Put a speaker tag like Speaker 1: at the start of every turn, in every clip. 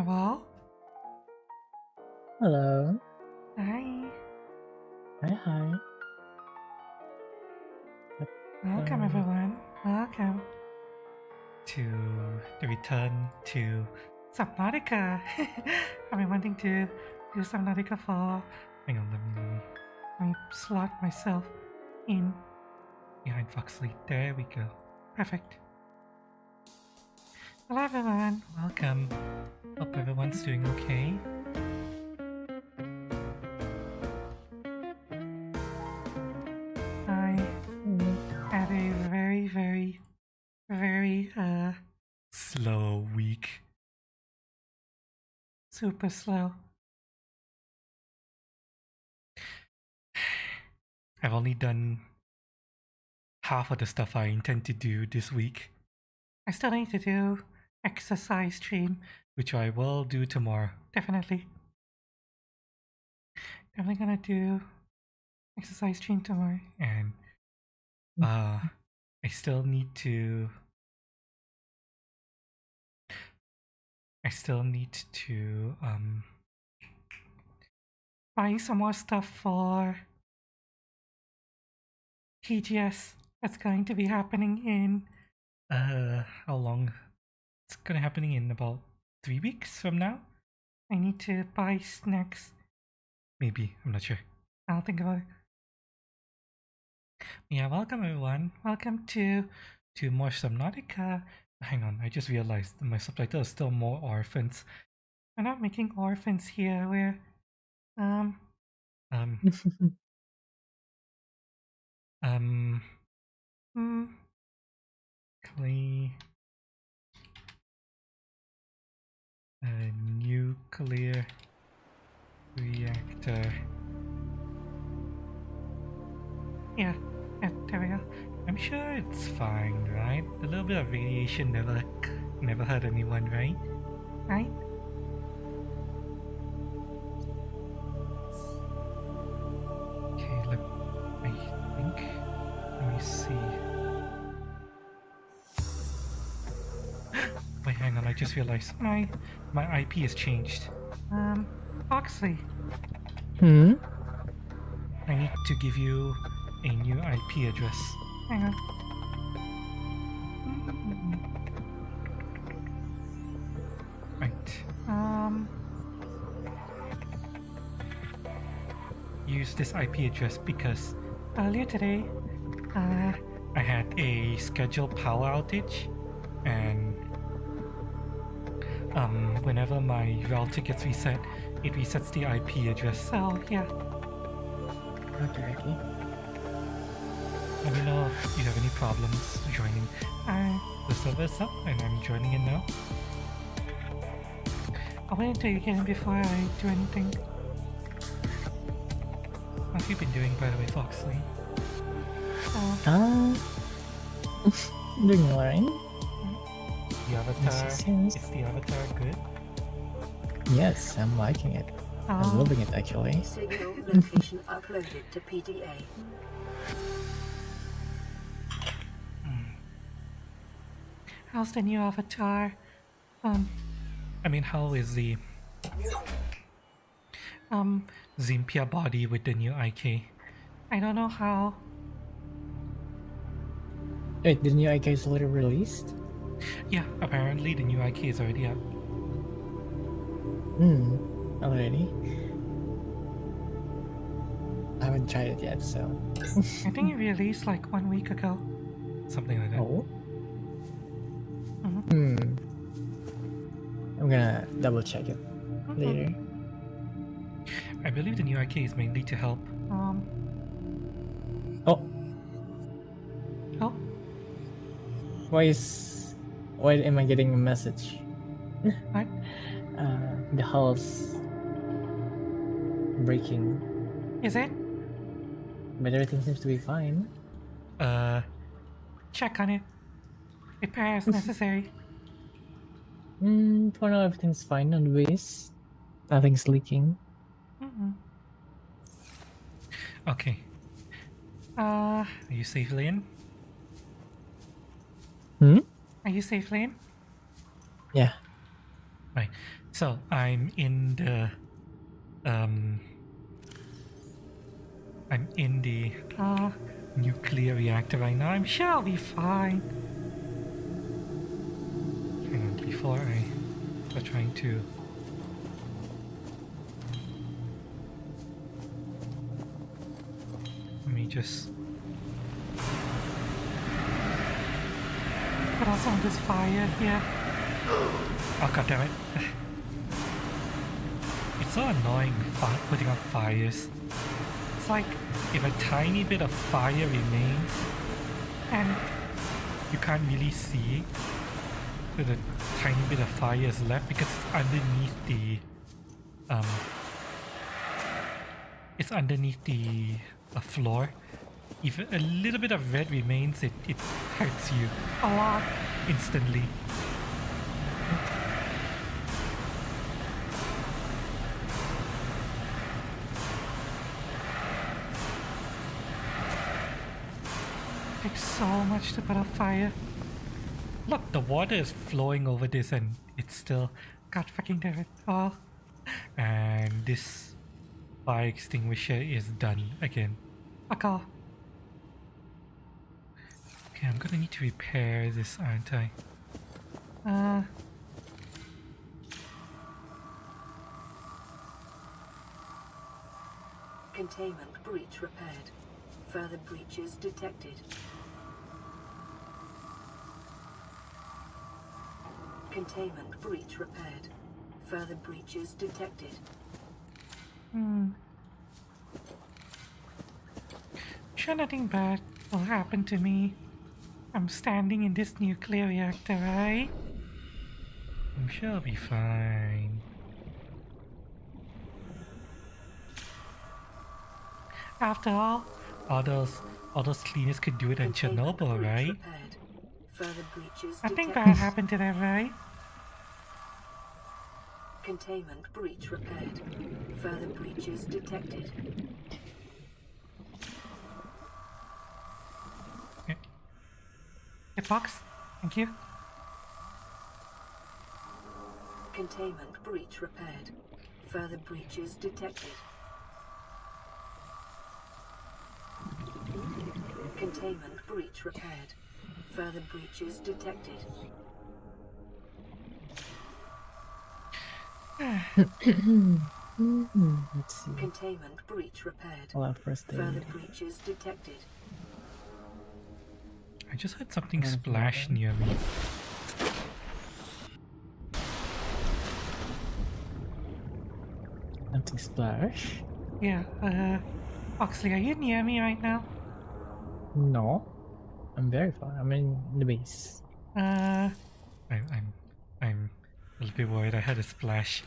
Speaker 1: Hello?
Speaker 2: Hello.
Speaker 1: Hi.
Speaker 2: Hi.
Speaker 1: Welcome, everyone. Welcome to the return to Subnautica. I've been wanting to do Subnautica for... Hang on, let me slot myself in behind Foxley. There we go. Perfect. Hello, everyone. Welcome. Hope everyone's doing okay. I had a very slow week. Super slow. I've only done half of the stuff I intend to do this week. I still need to do exercise stream, which I will do tomorrow. Definitely gonna do exercise stream tomorrow. And I still need to buy some more stuff for TGS. That's going to be happening in how long? It's gonna happening in about 3 weeks from now. I need to buy snacks. Maybe, I'm not sure. I'll think about it. Yeah, welcome everyone. Welcome to more Subnautica. Hang on, I just realized my subtitle is still more orphans. We're not making orphans here. We're clay, nuclear reactor. Yeah, there we go. I'm sure it's fine, right? A little bit of radiation never hurt anyone, right? Right? Okay, let me see. Wait, hang on, I just realized my IP has changed. Foxley.
Speaker 2: Hmm?
Speaker 1: I need to give you a new IP address. Hang on. Right. Use this IP address because earlier today, I had a scheduled power outage, and whenever my router gets reset, it resets the IP address. So yeah.
Speaker 2: Okay.
Speaker 1: Let me know if you have any problems joining. The server's up and I'm joining in now. I'll wait until you get in before I do anything. What have you been doing, by the way, Foxley?
Speaker 2: Doing alright.
Speaker 1: The avatar,
Speaker 2: Yes.
Speaker 1: is the avatar good?
Speaker 2: Yes, I'm liking it. I'm loving it actually.
Speaker 3: Signal location uploaded to PDA.
Speaker 1: How's the new avatar? I mean, how is the Zimpia body with the new IK? I don't know how.
Speaker 2: Wait, the new IK is already released?
Speaker 1: Yeah, apparently the new IK is already out.
Speaker 2: Already? I haven't tried it yet, so...
Speaker 1: I think it released like 1 week ago. Something like that.
Speaker 2: Oh? I'm gonna double check it later.
Speaker 1: I believe the new IK is mainly to help.
Speaker 2: Oh!
Speaker 1: Oh?
Speaker 2: Why am I getting a message?
Speaker 1: What?
Speaker 2: The hull's breaking.
Speaker 1: Is it?
Speaker 2: But everything seems to be fine.
Speaker 1: Check on it. Repair as necessary.
Speaker 2: For now everything's fine on the base. Nothing's leaking.
Speaker 1: Okay. Are you safely in? Are you safely in?
Speaker 2: Yeah.
Speaker 1: Right. So I'm in the nuclear reactor right now. I'm sure I'll be fine. Hang on, before I start trying to let me just put out some of this fire here. Oh god damn it. It's so annoying putting out fires. It's like if a tiny bit of fire remains and you can't really see that a tiny bit of fire is left because it's underneath the floor. If a little bit of red remains, it hurts you a lot instantly. Takes so much to put out fire. Look, the water is flowing over this and it's still... God fucking damn it. Oh. And this fire extinguisher is done again. Fuck off. Okay, I'm gonna need to repair this, aren't I?
Speaker 3: Containment breach repaired. Further breaches detected. Containment breach repaired. Further breaches detected.
Speaker 1: Sure nothing bad will happen to me. I'm standing in this nuclear reactor, right? I'm sure I'll be fine. After all those cleaners could do it in Chernobyl, right?
Speaker 3: Further breaches
Speaker 1: Nothing
Speaker 3: detected.
Speaker 1: bad happened to them, right?
Speaker 3: Containment breach repaired. Further breaches detected.
Speaker 1: Okay. Box. Thank you.
Speaker 3: Containment breach repaired. Further breaches detected. Containment breach repaired. Further breaches detected.
Speaker 2: Let's see.
Speaker 3: Containment breach repaired.
Speaker 2: I'll have first
Speaker 3: Further
Speaker 2: aid.
Speaker 3: breaches detected.
Speaker 1: I just heard something splash near me.
Speaker 2: Anti-splash?
Speaker 1: Yeah, Oxley, are you near me right now?
Speaker 2: No. I'm very far. I'm in the base.
Speaker 1: I'm a little bit worried. I heard a splash.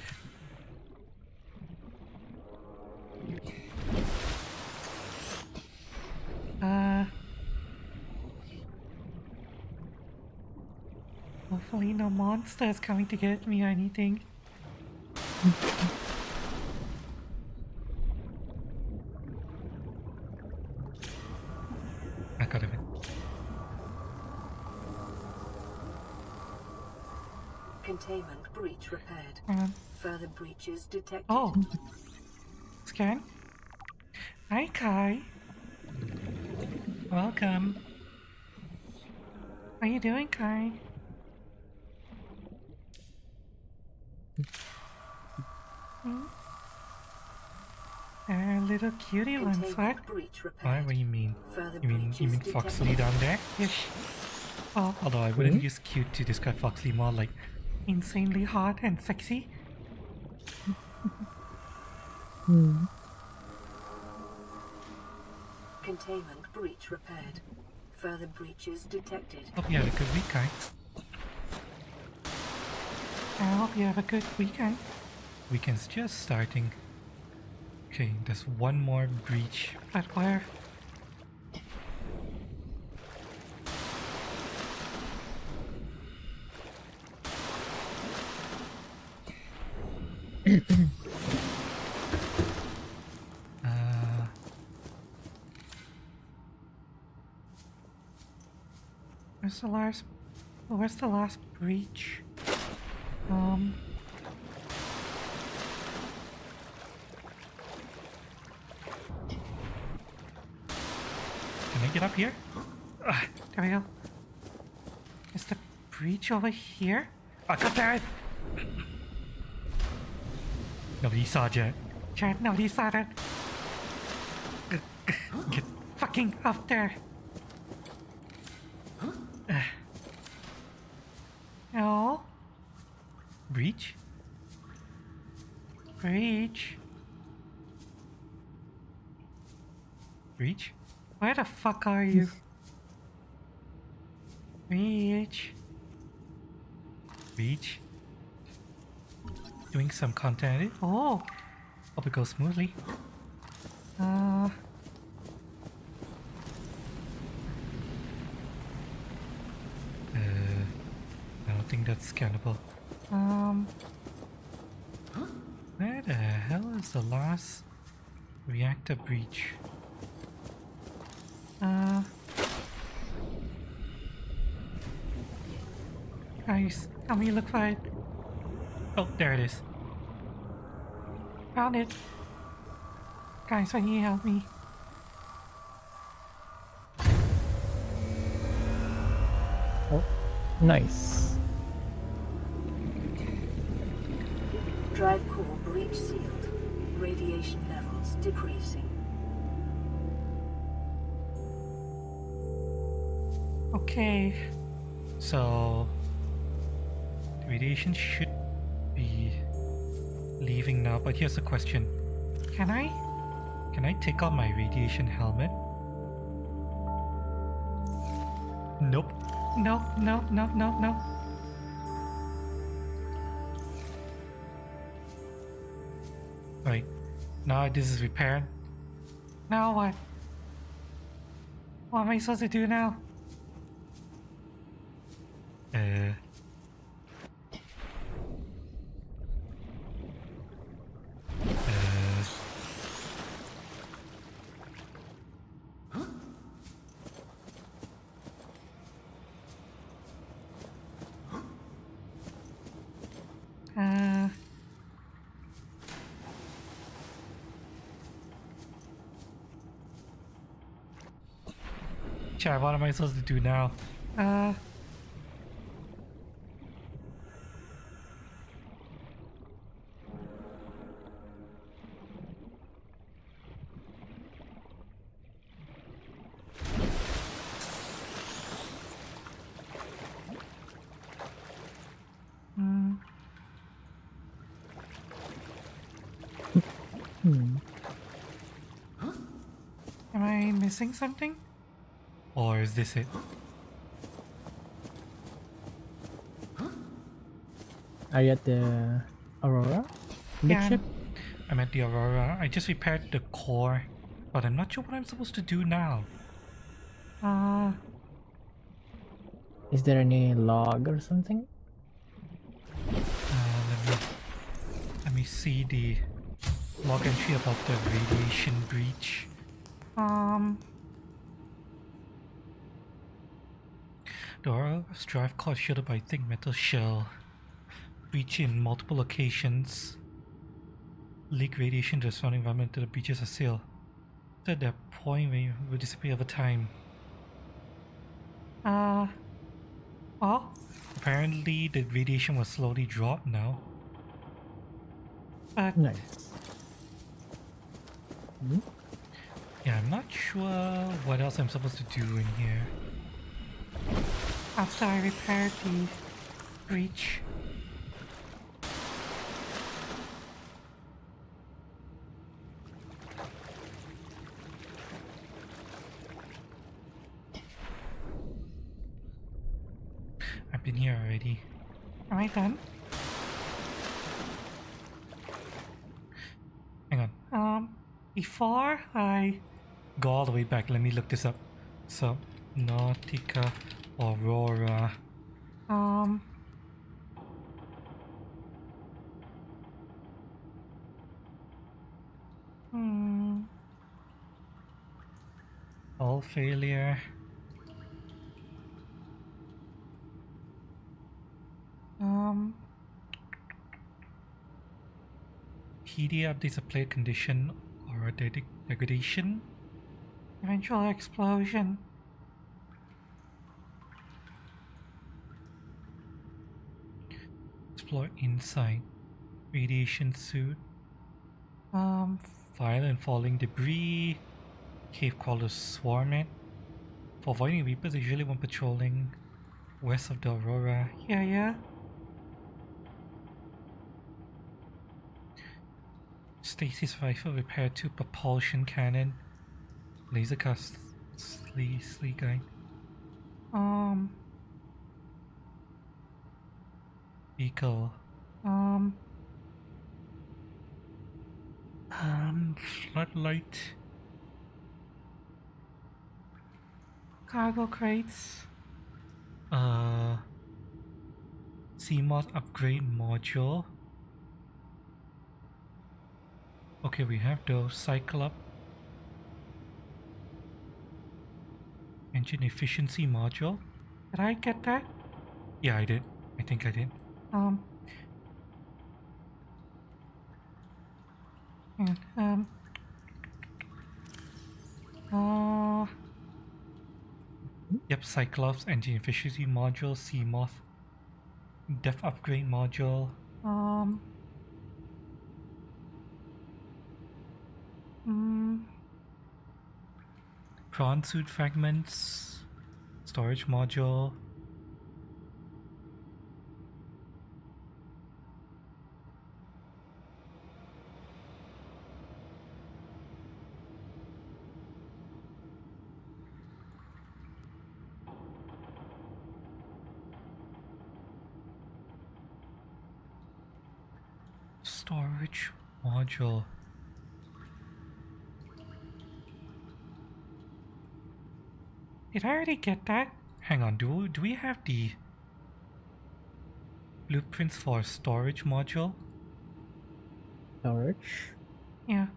Speaker 1: Hopefully no monster is coming to get me or anything. I got it.
Speaker 3: Containment breach repaired. Further breaches detected.
Speaker 1: Oh. Scan. Hi, Kai. Welcome. How you doing, Kai? They're little cutie ones, what?
Speaker 3: Containment breach repaired.
Speaker 1: What do you mean?
Speaker 3: Further
Speaker 1: You mean
Speaker 3: breaches
Speaker 1: Foxley down there? Yes. Oh, although I wouldn't use cute to describe Foxley, more like insanely hot and sexy.
Speaker 3: Containment breach repaired. Further breaches detected.
Speaker 1: Hope you had a good week, Kai. I hope you have a good weekend. Weekend's just starting. Okay, there's one more breach. But where? Where's the last breach? get up here? There we go. Is the breach over here? I got that! Nobody saw Jet. Jet, nobody saw that. Get fucking up there. No. Breach? Breach? Breach? Where the fuck are you? Breach? Breach? Doing some content. Oh! Hope it goes smoothly. I don't think that's scannable. Where the hell is the last reactor breach? Guys, help me look for it. Oh, there it is. Found it. Guys, I need you help me.
Speaker 2: Oh, nice.
Speaker 3: Drive core breach sealed. Radiation levels decreasing.
Speaker 1: Okay. So the radiation should be leaving now, but here's the question. Can I take off my radiation helmet? Nope. Nope, nope, nope, nope, nope. Right. Now this is repaired. Now what? What am I supposed to do now? Chad, what am I supposed to do now? Am I missing something? Or is this it?
Speaker 2: Are you at the Aurora?
Speaker 1: Yeah,
Speaker 2: Ship?
Speaker 1: I'm at the Aurora. I just repaired the core, but I'm not sure what I'm supposed to do now.
Speaker 2: Is there any log or something?
Speaker 1: Let me see the log entry about the radiation breach. The Aurola's drive core shielded by thick metal shell. Breach in multiple locations. Leak radiation to the surrounding environment until the breaches are sealed. At that point, we will disappear over time. Well, apparently the radiation will slowly drop now. But
Speaker 2: Nice.
Speaker 1: yeah, I'm not sure what else I'm supposed to do in here. After I repair the breach. I've been here already. Am I done? Hang on. Before I go all the way back, let me look this up. Subnautica Aurora. All failure. PDA updates a player condition or a degradation. Eventual explosion. Explore inside. Radiation suit. Fire and falling debris. Cave crawlers swarming. For avoiding Reapers, usually when patrolling west of the Aurora. Yeah. Stasis rifle repair to propulsion cannon. Laser cast sleek guy. Vehicle. Floodlight. Cargo crates. CMOS upgrade module. Okay, we have those. Cyclops. Engine efficiency module. Did I get that? Yeah, I did. I think I did. Yep, Cyclops engine efficiency module, CMOS depth upgrade module. Prawn suit fragments, storage module. Storage module. Did I already get that? Hang on, do we have the blueprints for storage module?
Speaker 2: Storage?
Speaker 1: Yeah.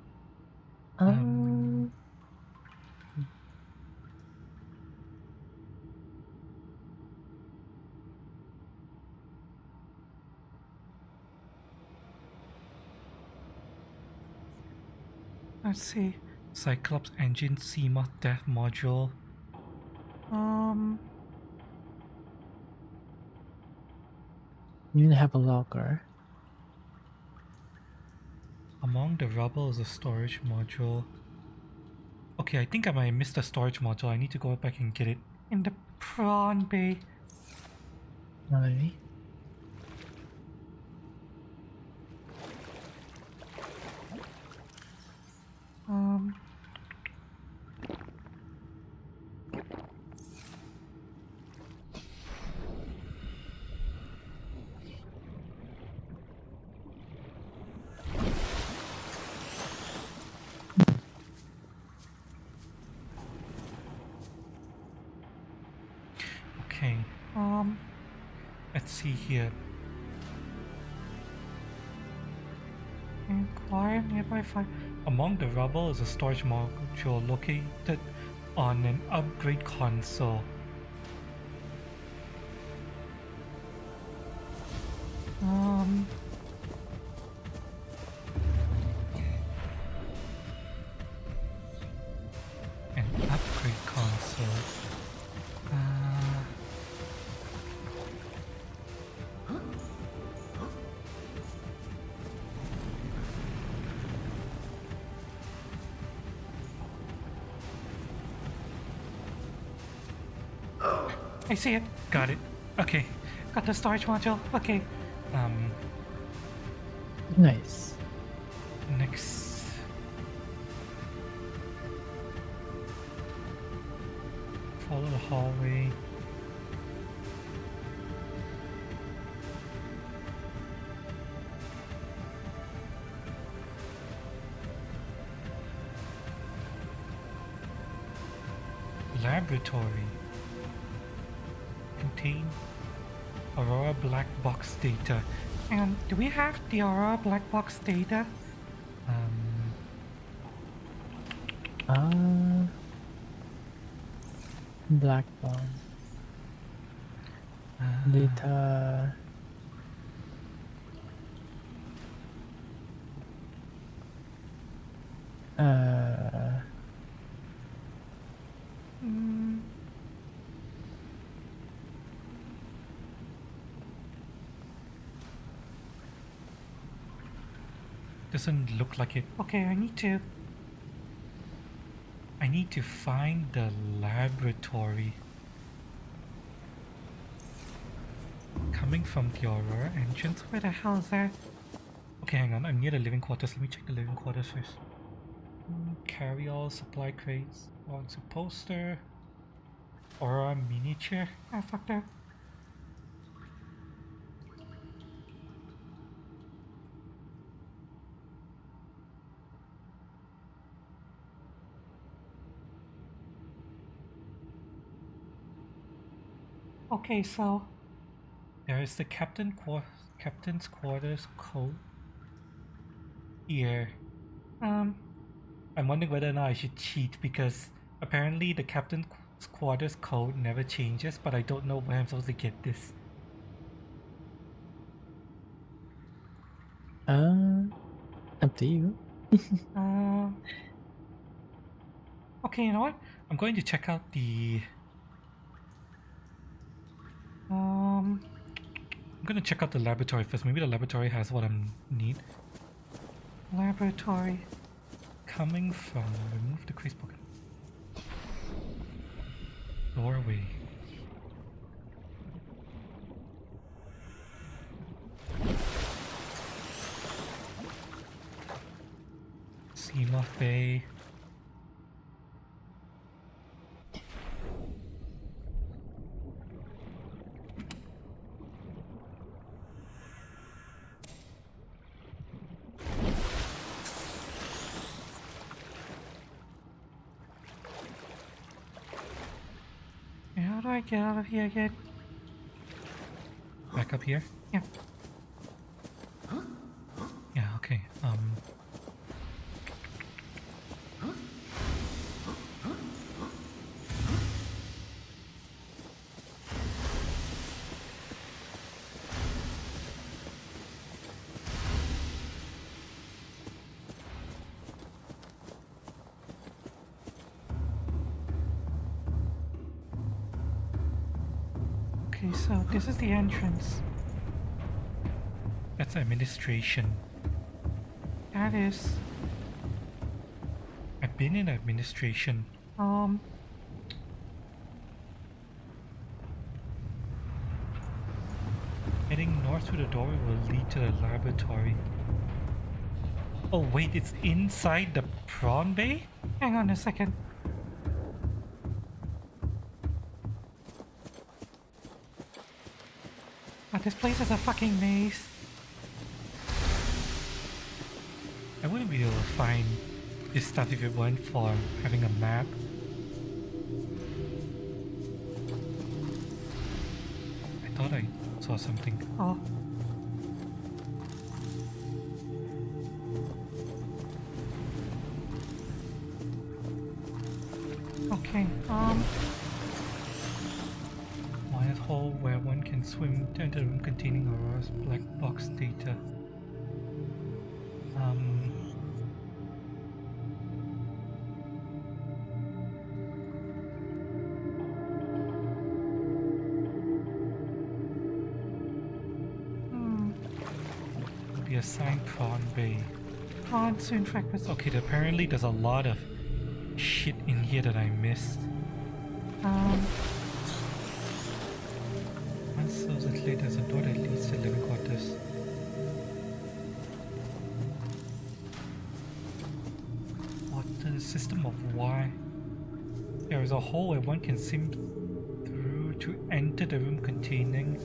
Speaker 1: Let's see. Cyclops engine CMOS death module.
Speaker 2: You didn't have a locker.
Speaker 1: Among the rubble is a storage module. Okay, I think I might have missed the storage module. I need to go back and get it in the prawn bay.
Speaker 2: Alright.
Speaker 1: Okay. Let's see here. Inquire nearby fire. Among the rubble is a storage module located on an upgrade console. An upgrade console. I see it. Got it. Okay. Got the storage module. Okay.
Speaker 2: Nice.
Speaker 1: Next. Follow the hallway. Laboratory. Contain Aurora black box data. And do we have the Aurora black box data?
Speaker 2: Black bomb. Data.
Speaker 1: Doesn't look like it. Okay, I need to find the laboratory. Coming from the Aurora entrance. Where the hell is that? Okay, hang on. I'm near the living quarters. Let me check the living quarters first. Carry all supply crates. Wants a poster. Aurora miniature. Ah, fuck that. Okay, so there is the captain's quarters code here. I'm wondering whether or not I should cheat because apparently the captain's quarters code never changes, but I don't know where I'm supposed to get this.
Speaker 2: Up to you.
Speaker 1: Okay, you know what? I'm going to check out the I'm gonna check out the laboratory first. Maybe the laboratory has what I need. Laboratory. Coming from... Remove the crease pocket. Doorway. Seamoth Bay. How do I get out of here again? Back up here? Yeah. Yeah, okay. Okay, so this is the entrance. That's administration. That is... I've been in administration. Heading north through the doorway will lead to the laboratory. Oh wait, it's inside the prawn bay? Hang on a second. Oh, this place is a fucking maze. I wouldn't be able to find this stuff if it weren't for having a map. I thought I saw something. Oh. Okay, Wyatt hole where one can swim to enter a room containing Aurora's black box data. Be assigned Prawn Bay. Prawn soon breakfast. Okay, apparently there's a lot of shit in here that I missed. Once those athletes, there's a door that leads to living quarters. What the system of why? There is a hole where one can swim through to enter the room containing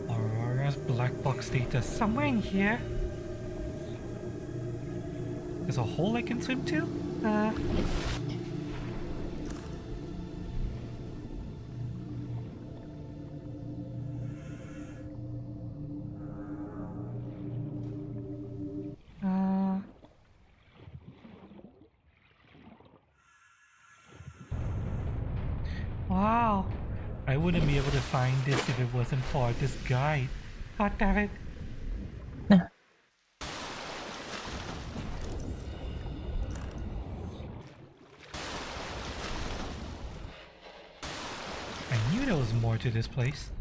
Speaker 1: Aurora's black box data. Somewhere in here. There's a hole I can swim to? Wow. I wouldn't be able to find this if it wasn't for this guide. God damn it. I knew there was more to this place.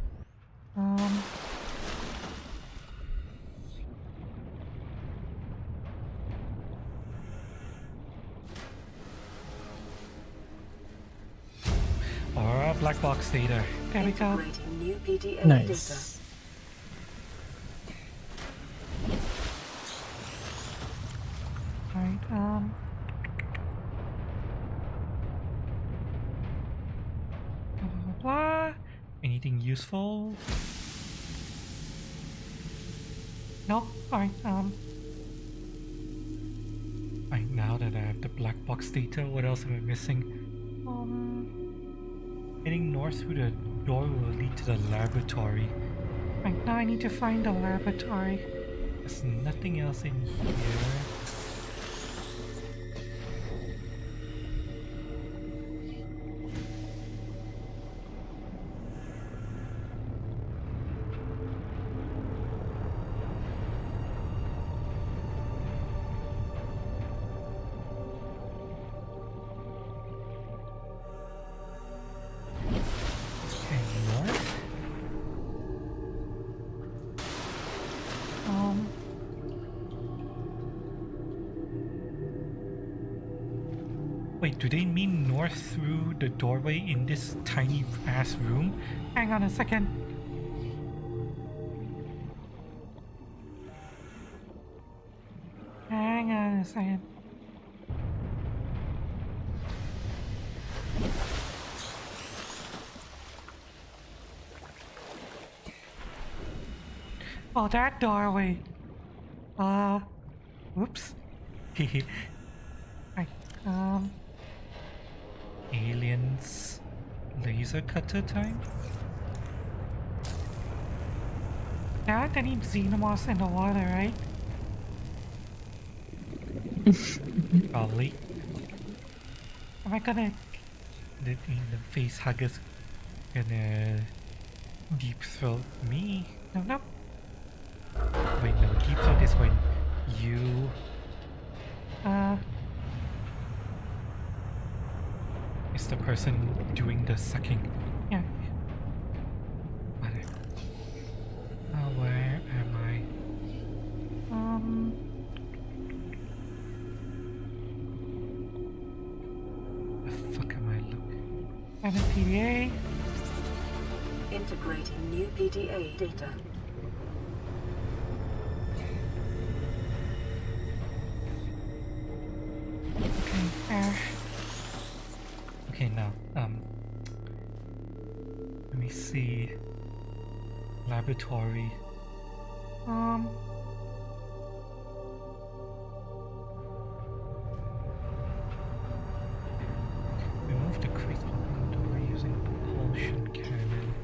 Speaker 1: black box data. There we go.
Speaker 3: Integrating new PDA
Speaker 2: Nice.
Speaker 1: Right, blah, blah, blah. Anything useful? No? Alright, right, now that I have the black box data, what else am I missing? Heading north through the door will lead to the laboratory. Right, now I need to find the laboratory. There's nothing else in here. Wait, do they mean north through the doorway in this tiny ass room? Hang on a second. Hang on a second. Oh, that doorway. Whoops. Right, aliens. Laser cutter time? Dad, I need xenomorphs in the water, right? Probably. Am I gonna... The face huggers gonna deep throat me? No, no. Wait, no, deep throat is when you... It's the person doing the sucking. Yeah. Where am I? The fuck am I looking? And a PDA.
Speaker 3: Integrating new PDA data.
Speaker 1: Okay, okay, now, let me see. Laboratory. Remove the crate open door using propulsion cannon.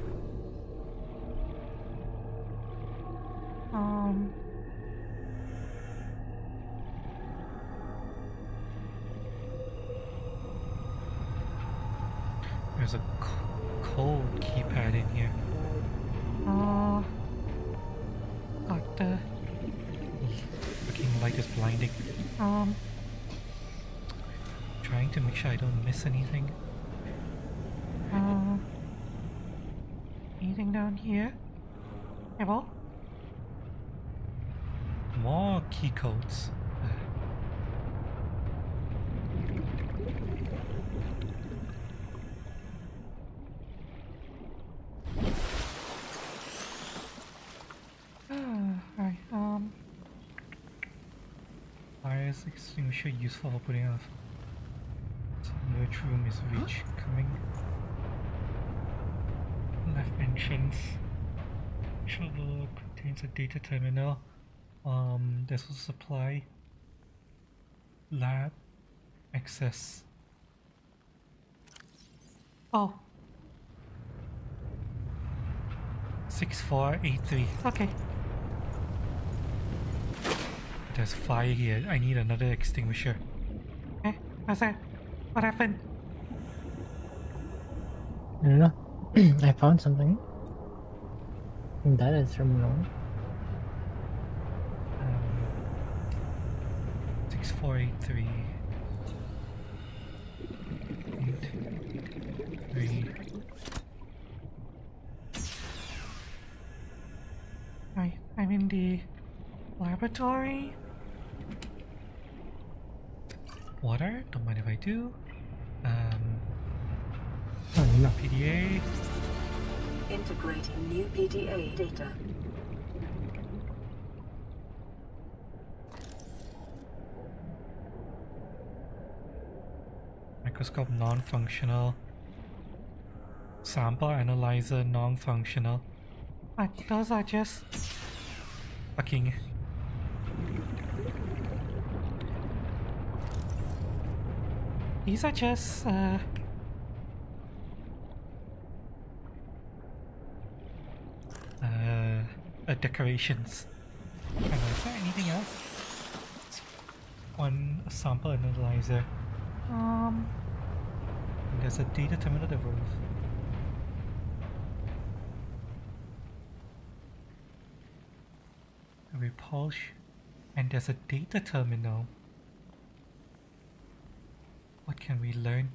Speaker 1: There's a cold keypad in here. God, the fucking light is blinding. Trying to make sure I don't miss anything. Anything down here? Able? More key codes. Alright, fire extinguisher useful for putting off. Merge room is reach coming. Left entrance. Shovel contains a data terminal. There's a supply. Lab. Access. Oh. 6483. Okay. There's fire here. I need another extinguisher. Eh? What's that? What happened?
Speaker 2: I don't know. I found something. That is terminal.
Speaker 1: 6483. 3. Right, I'm in the laboratory. Water? Don't mind if I do.
Speaker 2: Oh, no.
Speaker 1: PDA.
Speaker 3: Integrating new PDA data.
Speaker 1: Microscope non-functional. Sample analyzer non-functional. But those are just fucking. These are just decorations. And is there anything else? One sample analyzer. There's a data terminal that was. A repulsion. And there's a data terminal. What can we learn?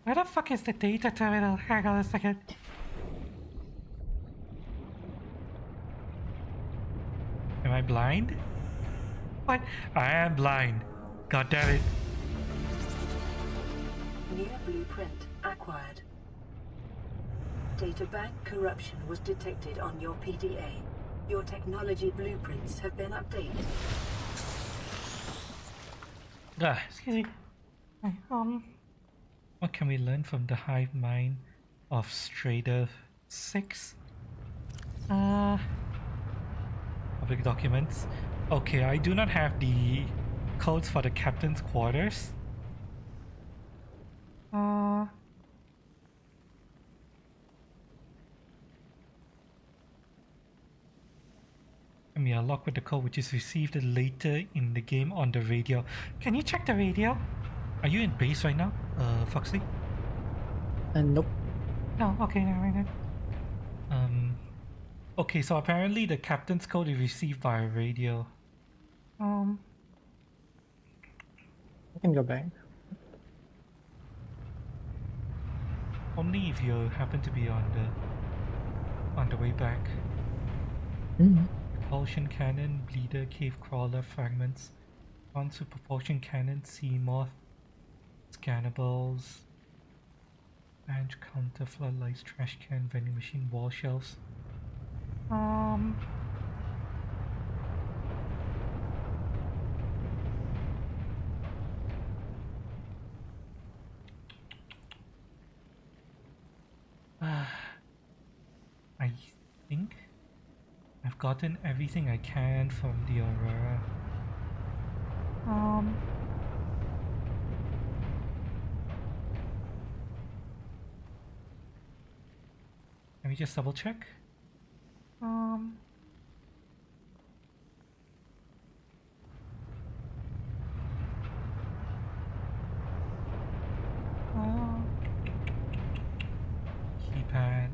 Speaker 1: Where the fuck is the data terminal? Hang on a second. Am I blind? What? I am blind. God damn it.
Speaker 3: New blueprint acquired. Databank corruption was detected on your PDA. Your technology blueprints have been updated.
Speaker 1: Excuse me. What can we learn from the hive mind of Strader 6? Public documents. Okay, I do not have the codes for the captain's quarters. We are locked with the code which is received later in the game on the radio. Can you check the radio? Are you in base right now, Foxy?
Speaker 2: Nope.
Speaker 1: No, okay, never mind then. Okay, so apparently the captain's code is received by radio.
Speaker 2: I can go back.
Speaker 1: Only if you happen to be on the way back. Propulsion cannon, bleeder, cave crawler, fragments, console propulsion cannon, sea moth, scannables, bench counter, floodlights, trash can, vending machine, wall shelves. I think I've gotten everything I can from the Aurora. Let me just double check. Keypad.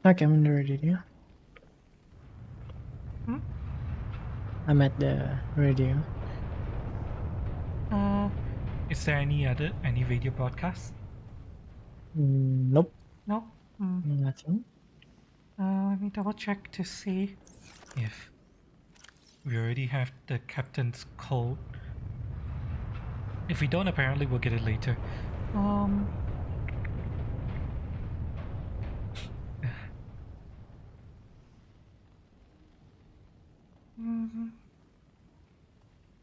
Speaker 2: Okay, I'm in the radio. I'm at the radio.
Speaker 1: Is there any radio broadcast?
Speaker 2: Nope.
Speaker 1: No.
Speaker 2: Nothing.
Speaker 1: Let me double check to see if we already have the captain's code. If we don't, apparently we'll get it later.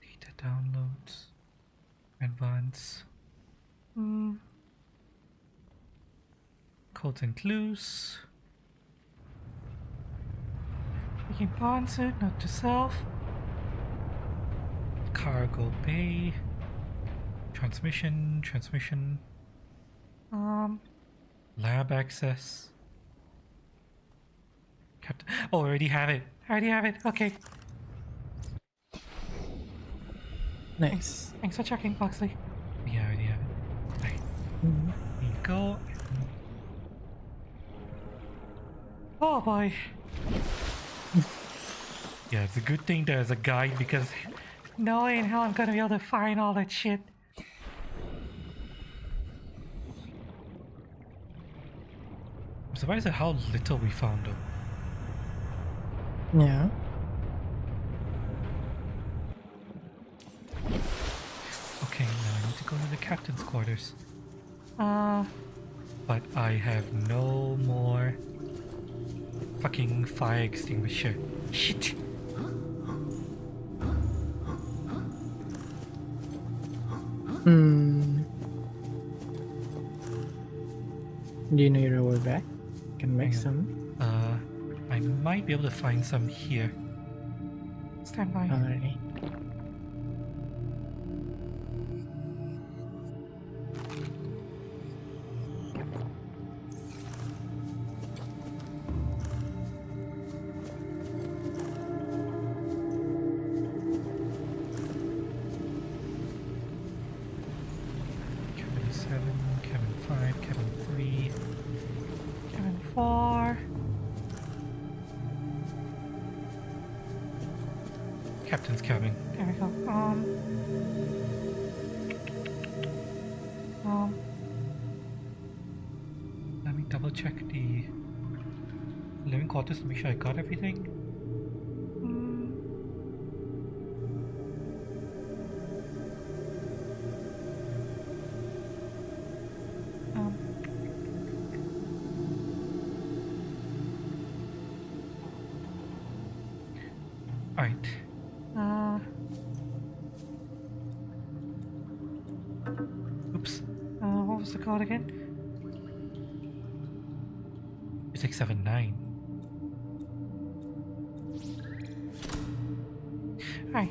Speaker 1: Data downloads. Advance. Codes and clues. Picking pawn suit, note to self. Cargo bay. Transmission. Lab access. Captain. Oh, I already have it. Okay.
Speaker 2: Nice.
Speaker 1: Thanks for checking, Foxley. Yeah, I already have it. Right. Here you go. Oh boy. Yeah, it's a good thing there's a guide because no way in hell I'm gonna be able to find all that shit. I'm surprised at how little we found though.
Speaker 2: Yeah.
Speaker 1: Okay, now I need to go to the captain's quarters. But I have no more fucking fire extinguisher. Shit.
Speaker 2: Do you know your way back? Can make
Speaker 1: Hang on.
Speaker 2: some.
Speaker 1: I might be able to find some here. Stand by.
Speaker 2: Alrighty.
Speaker 1: Cabin 7, cabin 5, cabin 3, cabin 4. Captain's cabin. There we go. Let me double check the living quarters to make sure I got everything. Alright. Oops. What was the code again? 679. Hi.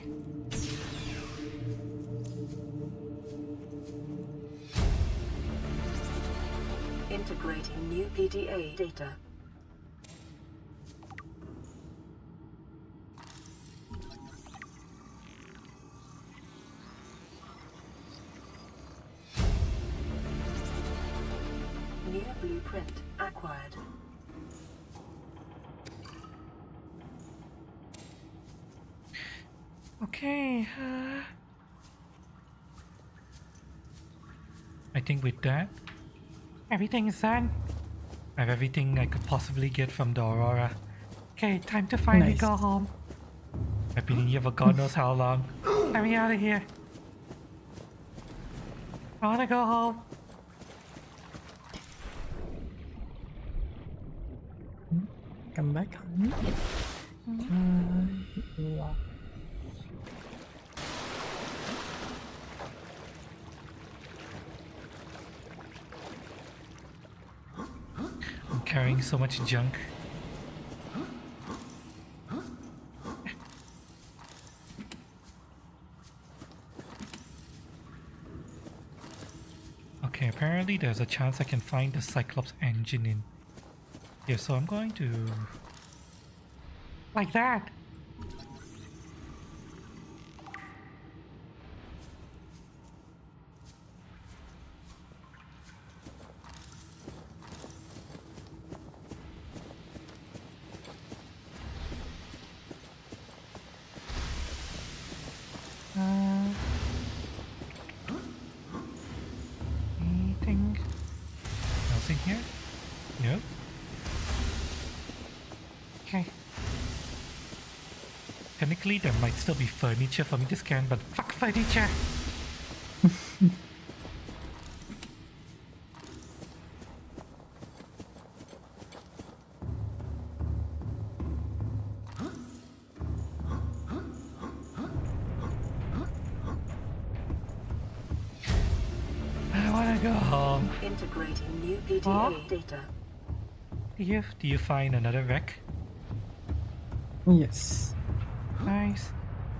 Speaker 3: Integrating new PDA data. New blueprint acquired.
Speaker 1: Okay. I think with that, everything is done. I have everything I could possibly get from the Aurora. Okay, time to finally
Speaker 2: Nice.
Speaker 1: go home. I've been in here for God knows how long. Let me out of here. I wanna go home.
Speaker 2: Come back. Wow.
Speaker 1: I'm carrying so much junk. Okay, apparently there's a chance I can find the Cyclops engine in here, so I'm going to... like that. Anything else in here? Nope. Okay. Technically, there might still be furniture for me to scan, but fuck furniture! I wanna go home.
Speaker 3: Integrating new PDA
Speaker 1: Huh?
Speaker 3: data.
Speaker 1: Do you find another wreck?
Speaker 2: Yes.
Speaker 1: Nice.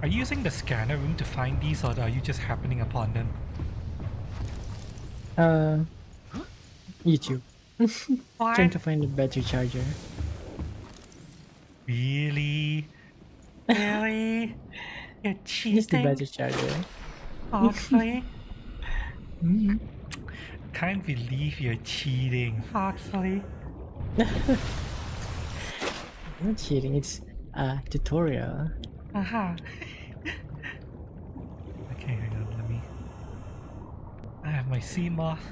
Speaker 1: Are you using the scanner room to find these, or are you just happening upon them?
Speaker 2: YouTube.
Speaker 1: What?
Speaker 2: Trying to find the battery charger.
Speaker 1: Really? Really? You're
Speaker 2: Just the
Speaker 1: cheating?
Speaker 2: battery charger.
Speaker 1: Foxley?
Speaker 2: Mm-hmm.
Speaker 1: Can't believe you're cheating, Foxley.
Speaker 2: I'm not cheating, it's a tutorial.
Speaker 1: Aha. Okay, hang on, let me... I have my sea moth.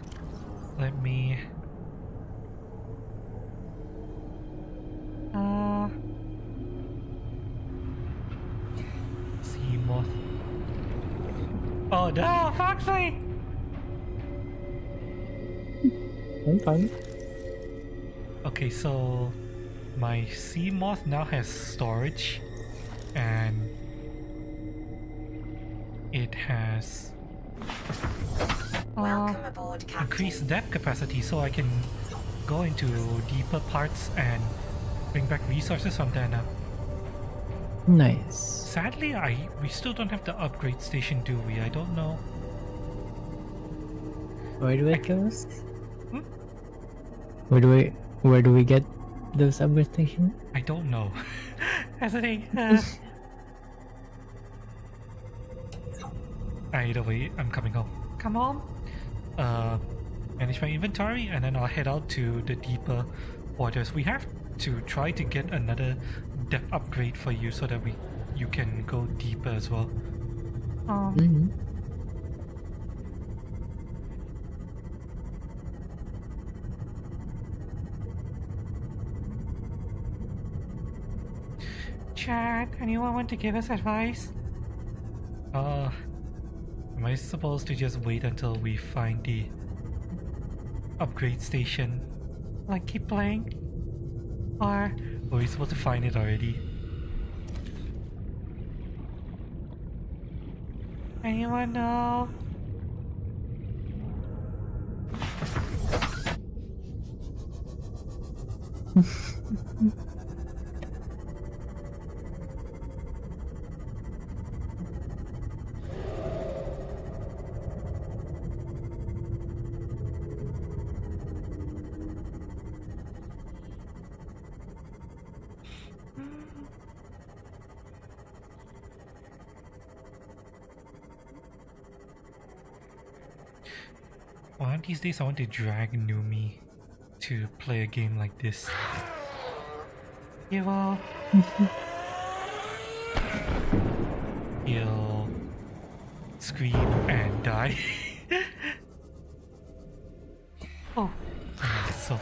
Speaker 1: Let me... Sea moth. Oh no, Foxley!
Speaker 2: I'm fine.
Speaker 1: Okay, so my sea moth now has storage, and it has
Speaker 3: Welcome aboard, Captain.
Speaker 1: increased depth capacity, so I can go into deeper parts and bring back resources from there now.
Speaker 2: Nice.
Speaker 1: Sadly, we still don't have the upgrade station, do we? I don't know.
Speaker 2: Where do I close?
Speaker 1: Hmm?
Speaker 2: Where do we get those upgrade stations?
Speaker 1: I don't know. That's the thing. Either way, I'm coming home. Come home. Manage my inventory, and then I'll head out to the deeper waters. We have to try to get another depth upgrade for you so that you can go deeper as well. Chat, anyone want to give us advice? Am I supposed to just wait until we find the upgrade station? Like keep playing? Or are we supposed to find it already? Anyone know? One of these days I want to drag Numi to play a game like this. He will... He'll scream and die. Oh, so...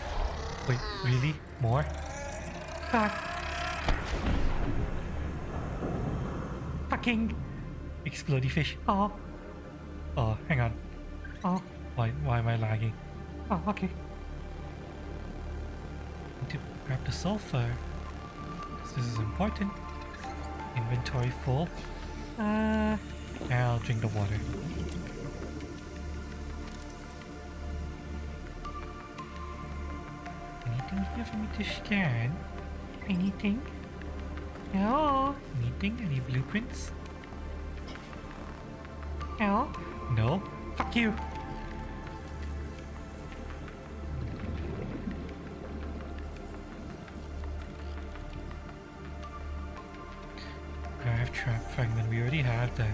Speaker 1: Wait, really? More? God. Fucking... Explodey fish. Oh. Oh, hang on. Oh. Why am I lagging? Oh, okay. Need to grab the sulfur. This is important. Inventory full. I'll drink the water. Anything here for me to scan? Anything? No. Anything? Any blueprints? No. No? Fuck you! Trap fragment, we already have that.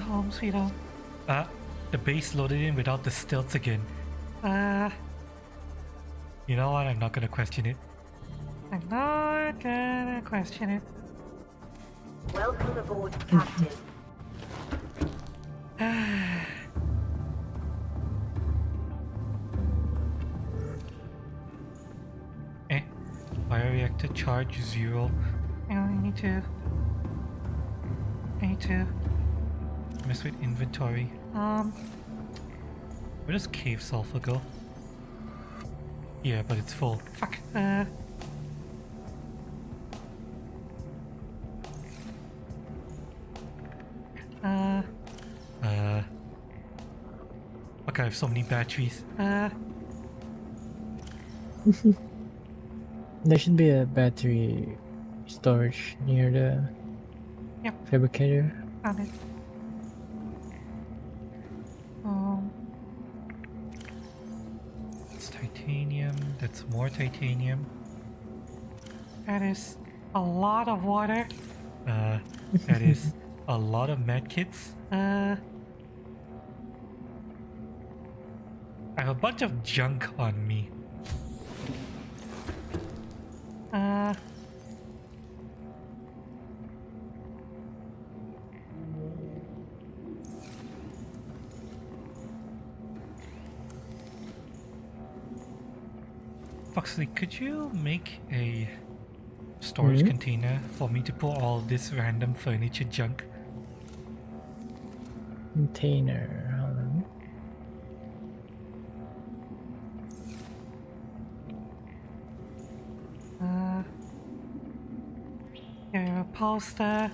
Speaker 1: Home sweet home. The base loaded in without the stilts again. You know what? I'm not gonna question it. I'm not gonna question it.
Speaker 3: Welcome aboard, Captain.
Speaker 1: Bioreactor charge 0. I need to mess with inventory. Where does cave sulfur go? Yeah, but it's full. Fuck. Fuck, I have so many batteries.
Speaker 2: There should be a battery storage near the fabricator.
Speaker 1: Found it. It's titanium. That's more titanium. That is a lot of water. That is a lot of medkits. I have a bunch of junk on me. Foxley, could you make a storage container for me to put all this random furniture junk?
Speaker 2: Container. Hold on.
Speaker 1: Here we have a poster.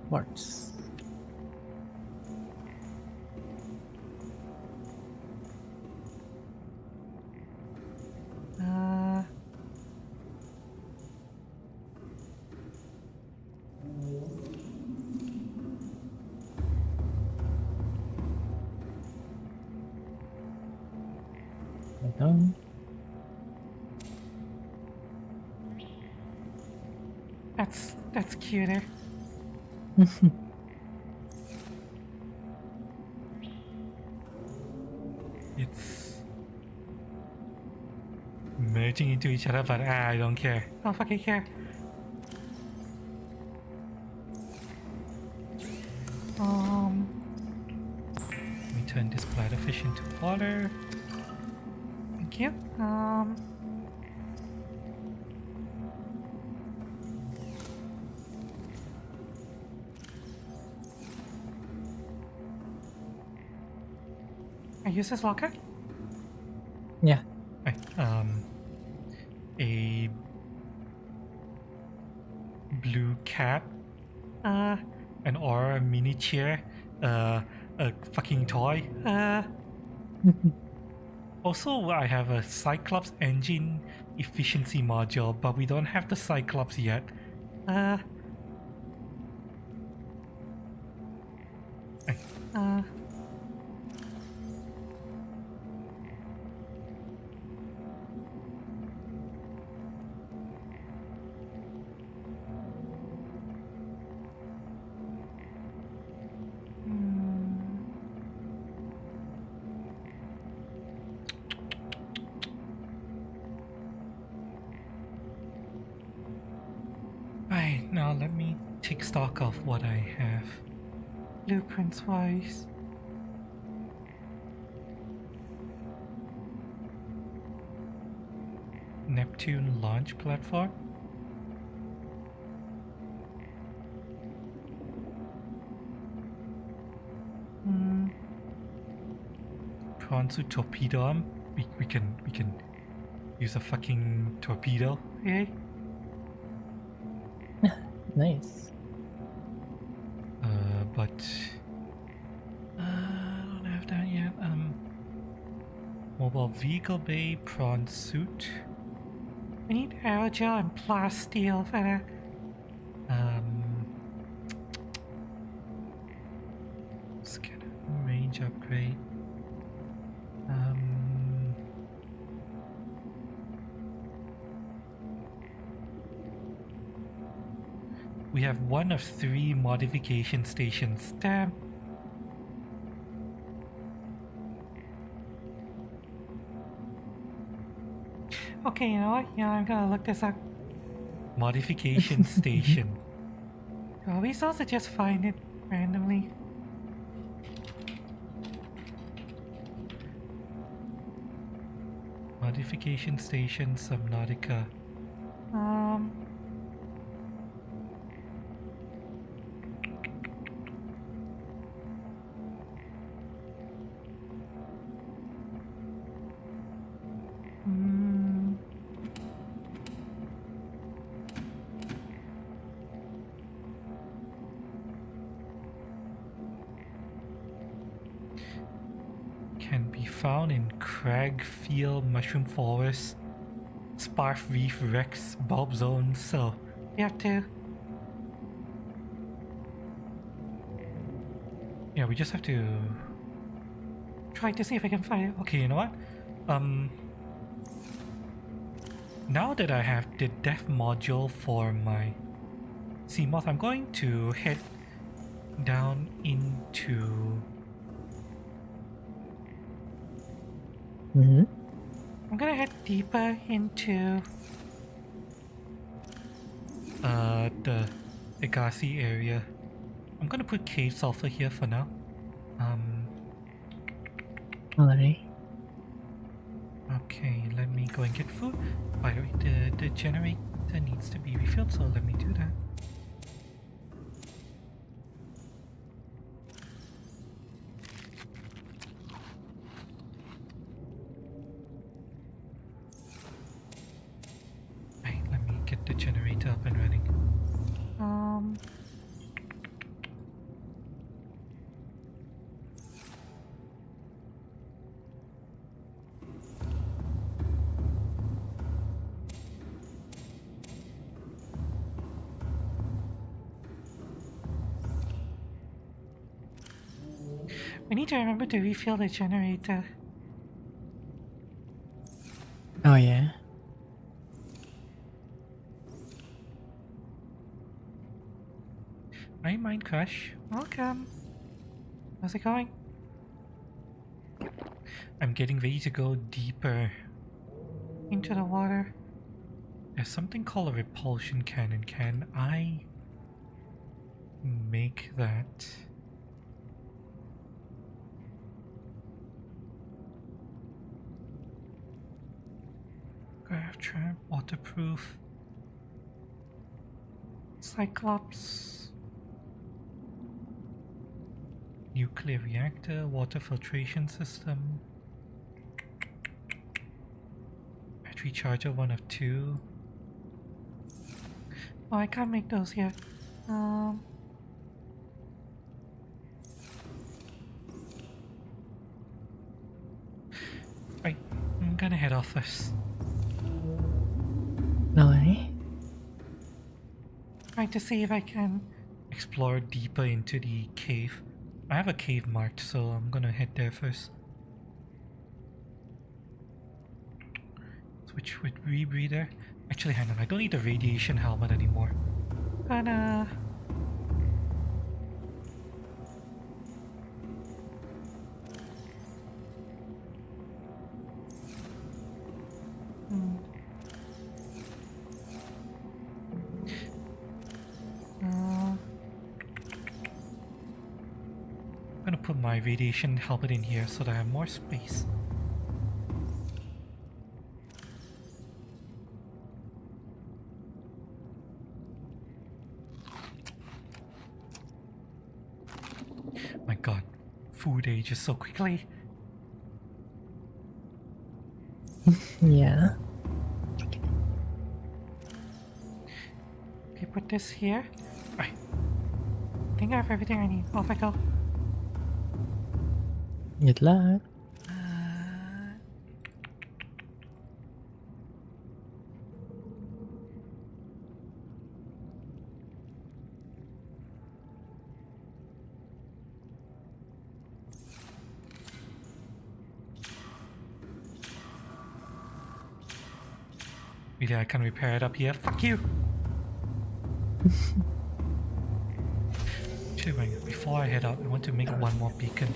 Speaker 2: Parts. Done.
Speaker 1: That's cuter. It's merging into each other, but I don't care. Don't fucking care. Let me turn this bladderfish into water. Thank you. I use this locker.
Speaker 2: Yeah.
Speaker 1: Right, a blue cap, an aura mini chair, a fucking toy. Also, I have a Cyclops engine efficiency module, but we don't have the Cyclops yet. Right, now let me take stock of what I have. Blueprints wise. Neptune launch platform. Pronsu torpedo arm. We can use a fucking torpedo. Yay.
Speaker 2: Nice.
Speaker 1: But I don't have that yet. Mobile vehicle bay, prawn suit. We need aerogel and plasteel for that. Scanner range upgrade. We have one of 3 modification stations. Damn. Okay, you know what? Yeah, I'm gonna look this up. Modification station. Are we supposed to just find it randomly? Modification station, Subnautica. Can be found in Cragfield, Mushroom Forest, Sparf Reef, Rex, Bulb Zone, so we have to... Yeah, we just have to try to see if I can find it. Okay, you know what? Now that I have the dev module for my CMOS, I'm going to head down into...
Speaker 2: Mm-hmm.
Speaker 1: I'm gonna head deeper into the Agassi area. I'm gonna put cave sulfur here for now.
Speaker 2: Alright.
Speaker 1: Okay, let me go and get food. By the way, the generator needs to be refilled, so let me do that. Right, let me get the generator up and running. We need to remember to refill the generator.
Speaker 2: Oh yeah.
Speaker 1: Hi, Mind Crush. Welcome. How's it going? I'm getting ready to go deeper into the water. There's something called a repulsion cannon. Can I make that? Grav trap, waterproof. Cyclops. Nuclear reactor, water filtration system. Battery charger, 1 of 2. Oh, I can't make those yet. Right, I'm gonna head off first.
Speaker 2: Alright.
Speaker 1: Trying to see if I can explore deeper into the cave. I have a cave marked, so I'm gonna head there first. Switch with rebreather. Actually, hang on, I don't need the radiation helmet anymore. Gonna... I'm gonna put my radiation helmet in here so that I have more space. My god, food ages so quickly.
Speaker 2: Yeah.
Speaker 1: Okay, put this here. Right. I think I have everything I need. Off I go.
Speaker 2: Good luck.
Speaker 1: Really, I can repair it up here. Fuck you! Actually, wait, before I head out, I want to make one more beacon.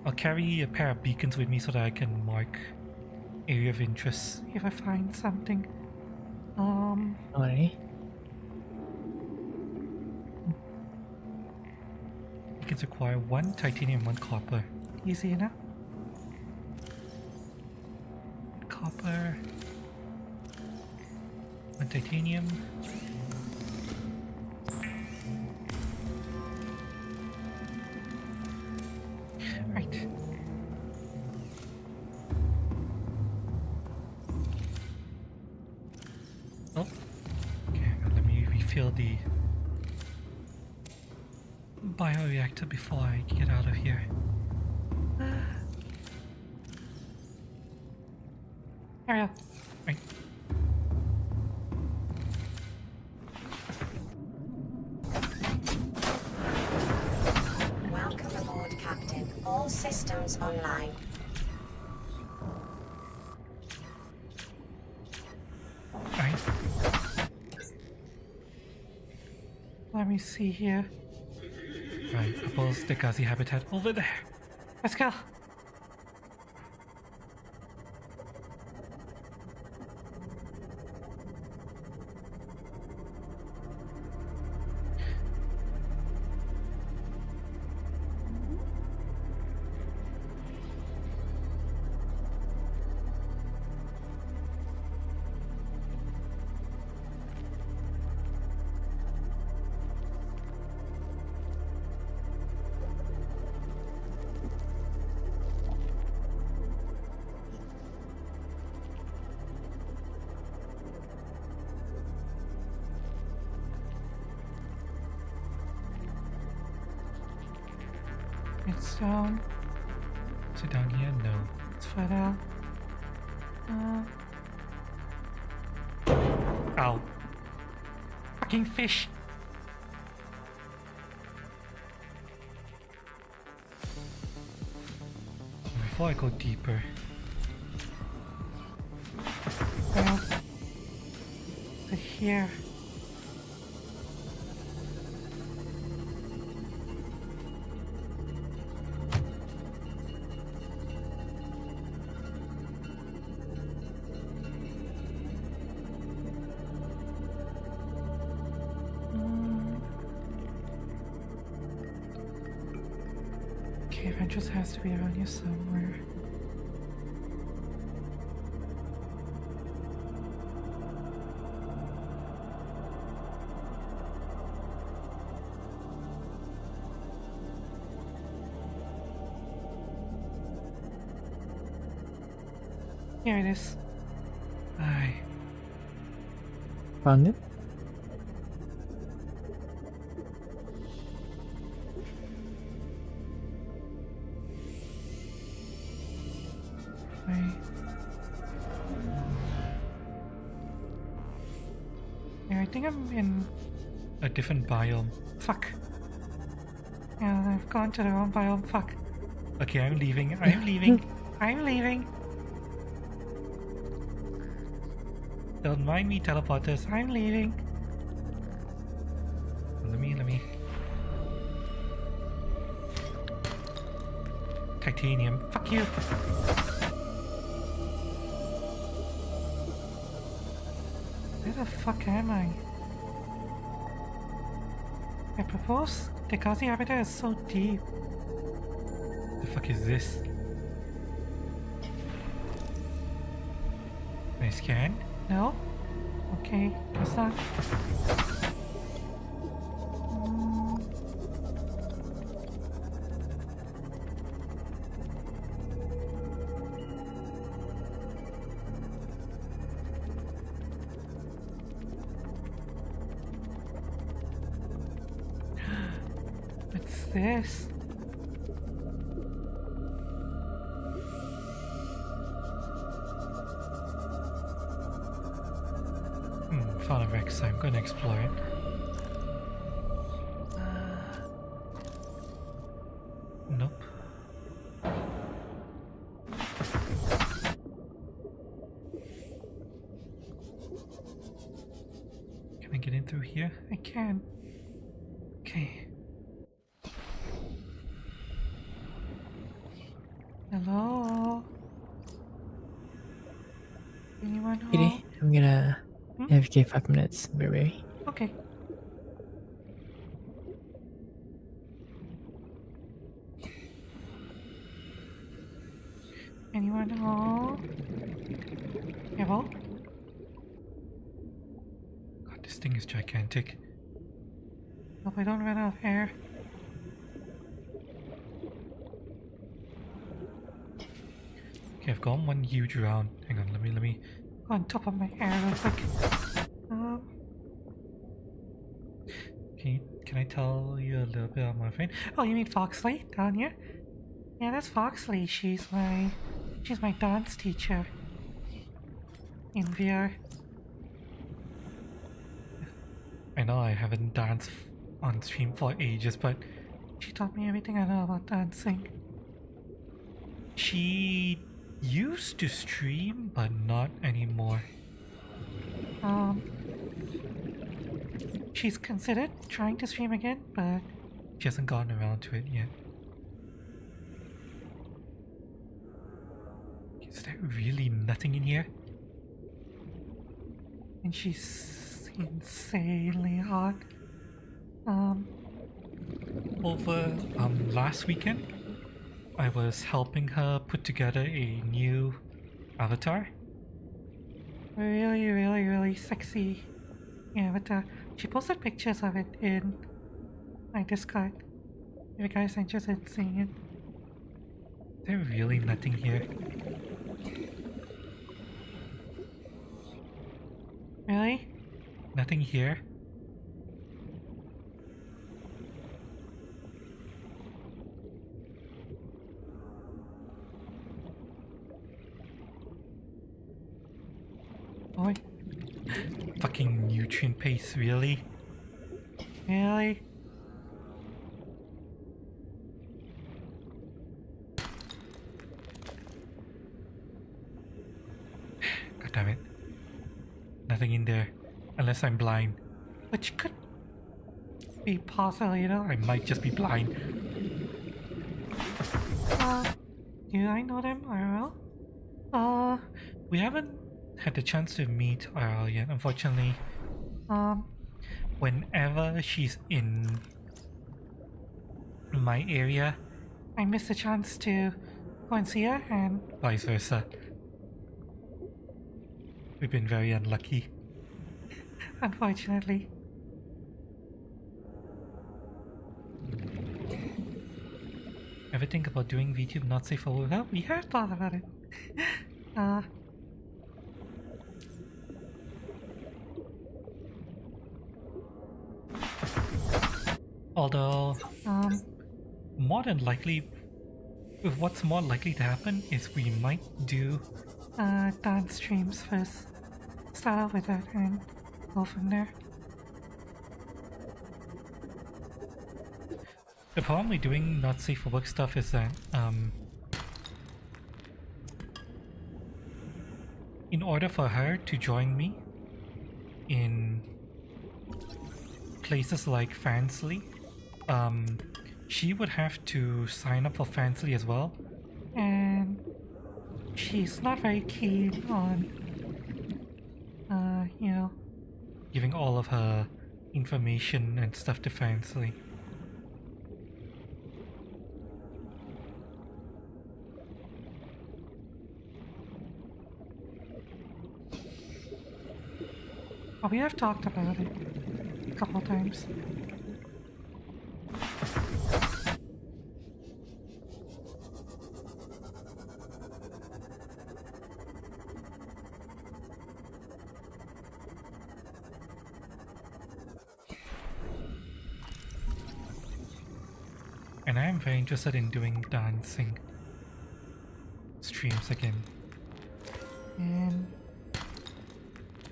Speaker 1: I'll carry a pair of beacons with me so that I can mark area of interest if I find something.
Speaker 2: Alright.
Speaker 1: Beacons require 1 titanium, 1 copper. Easy enough. Copper. 1 titanium. Right. Oh. Okay, hang on, let me refill the bioreactor before I get out of here. Hurry up. Right.
Speaker 4: Welcome aboard, Captain. All systems online.
Speaker 1: Right. let me see here. Right, propose the Gazi habitat over there. Let's go. It's down. Is it down here? No. It's further out. Ow. Fucking fish. Before I go deeper. Well, here. Okay, it just has to be around here somewhere. Here it is. Aye.
Speaker 2: Found it? Yeah, I think I'm in a different biome. Fuck. Yeah, I've gone to the wrong biome. Fuck. Okay, I'm leaving. I'm leaving. I'm leaving. Don't mind me, teleporters. I'm leaving. Let me. Titanium. Fuck you. Where the fuck am I? I propose the Gazi habitat is so deep. The fuck is this? Can I scan? No? Okay, guess not. What's this? Found a wreck, so I'm gonna explore it. Nope. Can I get in through here? I can. Okay. Hello? Anyone home? Kitty, I'm gonna navigate 5 minutes. Be ready.
Speaker 1: Okay. Anyone home? Hello? God, this thing is gigantic. Hope I don't run out of air. Okay, I've got one huge round. Hang on, let me go on top of my air real quick. Can I tell you a little bit about my friend? Oh, you mean Foxley down here? Yeah, that's Foxley. She's my dance teacher in VR. I know I haven't danced on stream for ages, but she taught me everything I know about dancing. She used to stream, but not anymore. she's considered trying to stream again, but
Speaker 2: she hasn't gotten around to it yet. Is there really nothing in here?
Speaker 1: and she's insanely hot.
Speaker 2: Over last weekend, I was helping her put together a new avatar.
Speaker 1: Really sexy avatar. She posted pictures of it in my Discord. If you guys are interested in seeing it.
Speaker 2: There's really nothing here.
Speaker 1: Really?
Speaker 2: Nothing here.
Speaker 1: Boy.
Speaker 2: Fucking nutrient paste, really?
Speaker 1: Really?
Speaker 2: God damn it. Nothing in there. Unless I'm blind.
Speaker 1: Which could be possible, you know?
Speaker 2: I might just be blind.
Speaker 1: Do I know them IRL?
Speaker 2: We haven't had the chance to meet IRL yet, unfortunately. Whenever she's in my area,
Speaker 1: I missed a chance to go and see her, and
Speaker 2: vice versa. We've been very unlucky.
Speaker 1: unfortunately.
Speaker 2: Ever think about doing VTube not safe for work?
Speaker 1: Well, we have thought about it.
Speaker 2: Although, more than likely, what's more likely to happen is we might do
Speaker 1: dance streams first. Start off with that and go from there.
Speaker 2: the problem with doing not safe for work stuff is that in order for her to join me in places like Fansly, she would have to sign up for Fansly as well.
Speaker 1: And she's not very keen on, you know,
Speaker 2: Giving all of her information and stuff to Fansly.
Speaker 1: but we have talked about it a couple times.
Speaker 2: And I am very interested in doing dancing streams again.
Speaker 1: And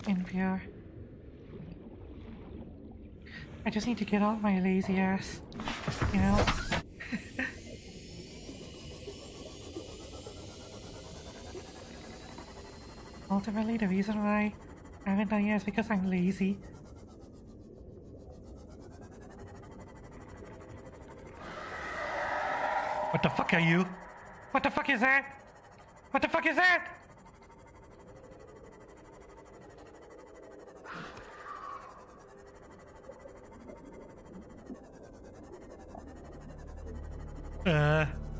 Speaker 1: in VR. I just need to get out my lazy ass, you know? Ultimately, the reason why I haven't done it is because I'm lazy.
Speaker 2: What the fuck are you?
Speaker 1: What the fuck is that? What the fuck is that?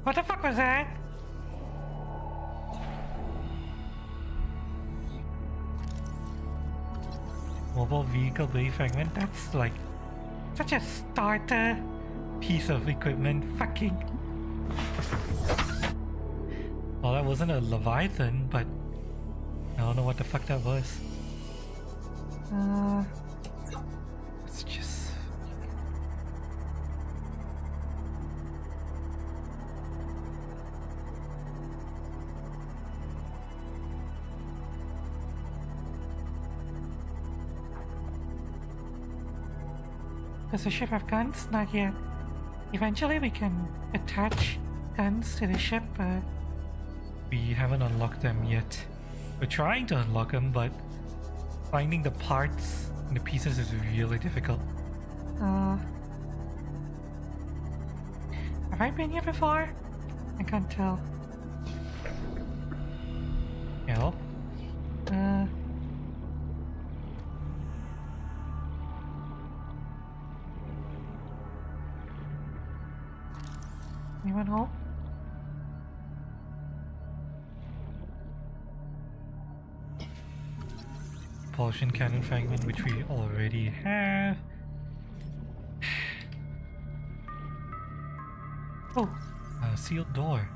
Speaker 1: What the fuck was that?
Speaker 2: Mobile vehicle blade fragment?
Speaker 1: That's like such a starter.
Speaker 2: Piece of equipment. Fucking. Well, that wasn't a Leviathan, but I don't know what the fuck that was. It's just.
Speaker 1: Does the ship have guns? Not yet. Eventually we can attach guns to the ship, but
Speaker 2: We haven't unlocked them yet. We're trying to unlock them, but finding the parts and the pieces is really difficult.
Speaker 1: Have I been here before? I can't tell.
Speaker 2: Help?
Speaker 1: Anyone home?
Speaker 2: Propulsion cannon fragment, which we already have.
Speaker 1: Oh,
Speaker 2: Sealed door.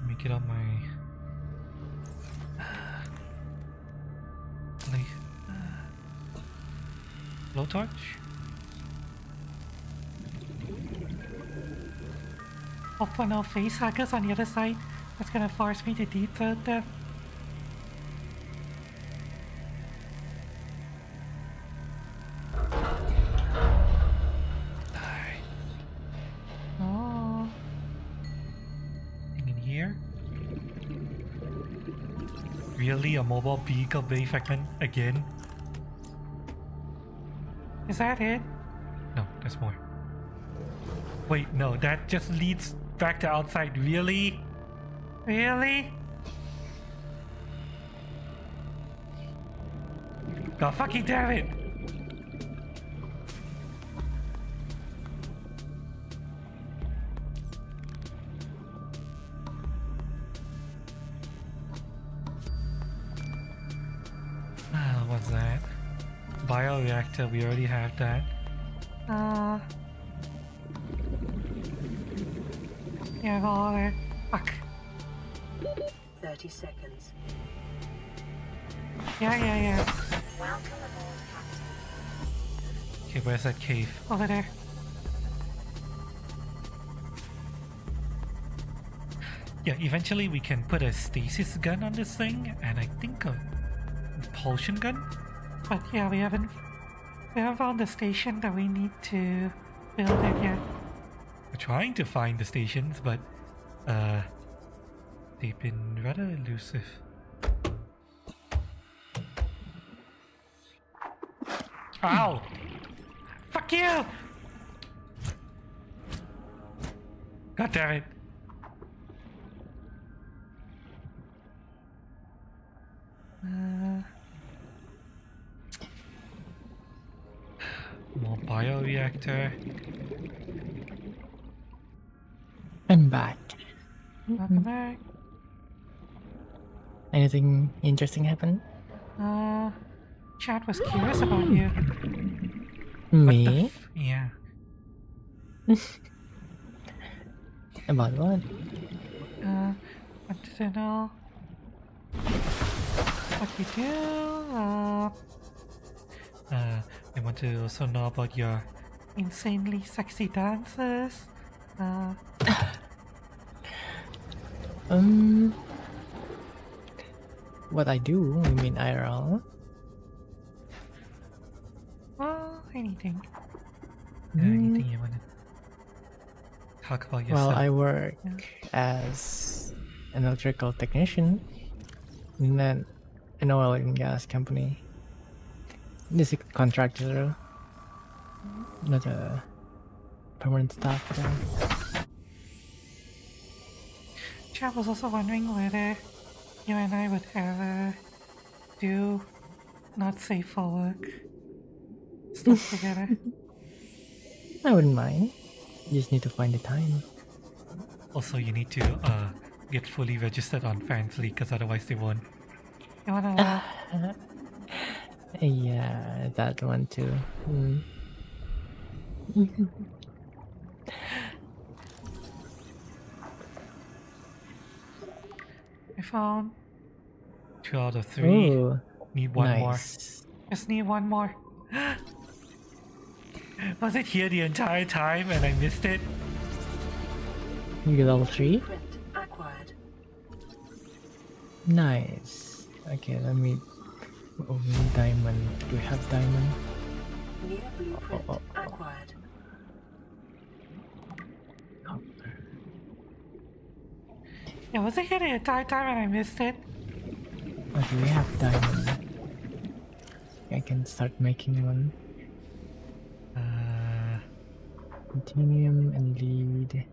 Speaker 2: Let me get on my blowtorch.
Speaker 1: hopefully no face hackers on the other side. That's gonna force me to deep throat them. Oh,
Speaker 2: Anything in here? Really, a mobile vehicle bay fragment again?
Speaker 1: is that it?
Speaker 2: No, there's more. Wait, no, that just leads back to outside. Really?
Speaker 1: Really?
Speaker 2: God fucking damn it! What's that? Bioreactor, we already have that.
Speaker 1: Yeah, well, fuck.
Speaker 3: 30 seconds.
Speaker 1: Yeah.
Speaker 4: Welcome aboard, Captain.
Speaker 2: Okay, where's that cave?
Speaker 1: Over there.
Speaker 2: Yeah, eventually we can put a stasis gun on this thing, and I think a repulsion gun?
Speaker 1: But yeah, we haven't found the station that we need to build it yet.
Speaker 2: We're trying to find the stations, but they've been rather elusive. Ow!
Speaker 1: Fuck you!
Speaker 2: God damn it! More bioreactor.
Speaker 5: I'm back.
Speaker 1: Welcome back.
Speaker 5: Anything interesting happen?
Speaker 1: Chat was curious about you.
Speaker 5: Me?
Speaker 2: Yeah.
Speaker 5: About what?
Speaker 1: Wanted to know what you do.
Speaker 2: I want to also know about your
Speaker 1: Insanely sexy dances.
Speaker 5: What I do? You mean IRL?
Speaker 1: Well, anything.
Speaker 2: anything you want to talk about yourself.
Speaker 5: Well, I work as an electrical technician in an oil and gas company. This is a contractor, though. Not a permanent staff there.
Speaker 1: Chat was also wondering whether you and I would ever do not safe for work stuff together.
Speaker 5: I wouldn't mind. You just need to find the time.
Speaker 2: Also, you need to get fully registered on Fansly, because otherwise they won't.
Speaker 1: You wanna
Speaker 5: Yeah, that one too.
Speaker 1: I found
Speaker 2: 2 out of 3.
Speaker 5: Ooh,
Speaker 2: Need one more.
Speaker 5: nice.
Speaker 1: just need one more.
Speaker 2: Was it here the entire time and I missed it?
Speaker 5: You get level 3?
Speaker 3: Print acquired.
Speaker 5: Nice. Okay, let me. Oh, we need diamond. Do we have diamond?
Speaker 3: New blueprint
Speaker 5: oh.
Speaker 3: acquired.
Speaker 5: Copper.
Speaker 1: Yeah, was it here the entire time and I missed it?
Speaker 5: Okay, we have diamond. I can start making one. Continuum and lead.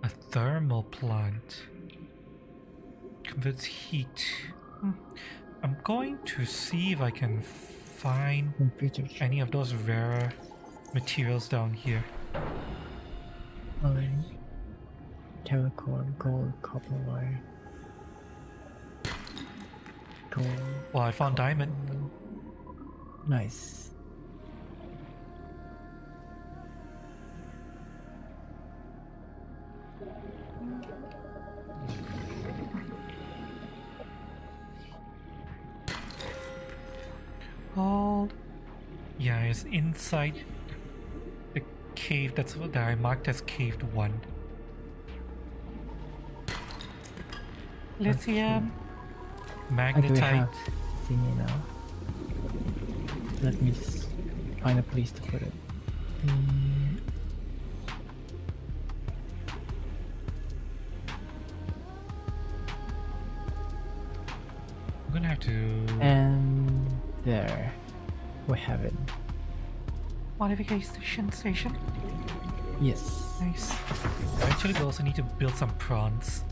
Speaker 2: A thermal plant converts heat. I'm going to see if I can find
Speaker 5: Computer
Speaker 2: any of those rare materials down here.
Speaker 5: iron. Telecore, gold, copper wire. Gold.
Speaker 2: Well, I found diamond.
Speaker 5: Nice.
Speaker 2: Gold. Yeah, it's inside the cave that I marked as cave 1.
Speaker 1: Lithium.
Speaker 5: I do
Speaker 2: Magnetite.
Speaker 5: have thingy now. Let me just find a place to put it.
Speaker 2: I'm gonna have to.
Speaker 5: And there. We have it.
Speaker 1: Modification station.
Speaker 5: Yes.
Speaker 1: Nice.
Speaker 2: Eventually, we also need to build some prawns.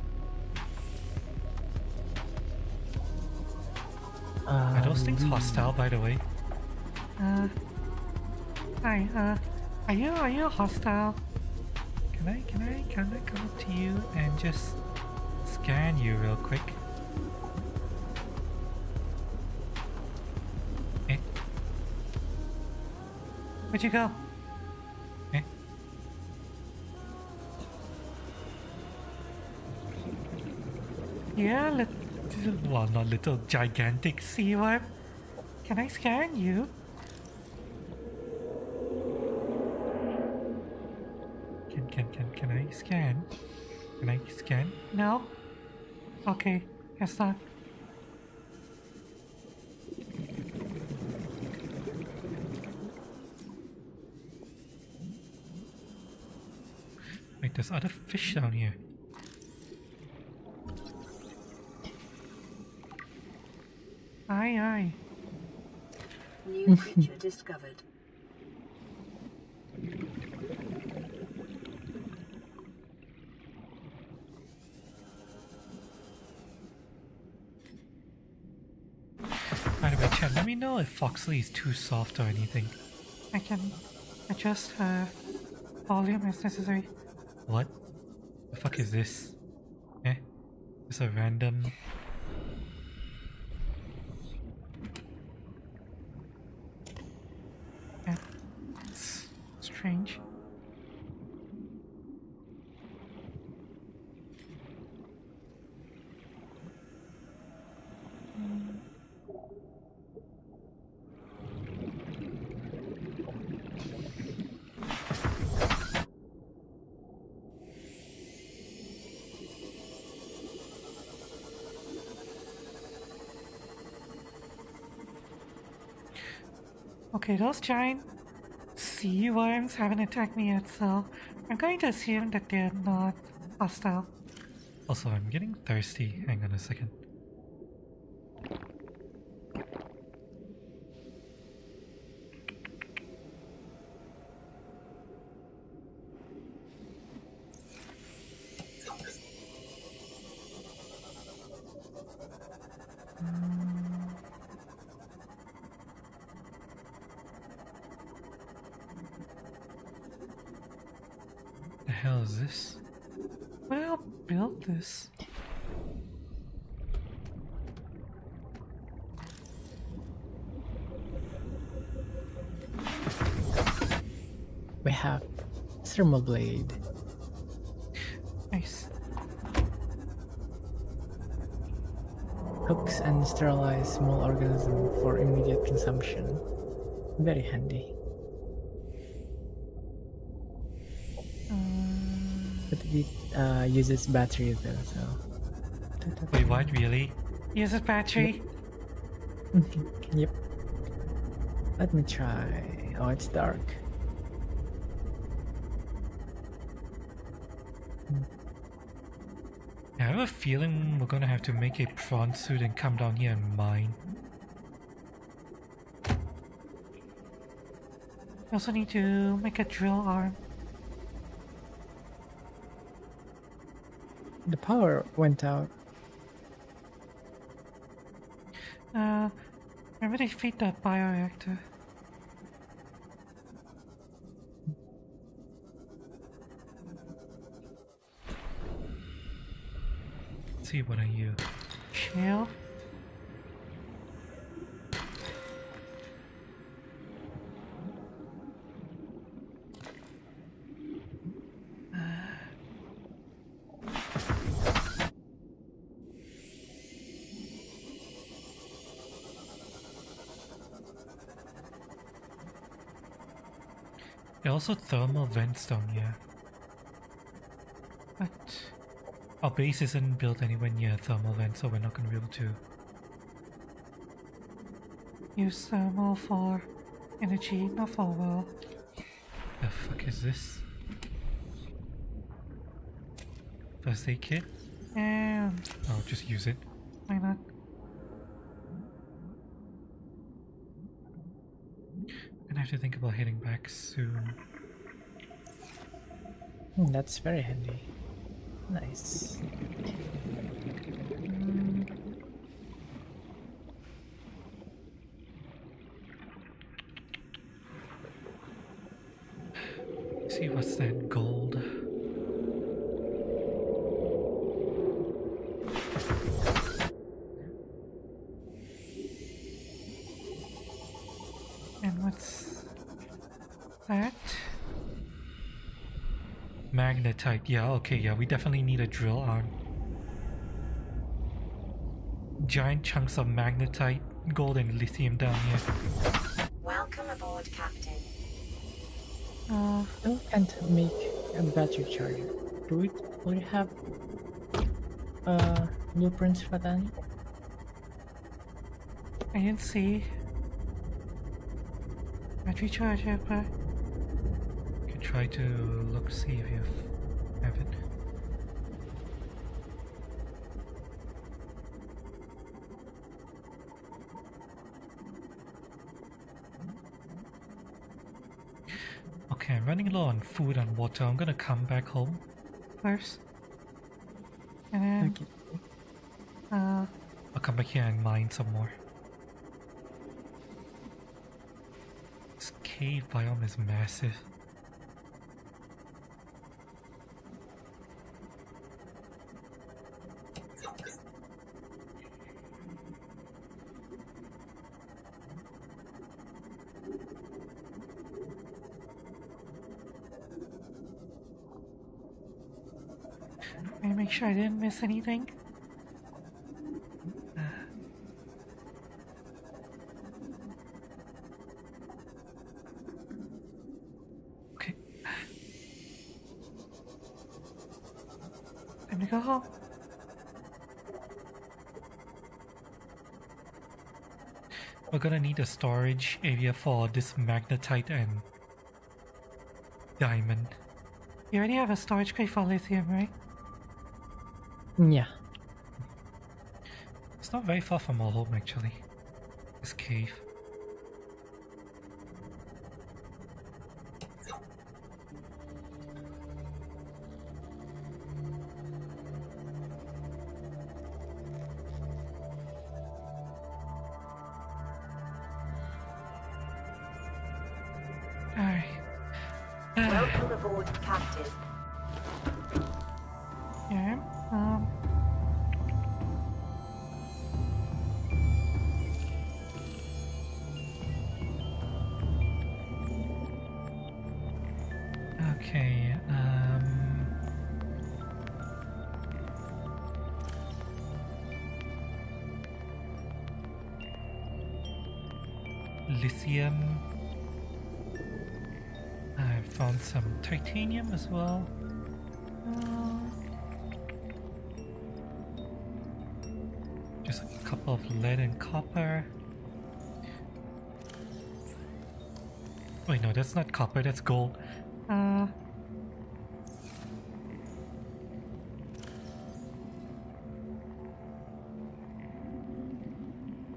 Speaker 2: Are those things hostile, by the way?
Speaker 1: Hi, are you hostile?
Speaker 2: Can I come up to you and just scan you real quick? Eh?
Speaker 1: Where'd you go?
Speaker 2: Eh?
Speaker 1: Yeah,
Speaker 2: Well, not little, gigantic.
Speaker 1: sea worm. Can I scan you?
Speaker 2: Can I scan? Can I scan?
Speaker 1: No? Okay, guess not.
Speaker 2: Wait, there's other fish down here.
Speaker 1: Aye, aye.
Speaker 3: New creature discovered.
Speaker 2: By the way, chat, let me know if Foxley is too soft or anything.
Speaker 1: I can adjust her volume as necessary.
Speaker 2: What? The fuck is this? Eh? It's a random...
Speaker 1: Yeah, it's strange. Okay, those giant sea worms haven't attacked me yet, so I'm going to assume that they're not hostile.
Speaker 2: Also, I'm getting thirsty. Hang on a second. The hell is this?
Speaker 1: Well, build this.
Speaker 5: We have thermal blade.
Speaker 1: Nice.
Speaker 5: Hooks and sterilize small organism for immediate consumption. Very handy. But it uses battery though, so.
Speaker 2: Wait, what? Really?
Speaker 1: Uses battery.
Speaker 5: Yep. Let me try. Oh, it's dark.
Speaker 2: I have a feeling we're gonna have to make a prawn suit and come down here and mine.
Speaker 1: We also need to make a drill arm.
Speaker 5: The power went out.
Speaker 1: Remember to feed the bioreactor.
Speaker 2: Let's see, what are you?
Speaker 1: Shale.
Speaker 2: There are also thermal vents down here.
Speaker 1: But
Speaker 2: Our base isn't built anywhere near a thermal vent, so we're not going to be able to.
Speaker 1: use thermal for energy, not for well.
Speaker 2: The fuck is this? First aid kit?
Speaker 1: And
Speaker 2: I'll just use it.
Speaker 1: why not?
Speaker 2: And I have to think about heading back soon.
Speaker 5: That's very handy. Nice.
Speaker 2: See, what's that gold?
Speaker 1: And what's that?
Speaker 2: Magnetite. Yeah, okay, yeah, we definitely need a drill arm. Giant chunks of magnetite, gold, and lithium down here.
Speaker 4: Welcome aboard, Captain.
Speaker 5: Still can't make a battery charger. Do we have blueprints for that?
Speaker 1: I didn't see battery charger, but
Speaker 2: Can try to look, see if you have it. Okay, I'm running low on food and water. I'm gonna come back home.
Speaker 1: first. And then
Speaker 5: Okay.
Speaker 2: I'll come back here and mine some more. This cave biome is massive.
Speaker 1: let me make sure I didn't miss anything.
Speaker 2: Okay,
Speaker 1: Time to go home.
Speaker 2: we're gonna need a storage area for this magnetite and diamond.
Speaker 1: You already have a storage crate for lithium, right?
Speaker 5: Yeah.
Speaker 2: It's not very far from our home actually. This cave.
Speaker 1: Alright.
Speaker 4: Welcome aboard, Captain.
Speaker 1: Yeah.
Speaker 2: Okay, lithium. I found some titanium as well. Just a couple of lead and copper. Wait, no, that's not copper, that's gold.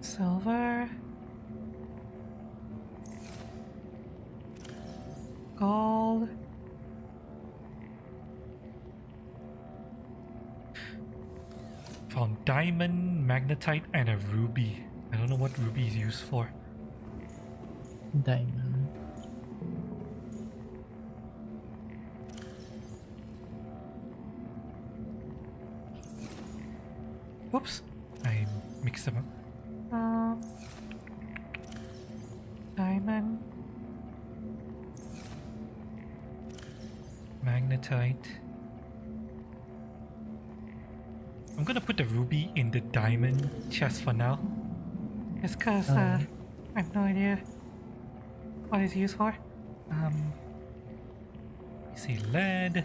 Speaker 1: Silver. gold.
Speaker 2: Found diamond, magnetite, and a ruby. I don't know what ruby is used for.
Speaker 5: Diamond.
Speaker 2: Whoops, I mixed them up.
Speaker 1: Diamond.
Speaker 2: Magnetite. I'm gonna put the ruby in the diamond chest for now.
Speaker 1: Just cause I have no idea what it's used for.
Speaker 2: You see lead.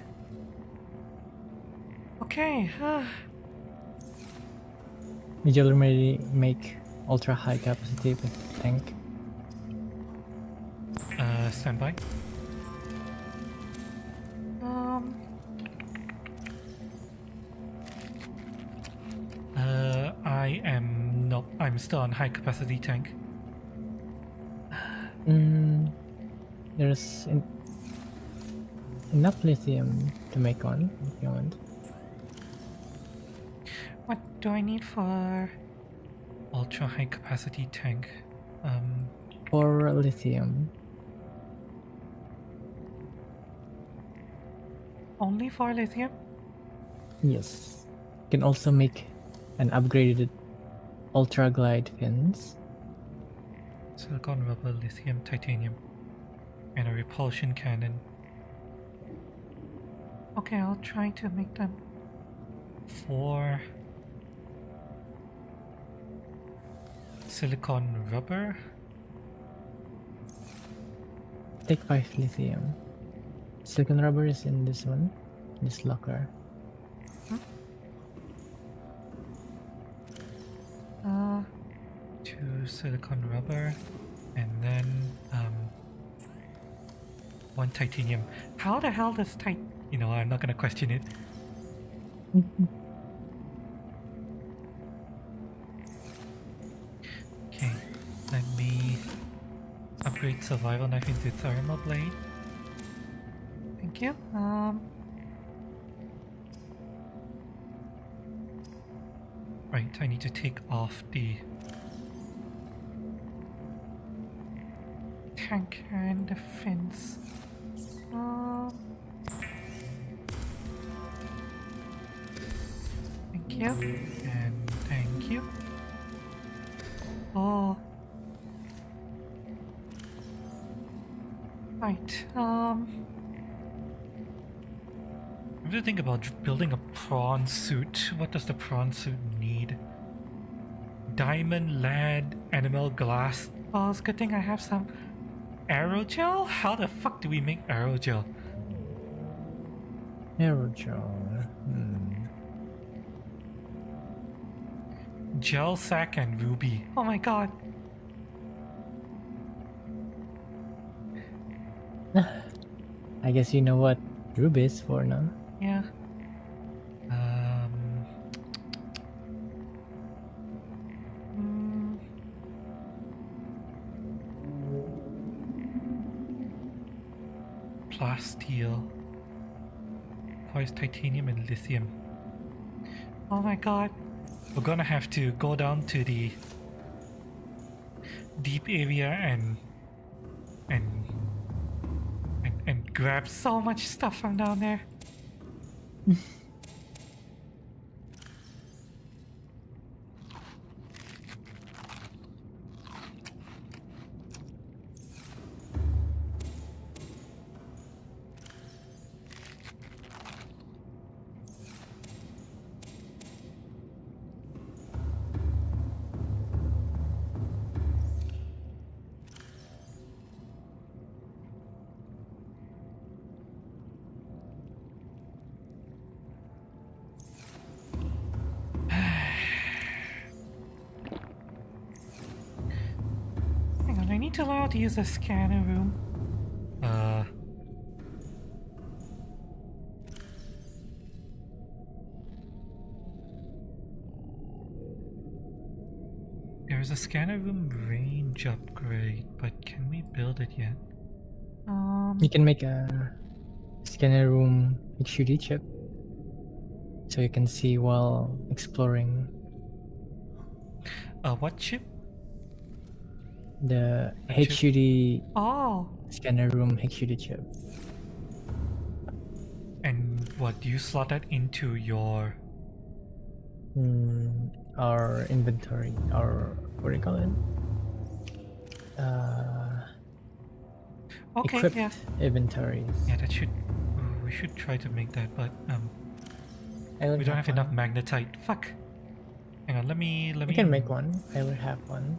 Speaker 1: Okay,
Speaker 5: Did you already make ultra high capacity tank?
Speaker 2: Standby. I'm still on high capacity tank.
Speaker 5: There's enough lithium to make one if you want.
Speaker 1: what do I need for?
Speaker 2: Ultra high capacity tank.
Speaker 5: For lithium.
Speaker 1: Only for lithium?
Speaker 5: Yes. You can also make an upgraded ultra glide fins.
Speaker 2: Silicon, rubber, lithium, titanium, and a repulsion cannon.
Speaker 1: Okay, I'll try to make them.
Speaker 2: 4 silicon rubber.
Speaker 5: Take 5 lithium. Silicon rubber is in this one, this locker.
Speaker 2: 2 silicon rubber, and then 1 titanium.
Speaker 1: How the hell does
Speaker 2: You know, I'm not gonna question it. Okay, let me upgrade survival knife into thermal blade.
Speaker 1: Thank you.
Speaker 2: Right, I need to take off the
Speaker 1: Tank and the fins. Thank you.
Speaker 2: and thank you.
Speaker 1: Oh. Right.
Speaker 2: I'm gonna think about building a prawn suit. What does the prawn suit need? Diamond, lead, animal glass,
Speaker 1: Well, it's a good thing I have some.
Speaker 2: aerogel? How the fuck do we make aerogel?
Speaker 5: Aerogel.
Speaker 2: Gel sack and ruby.
Speaker 1: Oh my god.
Speaker 5: I guess you know what ruby is for now.
Speaker 1: Yeah. Mm,
Speaker 2: Plasteel. Requires titanium and lithium.
Speaker 1: oh my god.
Speaker 2: We're gonna have to go down to the deep area and grab
Speaker 1: So much stuff from down there. Hang on, I need to learn how to use the scanner room.
Speaker 2: There's a scanner room range upgrade, but can we build it yet?
Speaker 5: You can make a scanner room HUD chip, so you can see while exploring
Speaker 2: What chip?
Speaker 5: the
Speaker 2: A chip.
Speaker 5: HUD
Speaker 1: Oh,
Speaker 5: scanner room HUD chip.
Speaker 2: And what do you slot that into your?
Speaker 5: Our inventory, our what do you call it?
Speaker 1: okay,
Speaker 5: Equipped
Speaker 1: yeah.
Speaker 5: inventories.
Speaker 2: Yeah, that should. We should try to make that, but
Speaker 5: I will
Speaker 2: we don't have enough
Speaker 5: one.
Speaker 2: magnetite. Fuck. Hang on. Let me.
Speaker 5: You can make one. I will have one.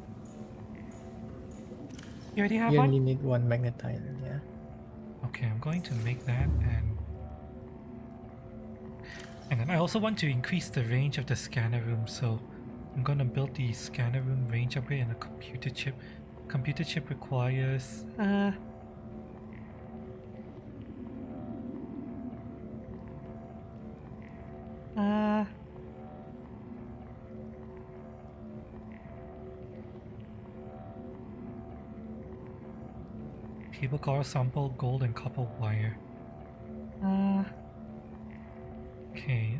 Speaker 1: You already have
Speaker 5: You
Speaker 1: one?
Speaker 5: only need one magnetite. Yeah.
Speaker 2: Okay, I'm going to make that, and then I also want to increase the range of the scanner room, so I'm gonna build the scanner room range upgrade and a computer chip. Computer chip requires cable car sample, gold and copper wire. Okay,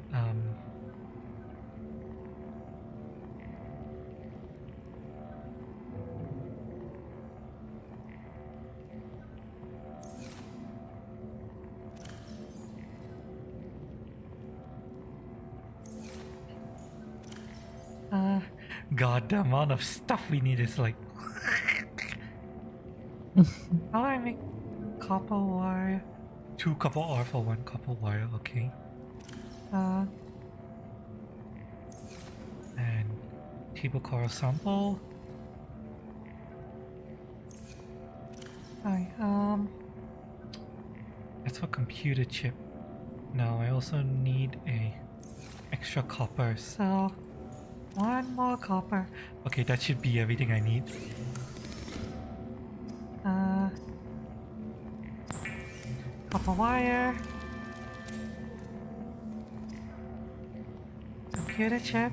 Speaker 2: God, the amount of stuff we need is like.
Speaker 1: how do I make copper wire?
Speaker 2: 2 copper ore for 1 copper wire, okay. And cable car sample.
Speaker 1: Hi,
Speaker 2: That's for computer chip. Now I also need a extra copper.
Speaker 1: so one more copper.
Speaker 2: Okay, that should be everything I need.
Speaker 1: Copper wire. Computer chip.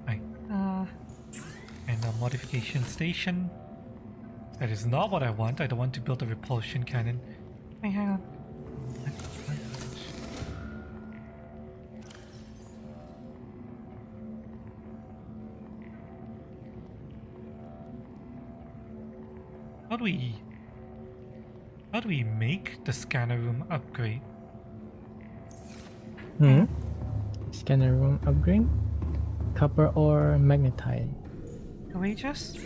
Speaker 2: Right. And a modification station. That is not what I want. I don't want to build a repulsion cannon.
Speaker 1: Wait, hang on.
Speaker 2: How do we make the scanner room upgrade?
Speaker 5: Scanner room upgrade. Copper or magnetite.
Speaker 1: Do we just?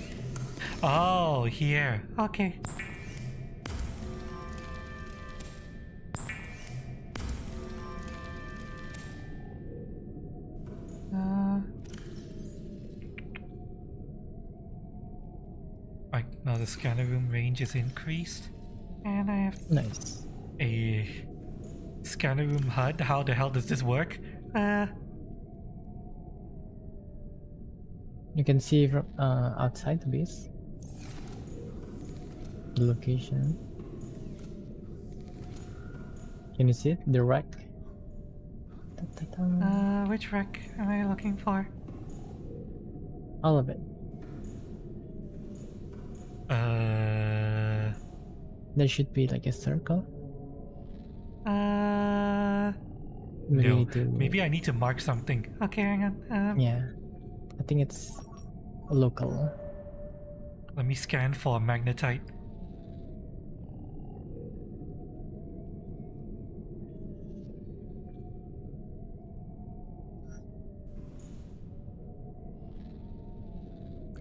Speaker 2: Oh, here.
Speaker 1: Okay.
Speaker 2: Right, now the scanner room range is increased.
Speaker 1: And I have
Speaker 5: Nice.
Speaker 2: A scanner room HUD? How the hell does this work?
Speaker 5: You can see from outside the base. The location. Can you see it? The rack. Ta-ta-ta.
Speaker 1: which wreck am I looking for?
Speaker 5: All of it. There should be like a circle. Maybe you
Speaker 2: No.
Speaker 5: need to.
Speaker 2: Maybe I need to mark something.
Speaker 1: Okay, hang on.
Speaker 5: Yeah. I think it's local.
Speaker 2: Let me scan for magnetite.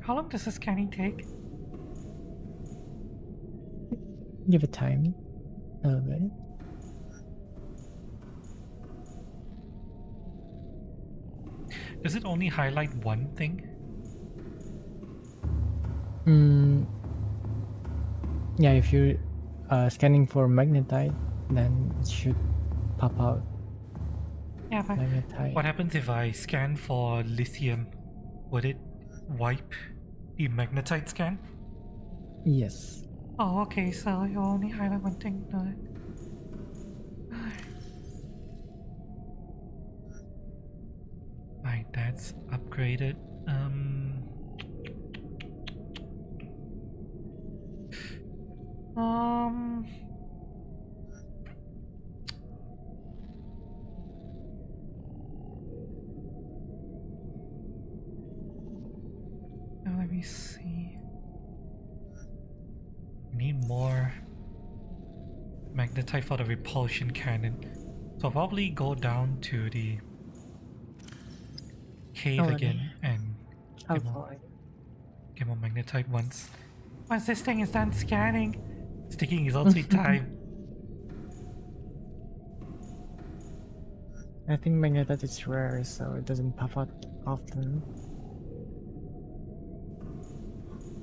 Speaker 1: How long does the scanning take?
Speaker 5: Give it time. A little bit.
Speaker 2: Does it only highlight one thing?
Speaker 5: Yeah, if you're scanning for magnetite, then it should pop out
Speaker 1: Yeah, but
Speaker 5: magnetite.
Speaker 2: What happens if I scan for lithium? Would it wipe the magnetite scan?
Speaker 5: Yes.
Speaker 1: oh, okay. So you only highlight one thing. No.
Speaker 2: Right, that's upgraded.
Speaker 1: Um. Now let me see. Need more magnetite for the repulsion cannon. So I'll probably go down to the cave
Speaker 5: Oh,
Speaker 1: again and
Speaker 5: I'll
Speaker 1: get more,
Speaker 5: follow you.
Speaker 1: get more magnetite once this thing is done scanning. It's taking its own sweet time.
Speaker 5: I think magnetite is rare, so it doesn't pop out often.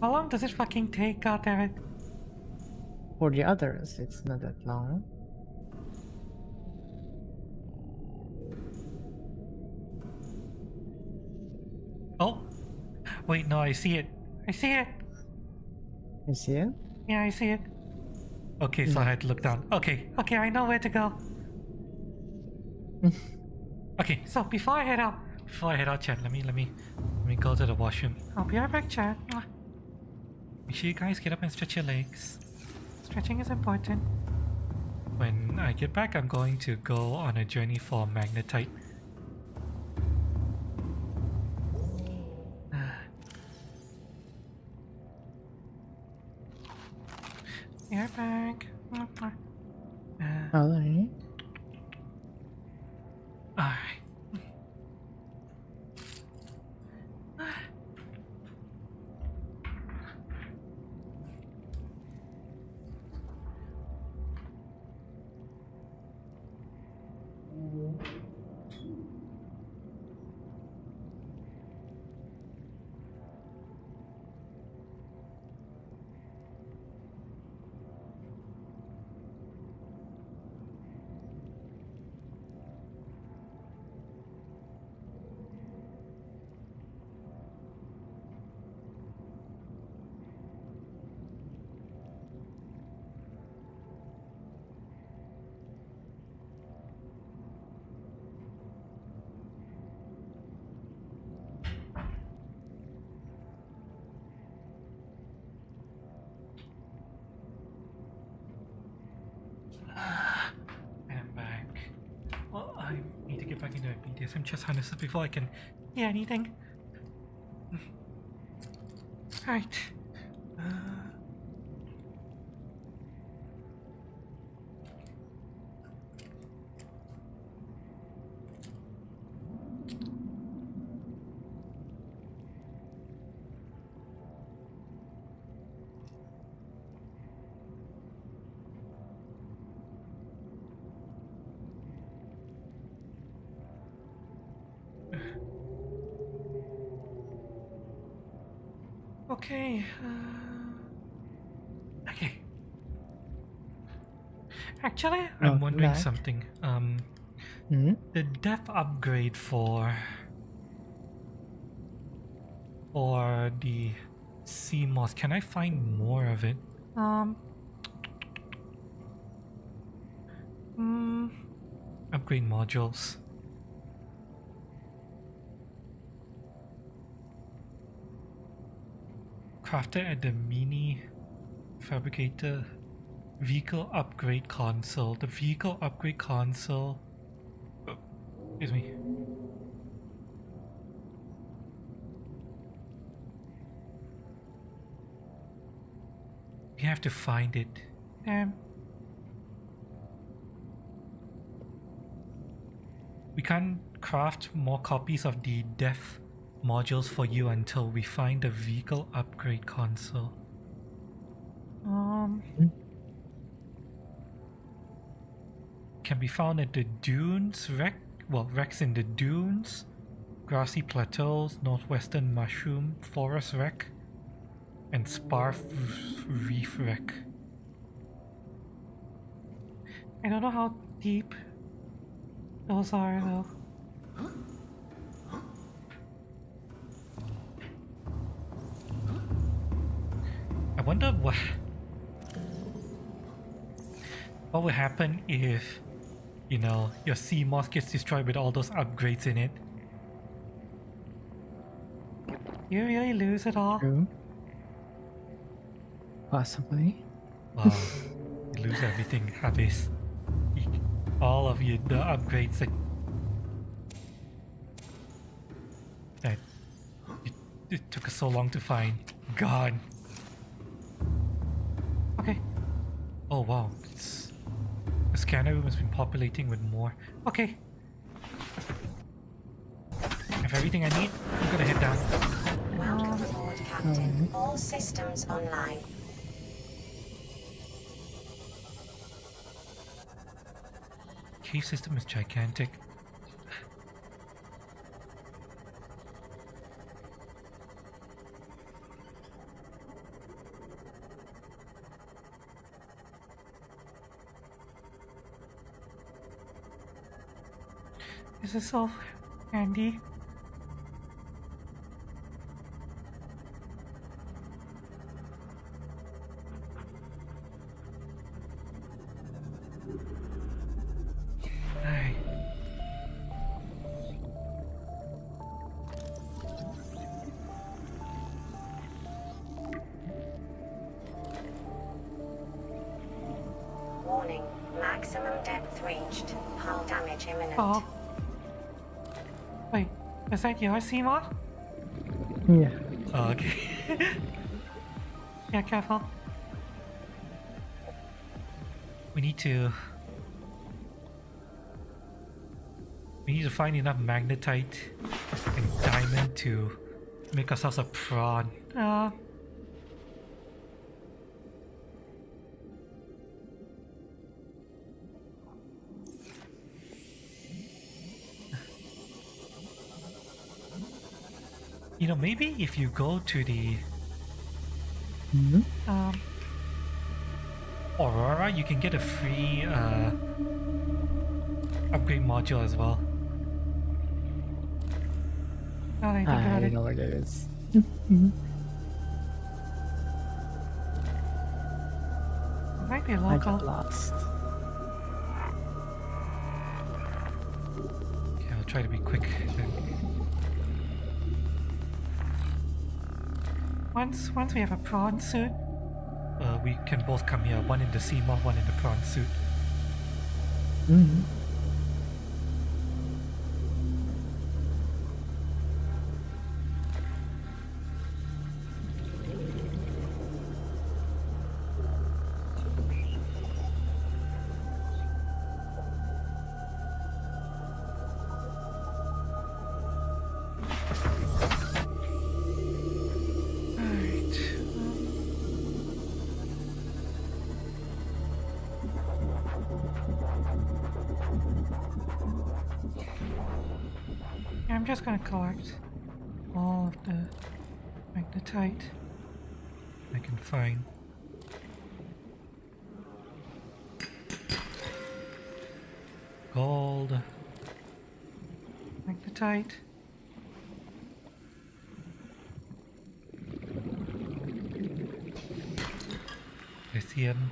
Speaker 1: How long does it fucking take? God damn it.
Speaker 5: For the others, it's not that long.
Speaker 1: Oh! Wait, no, I see it. I see it!
Speaker 5: You see it?
Speaker 1: Yeah, I see it. Okay, so I had to look down. Okay, I know where to go. Okay, so before I head out, chat, let me go to the washroom. I'll be right back, chat. Mwah. Make sure you guys get up and stretch your legs. Stretching is important. When I get back, I'm going to go on a journey for magnetite. Be right back.
Speaker 5: Alright.
Speaker 1: Alright. And I'm back. Well, I need to get back into BDSM chest harnesses before I can hear anything. Right. Okay. Okay. Actually, I'm wondering
Speaker 5: back.
Speaker 1: something.
Speaker 5: Hmm?
Speaker 1: The depth upgrade for the sea moss. Can I find more of it? Upgrade modules. Crafted at the mini fabricator. Vehicle upgrade console. The vehicle upgrade console. Oh, excuse me. We have to find it. We can't craft more copies of the death modules for you until we find the vehicle upgrade console. Can be found at the dunes, wrecks in the dunes, grassy plateaus, northwestern mushroom, forest wreck, and sparf reef wreck. I don't know how deep those are though. I wonder what would happen if, you know, your sea moss gets destroyed with all those upgrades in it. You really lose it all?
Speaker 5: True. Possibly.
Speaker 2: Wow, you lose everything, Habis. All of you, the upgrades that it took us so long to find, gone. Okay. Oh wow, the scanner room has been populating with more. Okay. I have everything I need. I'm gonna head down.
Speaker 4: Welcome aboard, Captain. All systems online.
Speaker 2: Cave system is gigantic.
Speaker 1: Is this all handy?
Speaker 2: Alright.
Speaker 4: Warning. Maximum depth reached. Hull damage imminent.
Speaker 1: Oh. Wait, is that your Seymour?
Speaker 5: Yeah.
Speaker 2: Oh, okay.
Speaker 1: Yeah, careful.
Speaker 2: We need to find enough magnetite and diamond to make ourselves a prawn. You know, maybe if you go to the Aurora, you can get a free upgrade module as well.
Speaker 1: Now that I think about
Speaker 5: I
Speaker 1: it.
Speaker 5: know where that is.
Speaker 1: It might be
Speaker 5: I
Speaker 1: local.
Speaker 5: got lost.
Speaker 2: Okay, I'll try to be quick then.
Speaker 1: Once we have a prawn suit,
Speaker 2: We can both come here, one in the sea moth, one in the prawn suit.
Speaker 1: alright. Yeah, I'm just gonna collect all of the magnetite.
Speaker 2: I can find. Gold.
Speaker 1: Magnetite.
Speaker 2: Lithium.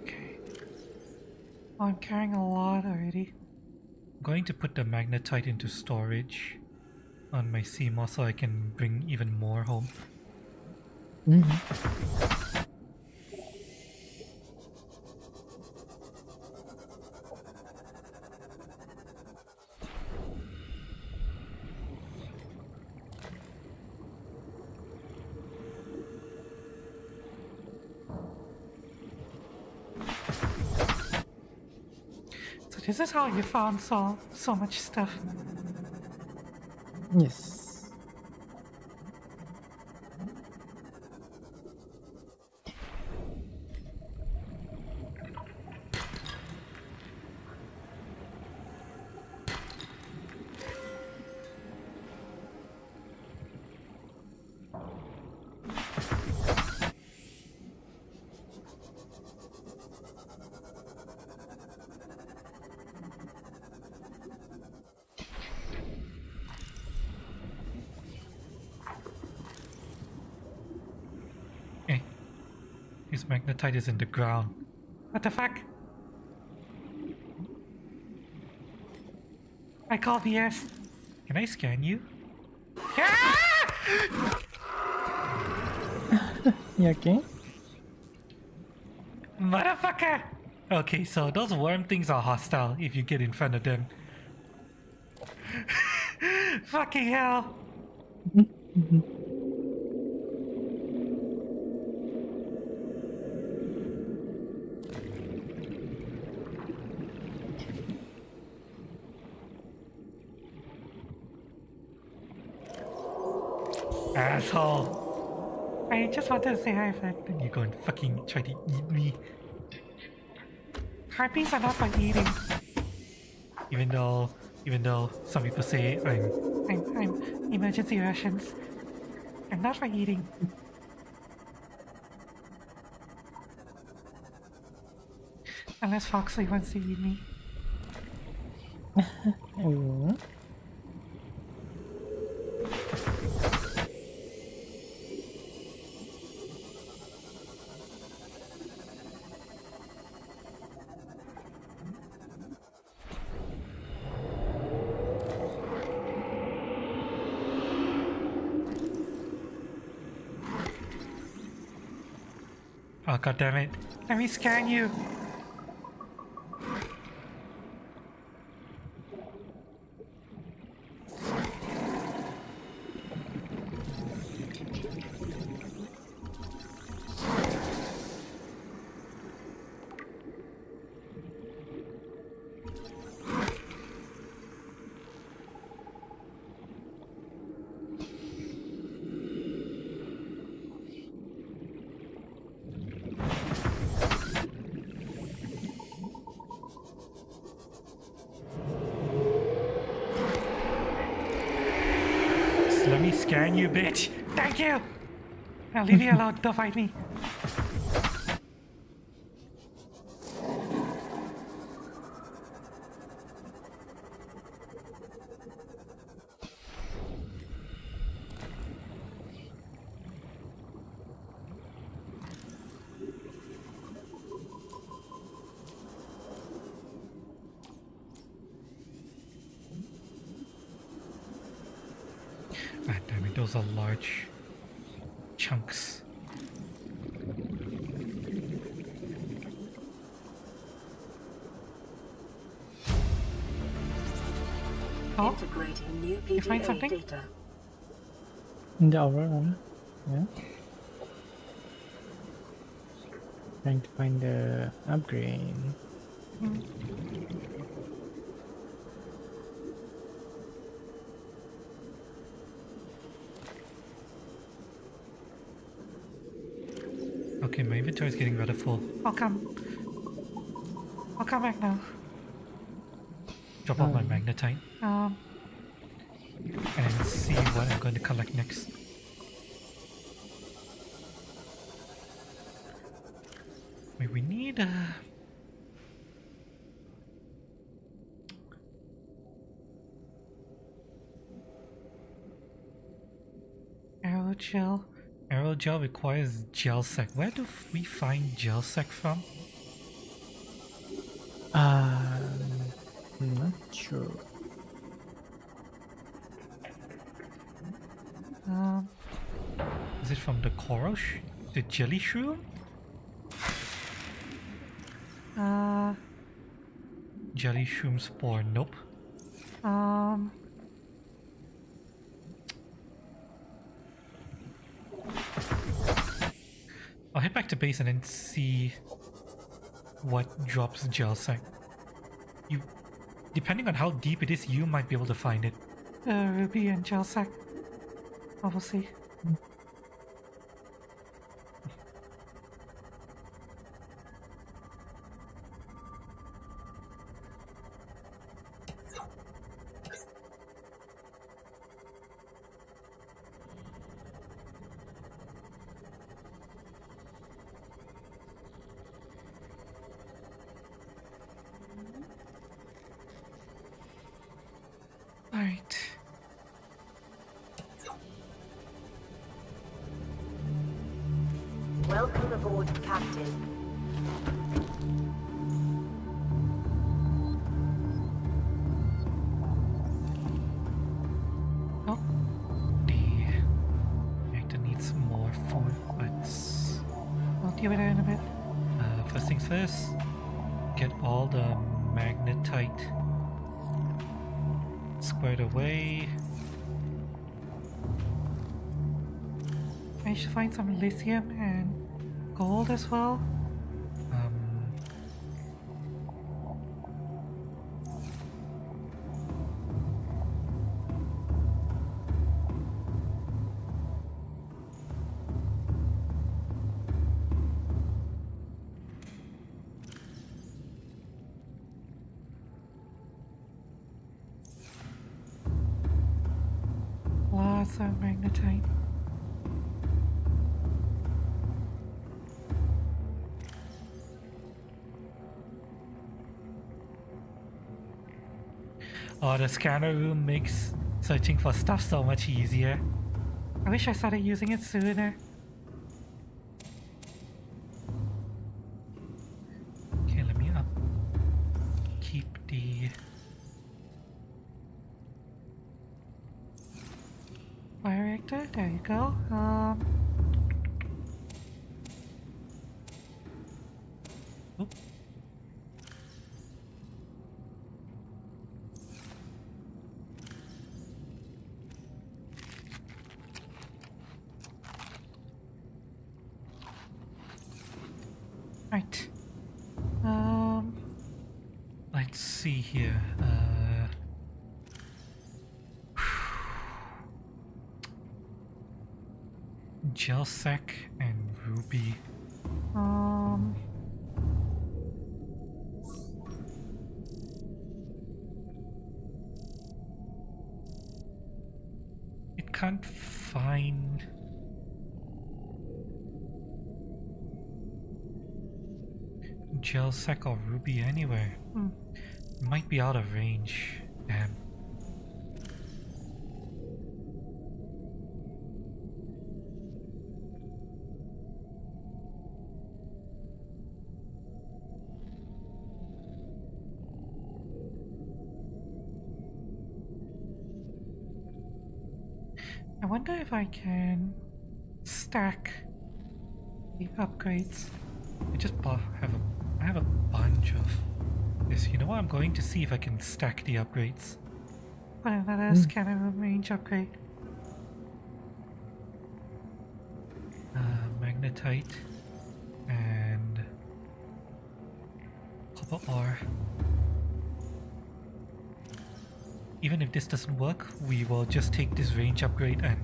Speaker 1: Okay. Oh, I'm carrying a lot already.
Speaker 2: I'm going to put the magnetite into storage on my CMOS so I can bring even more home.
Speaker 1: So this is how you found so much stuff.
Speaker 5: Yes.
Speaker 2: His magnetite is in the ground.
Speaker 1: What the fuck? I call BS.
Speaker 2: Can I scan you?
Speaker 5: You okay?
Speaker 1: Motherfucker!
Speaker 2: Okay, so those worm things are hostile if you get in front of them.
Speaker 1: Fucking hell!
Speaker 2: Asshole!
Speaker 1: I just wanted to say hi, Fred.
Speaker 2: Then you go and fucking try to eat me.
Speaker 1: Harpies are not for eating.
Speaker 2: Even though some people say
Speaker 1: I'm emergency rations. I'm not for eating. Unless Foxley wants to eat me.
Speaker 5: Ooh.
Speaker 2: oh god damn it.
Speaker 1: Let me scan you.
Speaker 2: Let me scan you, bitch.
Speaker 1: Thank you! Now leave me alone, don't fight me.
Speaker 2: Ah, damn it, those are large chunks.
Speaker 1: Oh,
Speaker 3: Integrating new
Speaker 1: You find
Speaker 3: PDA
Speaker 1: something?
Speaker 3: data.
Speaker 5: In the Aurora. Yeah. Trying to find the upgrade.
Speaker 2: Okay, my inventory is getting rather full.
Speaker 1: I'll come. I'll come back now.
Speaker 2: Drop off my magnetite
Speaker 1: Um,
Speaker 2: and see what I'm going to collect next. Wait, we need
Speaker 1: aerogel.
Speaker 2: aerogel requires gel sec. Where do we find gel sec from?
Speaker 5: Not sure.
Speaker 2: Is it from the coral the jelly shroom? Jelly shroom spore, nope. I'll head back to base and then see what drops gel sec. You, depending on how deep it is, you might be able to find it.
Speaker 1: Ruby and gel sack. Obviously. Alright.
Speaker 4: Welcome aboard, Captain.
Speaker 2: Oh, the reactor needs more food, but
Speaker 1: I'll deal with it in a bit.
Speaker 2: first things first, get all the magnetite squared away.
Speaker 1: I should find some lithium and gold as well. Lots of magnetite.
Speaker 2: Oh, the scanner room makes searching for stuff so much easier.
Speaker 1: I wish I started using it sooner.
Speaker 2: Okay, let me keep the
Speaker 1: Bioreactor, there you go.
Speaker 2: Oop.
Speaker 1: Right.
Speaker 2: Let's see here. Gelsec and Ruby. It can't find Gelsec or Ruby anywhere. Might be out of range. Damn.
Speaker 1: I wonder if I can stack the upgrades.
Speaker 2: I have a bunch of this. You know what? I'm going to see if I can stack the upgrades.
Speaker 1: Put another scanner room range upgrade.
Speaker 2: Magnetite and copper ore. Even if this doesn't work, we will just take this range upgrade and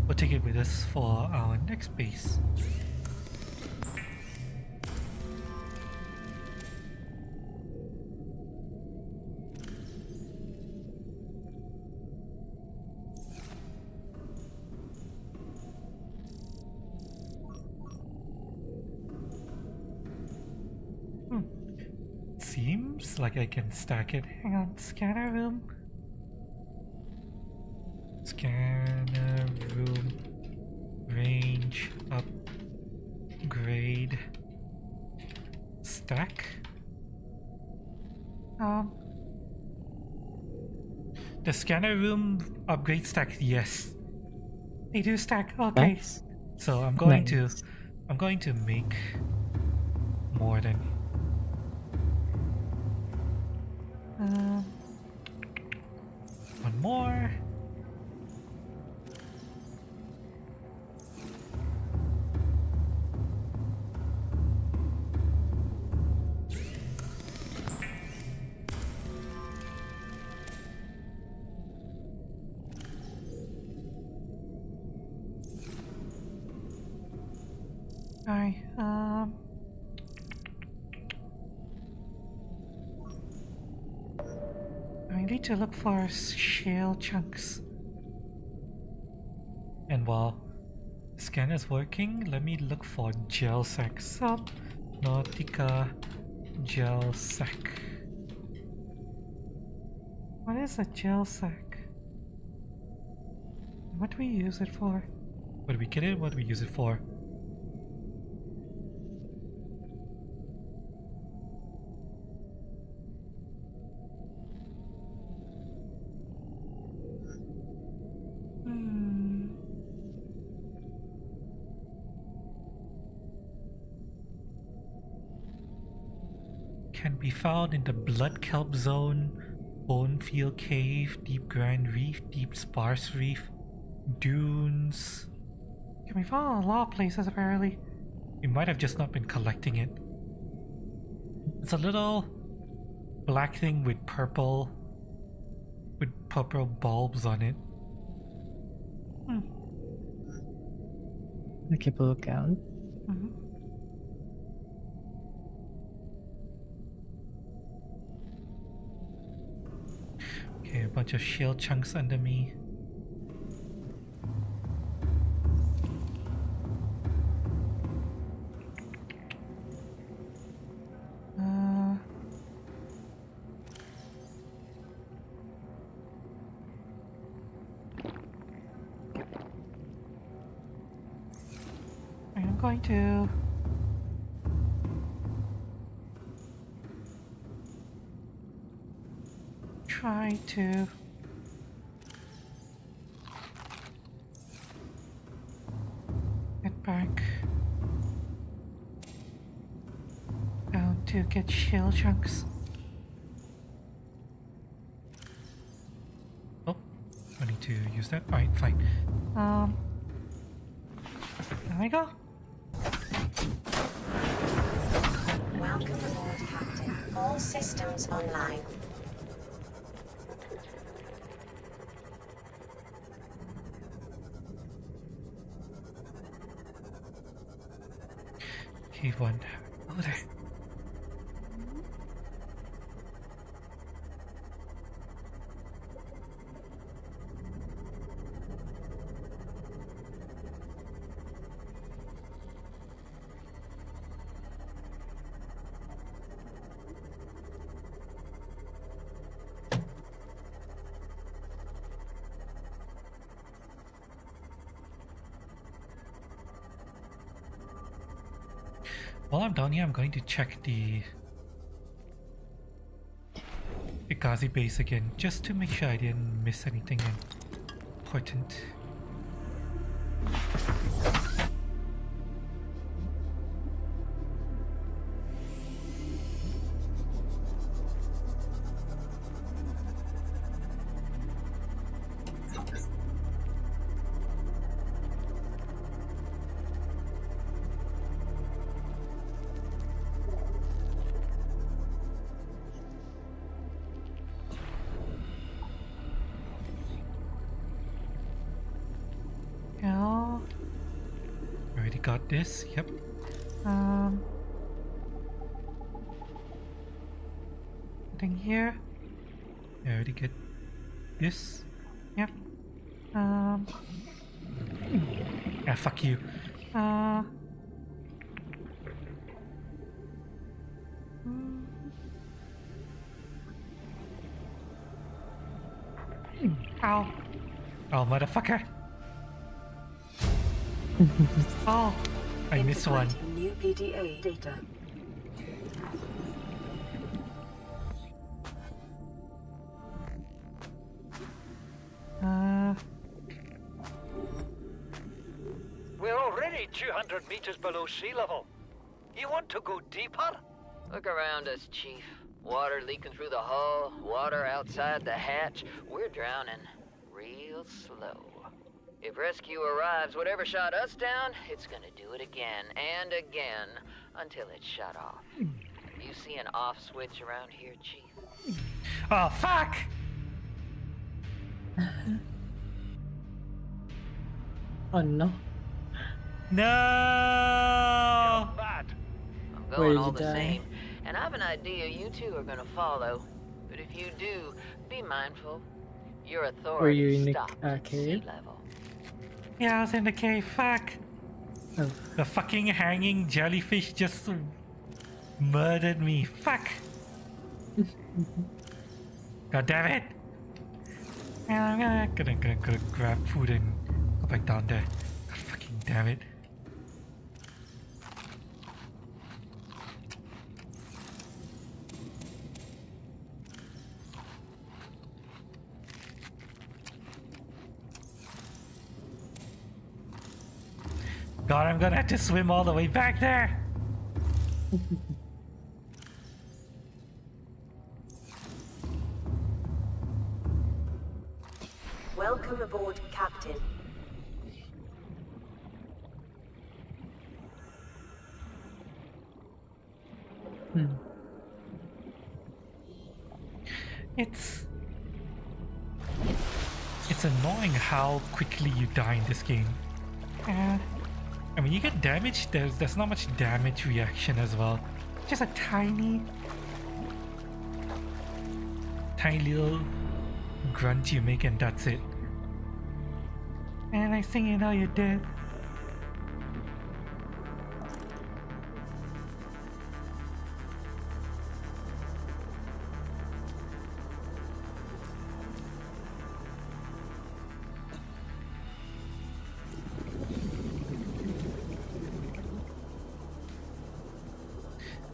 Speaker 2: we'll take it with us for our next base. Seems like I can stack it.
Speaker 1: Hang on, scanner room.
Speaker 2: Scanner room range upgrade stack. The scanner room upgrade stack, yes.
Speaker 1: They do stack. Okay.
Speaker 5: Nice.
Speaker 2: So I'm going
Speaker 5: Nice.
Speaker 2: to make more than one more.
Speaker 1: Alright, I need to look for shale chunks.
Speaker 2: And while the scanner's working, let me look for Gelsec. Subnautica Gelsec.
Speaker 1: What is a gel sack? What do we use it for?
Speaker 2: What do we get it? What do we use it for? can be found in the Blood Kelp Zone, Bonefield Cave, Deep Grand Reef, Deep Sparse Reef, Dunes.
Speaker 1: Can be found in a lot of places apparently.
Speaker 2: We might have just not been collecting it. It's a little black thing with purple bulbs on it.
Speaker 5: I'll keep a lookout.
Speaker 1: Mm-hmm.
Speaker 2: Okay, a bunch of shell chunks under me.
Speaker 1: I'm going to try to get back down to get shell chunks.
Speaker 2: Oh, I need to use that. Alright, fine.
Speaker 1: There we go.
Speaker 4: Welcome aboard, Captain. All systems online.
Speaker 2: Cave 1. Oh, there. While I'm down here, I'm going to check the Igazi base again, just to make sure I didn't miss anything important.
Speaker 1: Yeah.
Speaker 2: Already got this, yep.
Speaker 1: Nothing here.
Speaker 2: I already get this.
Speaker 1: Yep.
Speaker 2: Ah, fuck you.
Speaker 1: Ow.
Speaker 2: Oh, motherfucker.
Speaker 1: Oh.
Speaker 2: I missed one.
Speaker 3: Integrating new PDA data.
Speaker 6: We're already 200 meters below sea level. You want to go deeper?
Speaker 7: Look around us, Chief. Water leaking through the hull, water outside the hatch. We're drowning real slow. If rescue arrives, whatever shot us down, it's gonna do it again and again until it's shut off. You see an off switch around here, Chief?
Speaker 2: Oh, fuck!
Speaker 5: Oh no.
Speaker 2: No!
Speaker 6: Bad.
Speaker 7: I'm
Speaker 5: Where
Speaker 7: going
Speaker 5: did
Speaker 7: all
Speaker 5: you
Speaker 7: the
Speaker 5: die?
Speaker 7: same. And I've an idea you two are gonna follow. But if you do, be mindful. Your
Speaker 5: Were
Speaker 7: authority
Speaker 5: you in the
Speaker 7: stops at sea
Speaker 5: cave?
Speaker 7: level.
Speaker 1: Yeah, I was in the cave. Fuck.
Speaker 5: Oh.
Speaker 2: The fucking hanging jellyfish just murdered me. Fuck! God damn it!
Speaker 1: Yeah, I'm
Speaker 2: Gonna grab food and go back down there. God fucking damn it. God, I'm gonna have to swim all the way back there.
Speaker 3: Welcome aboard, Captain.
Speaker 2: It's annoying how quickly you die in this game. I mean, you get damage, there's not much damage reaction as well. Just a tiny little grunt you make and that's it. And next thing you know, you're dead.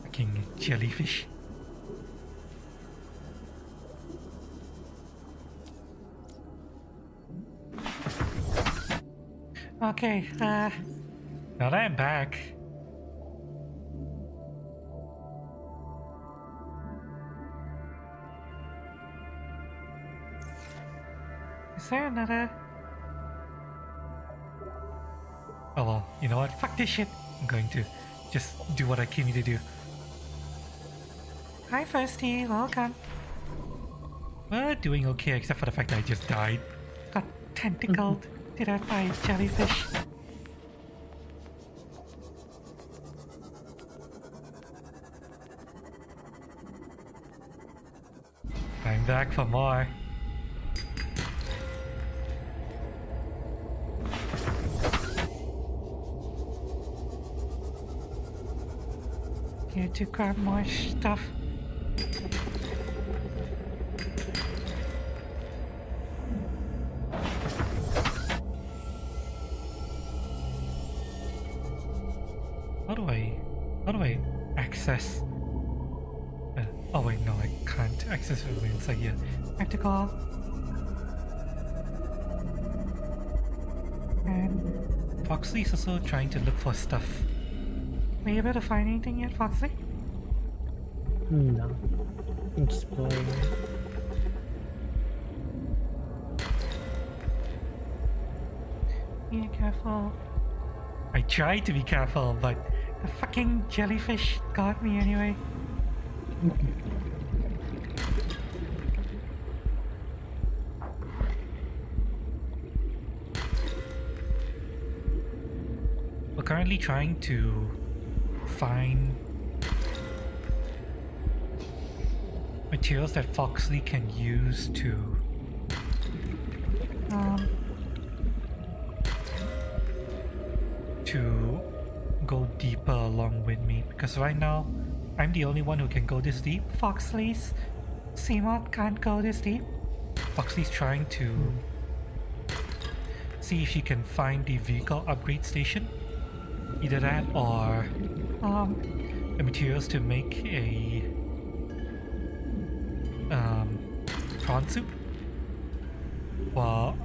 Speaker 2: Fucking jellyfish. Okay, now that I'm back. Is there another? Oh well, you know what? Fuck this shit. I'm going to just do what I came here to do. Hi Firsty, welcome. We're doing okay except for the fact that I just died. Got tentacled to death by a jellyfish. I'm back for more. Here to grab more stuff. How do I access? Oh wait, no, I can't access it inside here. I have to go. And Foxley's also trying to look for stuff. Were you able to find anything yet, Foxley?
Speaker 5: No. Exploring.
Speaker 2: Be careful. I tried to be careful, but the fucking jellyfish got me anyway. We're currently trying to find materials that Foxley can use to go deeper along with me, because right now I'm the only one who can go this deep. Foxley's Seamod can't go this deep. Foxley's trying to see if she can find the vehicle upgrade station. Either that or the materials to make a prawn soup, while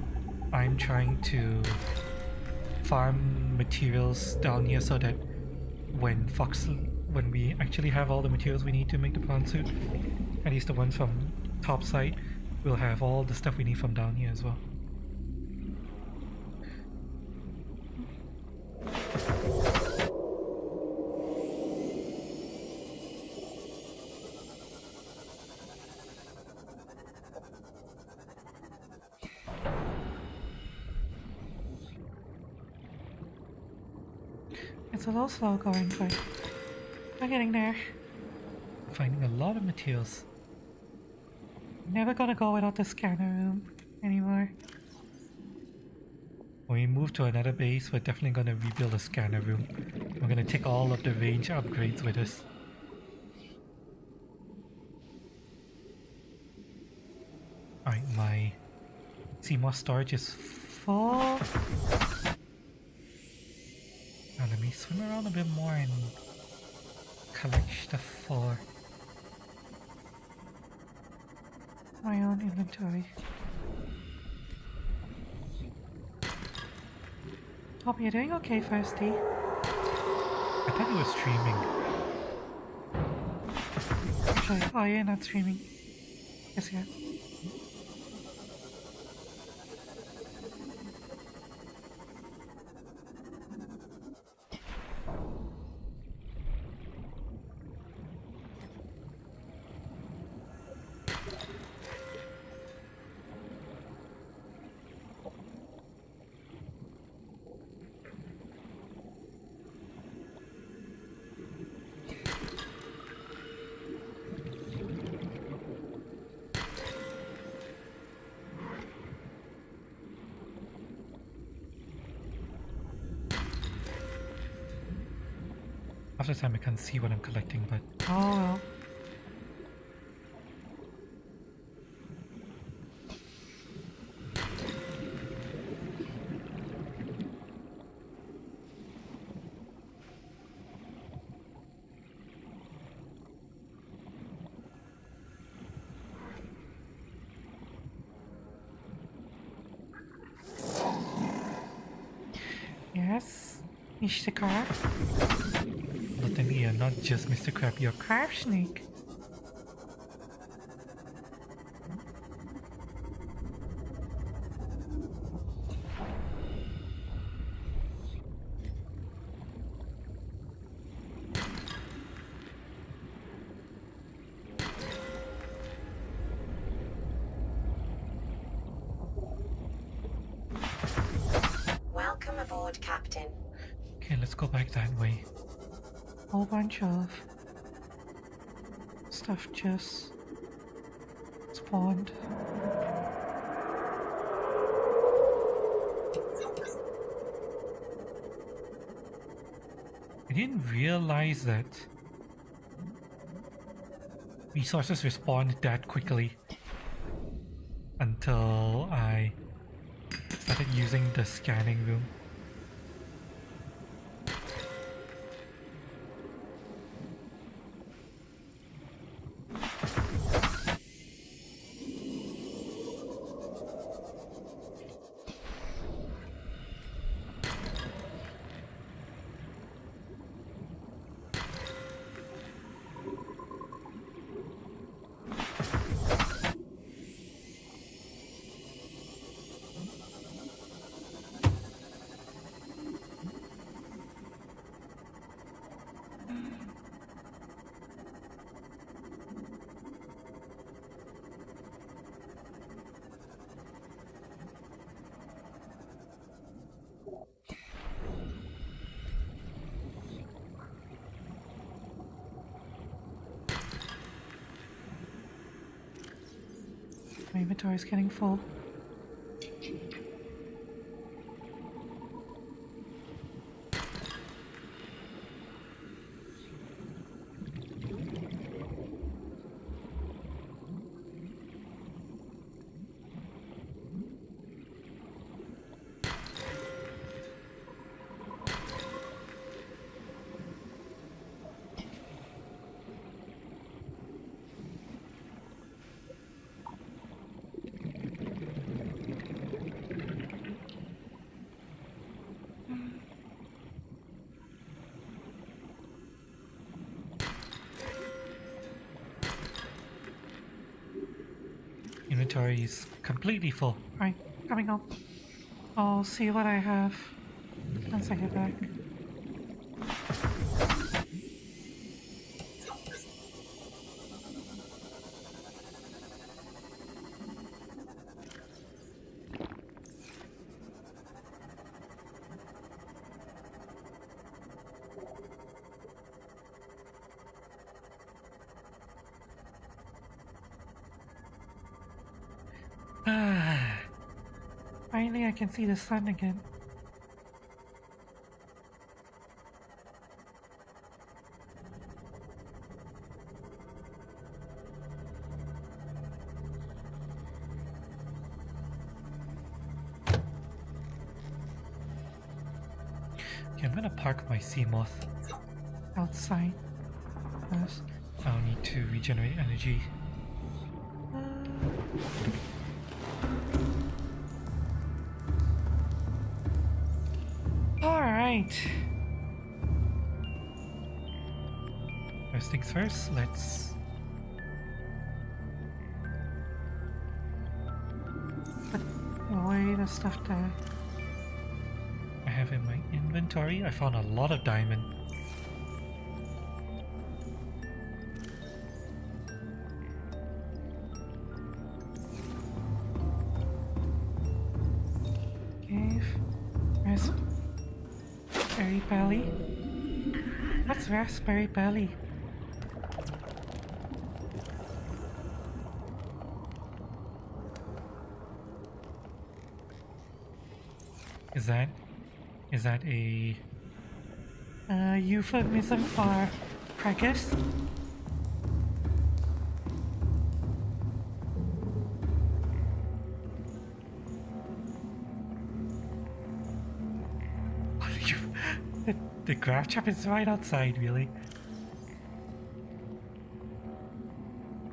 Speaker 2: I'm trying to farm materials down here so that when we actually have all the materials we need to make the prawn soup, at least the ones from top side, we'll have all the stuff we need from down here as well. It's a little slow going, but we're getting there. Finding a lot of materials. Never gonna go without the scanner room anymore. When we move to another base, we're definitely gonna rebuild a scanner room. We're gonna take all of the range upgrades with us. Alright, my CMOS storage is full. Now let me swim around a bit more and collect stuff for my own inventory. Hope you're doing okay, Firsty. I thought you were streaming. Actually, oh, you're not streaming. Yes, yeah. half the time I can't see what I'm collecting, but
Speaker 1: Oh well. Yes, Mr. Crab.
Speaker 2: not an ear, not just Mr. Crab, you're
Speaker 1: Crab snake.
Speaker 4: Welcome aboard, Captain.
Speaker 2: Okay, let's go back that way.
Speaker 1: Whole bunch of stuff just spawned.
Speaker 2: I didn't realize that resources respawn that quickly until I started using the scanning room.
Speaker 1: My inventory is getting full.
Speaker 2: Inventory is completely full.
Speaker 1: Right, coming up. I'll see what I have once I get back. Finally, I can see the sun again.
Speaker 2: Okay, I'm gonna park my sea moth.
Speaker 1: Outside. First.
Speaker 2: I'll need to regenerate energy.
Speaker 1: Alright.
Speaker 2: First things first, let's
Speaker 1: Put away the stuff there.
Speaker 2: I have in my inventory. I found a lot of diamond.
Speaker 1: Cave. Raspberry belly. What's raspberry belly?
Speaker 2: Is that a
Speaker 1: euphemism for preggers.
Speaker 2: The graph trap is right outside, really.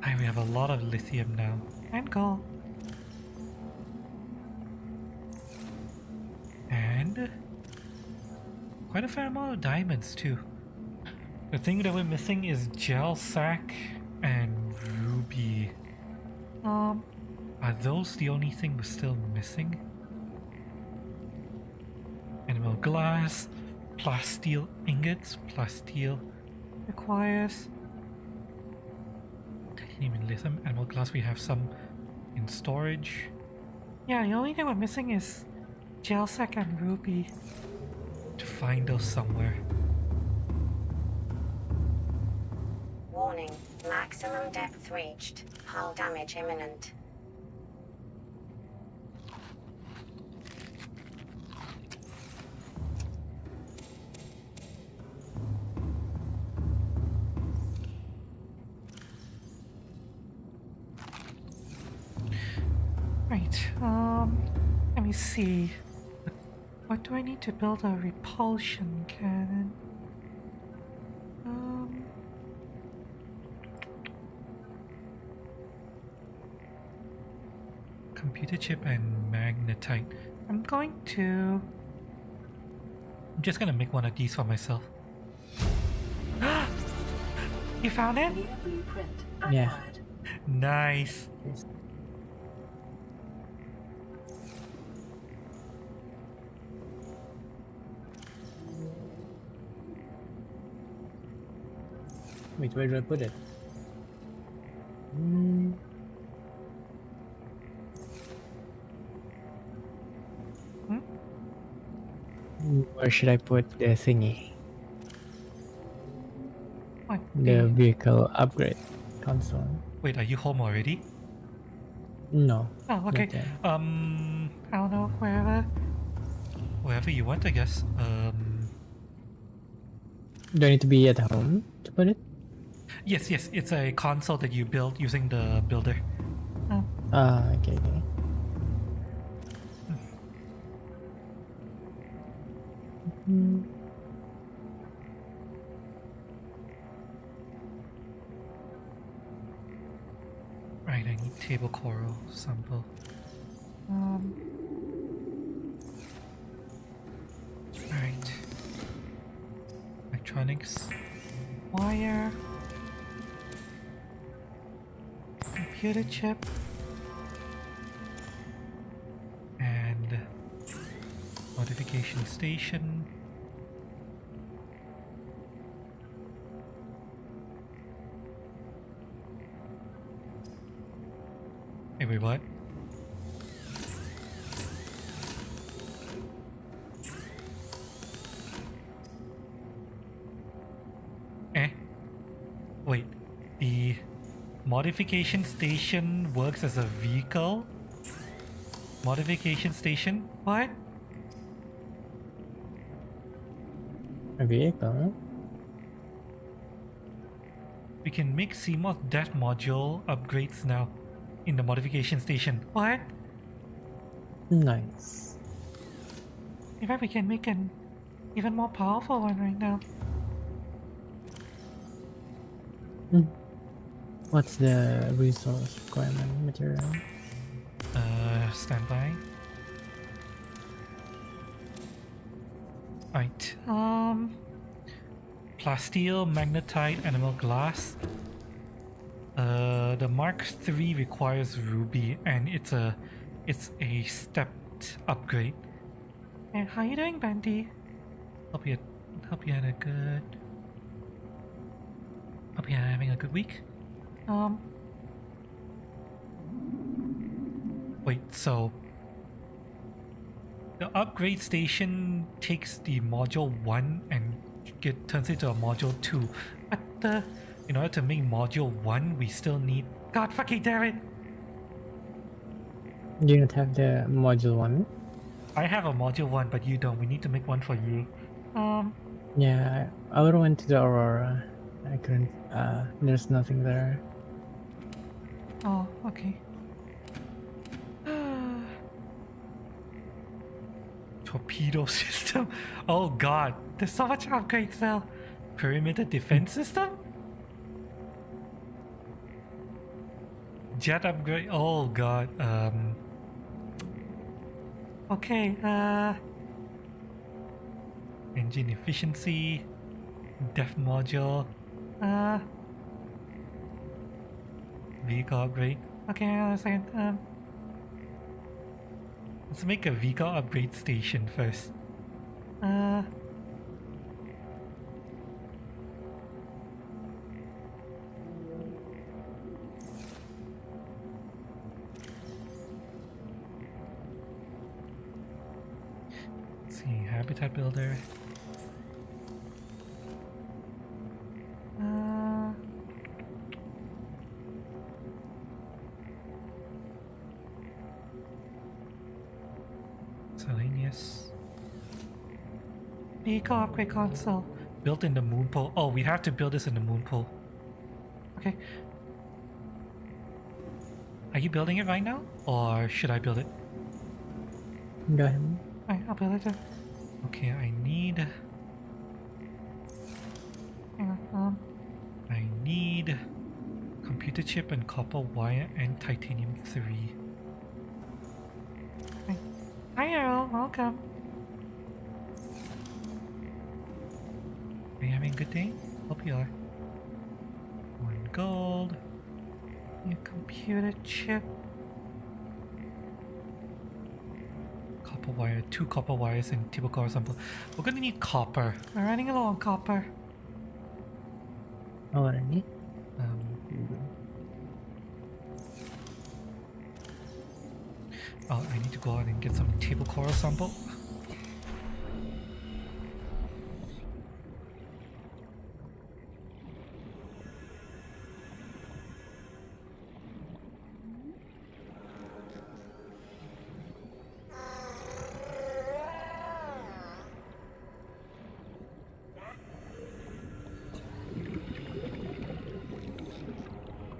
Speaker 2: And we have a lot of lithium now.
Speaker 1: And gold.
Speaker 2: And quite a fair amount of diamonds too. The thing that we're missing is gel sack and ruby. Are those the only thing we're still missing? Animal glass, plasteel ingots, plasteel
Speaker 1: Requires.
Speaker 2: titanium and lithium. Animal glass, we have some in storage.
Speaker 1: Yeah, the only thing we're missing is gel sack and ruby.
Speaker 2: To find those somewhere.
Speaker 4: Warning. Maximum depth reached. Hull damage imminent.
Speaker 1: Right, let me see. What do I need to build a repulsion cannon?
Speaker 2: Computer chip and magnetite.
Speaker 1: I'm going to...
Speaker 2: I'm just gonna make one of these for myself.
Speaker 1: You found it?
Speaker 3: Near blueprint
Speaker 5: Yeah.
Speaker 3: acquired.
Speaker 2: Nice.
Speaker 5: Wait, where do I put it? Where should I put the thingy?
Speaker 1: What?
Speaker 5: The vehicle upgrade console?
Speaker 2: Wait, are you home already?
Speaker 5: No.
Speaker 1: Oh, okay.
Speaker 5: not yet.
Speaker 1: I don't know, wherever.
Speaker 2: Wherever you want, I guess.
Speaker 5: Do I need to be at home to put it?
Speaker 2: Yes, it's a console that you build using the builder.
Speaker 5: Ah, okay.
Speaker 2: Right, I need table coral sample. Right. Electronics.
Speaker 1: Wire. Computer chip.
Speaker 2: And modification station. Hey, wait, what? Wait, the modification station works as a vehicle? Modification station?
Speaker 1: What?
Speaker 5: A vehicle?
Speaker 2: We can make CMOS death module upgrades now in the modification station.
Speaker 1: What?
Speaker 5: Nice.
Speaker 1: In fact, we can make an even more powerful one right now.
Speaker 5: What's the resource requirement material?
Speaker 2: Standby. Right. Plasteel, magnetite, animal glass. The Mark III requires ruby, and it's a stepped upgrade.
Speaker 1: And how you doing, Bandy?
Speaker 2: Hope you had a good. Hope you're having a good week. Wait, so the upgrade station takes the module 1 and turns it to a module 2.
Speaker 1: But the...
Speaker 2: In order to make module 1, we still need...
Speaker 1: God fucking damn it!
Speaker 5: Do you not have the module 1?
Speaker 2: I have a module 1, but you don't. We need to make one for you.
Speaker 5: Yeah, I would have went to the Aurora. I couldn't. There's nothing there.
Speaker 1: Oh, okay.
Speaker 2: Torpedo system. Oh god, there's so much upgrades now. Perimeter defense system? Jet upgrade. Oh god.
Speaker 1: Okay,
Speaker 2: Engine efficiency. Depth module.
Speaker 1: uh,
Speaker 2: Vehicle upgrade.
Speaker 1: okay, hang on a second.
Speaker 2: Let's make a vehicle upgrade station first.
Speaker 1: Uh,
Speaker 2: Let's see, habitat builder.
Speaker 1: uh,
Speaker 2: Miscellaneous.
Speaker 1: vehicle upgrade console.
Speaker 2: Built in the moon pool. Oh, we have to build this in the moon pool.
Speaker 1: Okay,
Speaker 2: Are you building it right now? Or should I build it?
Speaker 5: Go ahead.
Speaker 1: alright, I'll build it then.
Speaker 2: Okay, I need
Speaker 1: Hang on,
Speaker 2: computer chip and copper wire and titanium 3.
Speaker 1: hi Errol, welcome.
Speaker 2: Are you having a good day? Hope you are. 1 gold.
Speaker 1: New computer chip.
Speaker 2: Copper wire, 2 copper wires and typical ensemble. We're gonna need copper.
Speaker 1: We're running low on copper.
Speaker 5: Already.
Speaker 2: Oh, I need to go out and get some table coral sample.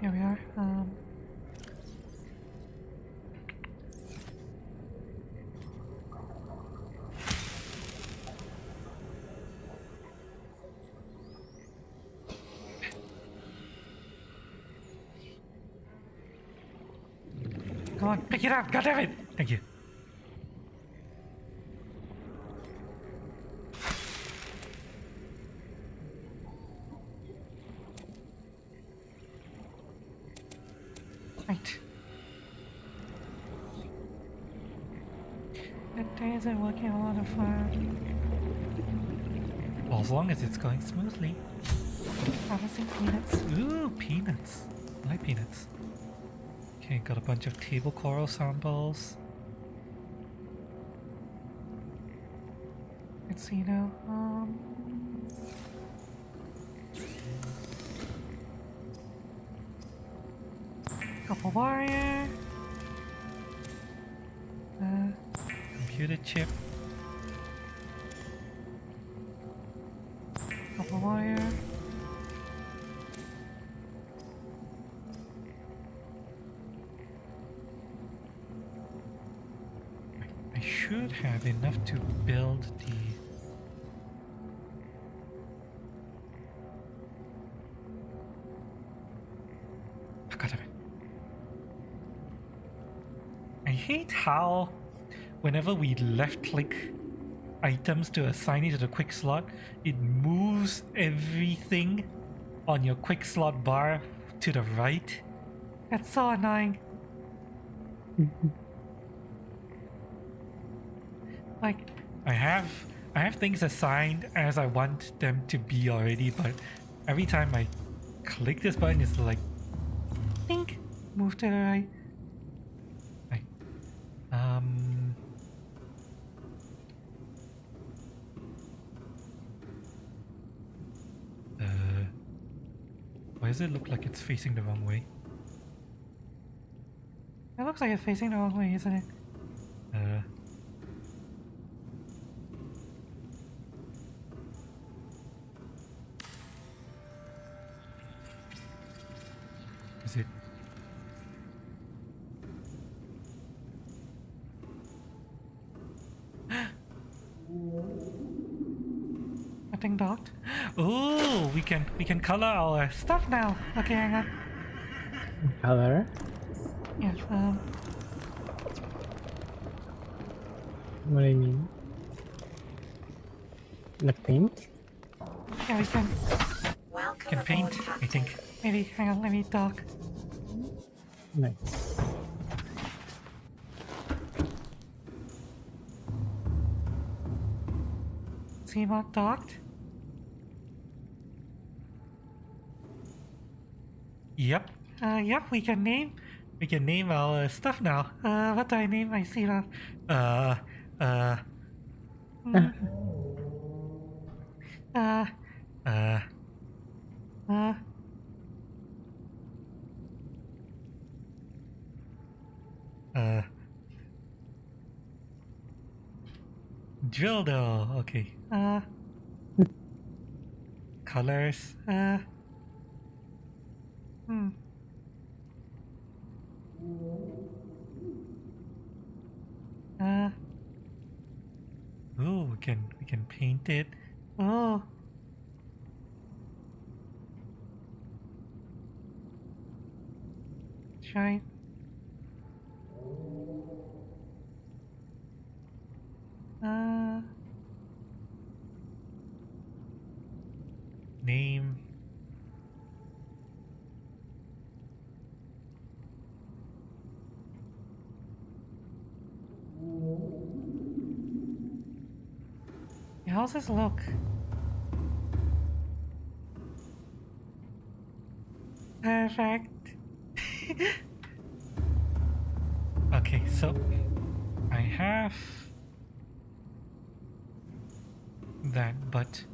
Speaker 1: Here we are.
Speaker 2: Come on, pick it up, goddammit! Thank you.
Speaker 1: Right. That day isn't working a lot of fun.
Speaker 2: Well, as long as it's going smoothly.
Speaker 1: Harvesting peanuts.
Speaker 2: Ooh, peanuts. I like peanuts. Okay, got a bunch of table coral samples.
Speaker 1: Let's see now. Couple wire.
Speaker 2: Computer chip.
Speaker 1: Couple wire.
Speaker 2: I should have enough to build the... Ah, goddammit. I hate how whenever we left click items to assign it to the quick slot, it moves everything on your quick slot bar to the right.
Speaker 1: That's so annoying. Like,
Speaker 2: I have things assigned as I want them to be already, but every time I click this button, it's like,
Speaker 1: think, move to the right.
Speaker 2: like why does it look like it's facing the wrong way?
Speaker 1: It looks like it's facing the wrong way, isn't it?
Speaker 2: is it?
Speaker 1: Nothing docked.
Speaker 2: Oh, we can color our
Speaker 1: Stuff now. Okay, hang on.
Speaker 5: Color?
Speaker 1: Yeah,
Speaker 5: What do you mean? Like paint?
Speaker 1: yeah, we can.
Speaker 4: Welcome
Speaker 2: can paint,
Speaker 4: aboard,
Speaker 2: I
Speaker 4: Captain.
Speaker 2: think.
Speaker 1: Maybe, hang on, let me dock.
Speaker 5: Nice.
Speaker 1: See what docked?
Speaker 2: Yep.
Speaker 1: Yep, we can name
Speaker 2: our stuff now.
Speaker 1: what do I name my sea
Speaker 2: Uh, uh,
Speaker 1: uh,
Speaker 2: uh,
Speaker 1: uh,
Speaker 2: uh. Dildo. Okay. Colors.
Speaker 1: hmm.
Speaker 2: Oh, we can paint it.
Speaker 1: Oh. Try.
Speaker 2: Name.
Speaker 1: How's this look? Perfect.
Speaker 2: Okay, so I have that, but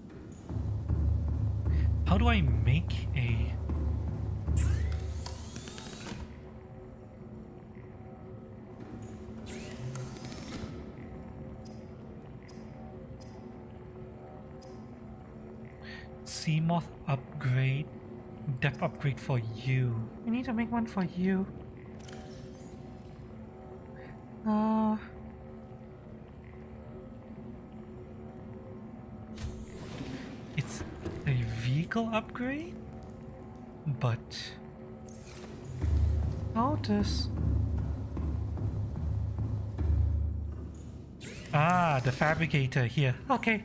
Speaker 2: how do I make a Seamoth upgrade, depth upgrade for you?
Speaker 1: We need to make one for you.
Speaker 2: It's a vehicle upgrade, but
Speaker 1: Otis.
Speaker 2: the fabricator here.
Speaker 1: Okay.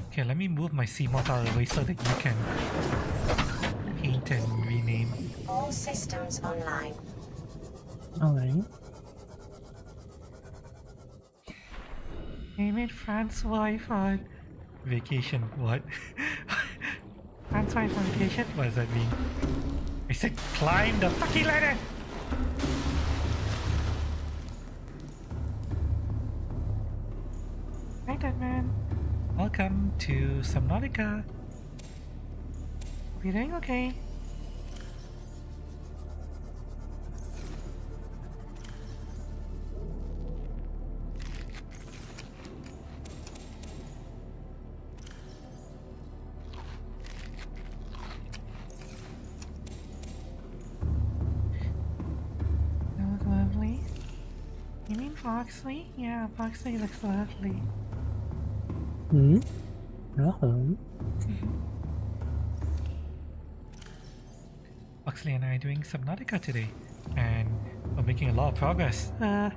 Speaker 2: Okay, let me move my Seamoth out of the way so that you can paint and rename.
Speaker 4: All systems online.
Speaker 5: Alright.
Speaker 1: Name it France wife on
Speaker 2: Vacation, what?
Speaker 1: France wife on vacation.
Speaker 2: What does that mean? I said climb the fucking ladder!
Speaker 1: Right, that man.
Speaker 2: Welcome to Subnautica.
Speaker 1: We doing okay? That look lovely. You mean Foxley? Yeah, Foxley looks lovely.
Speaker 5: Hmm? Oh.
Speaker 2: Oxley and I are doing Subnautica today, and we're making a lot of progress. Yeah,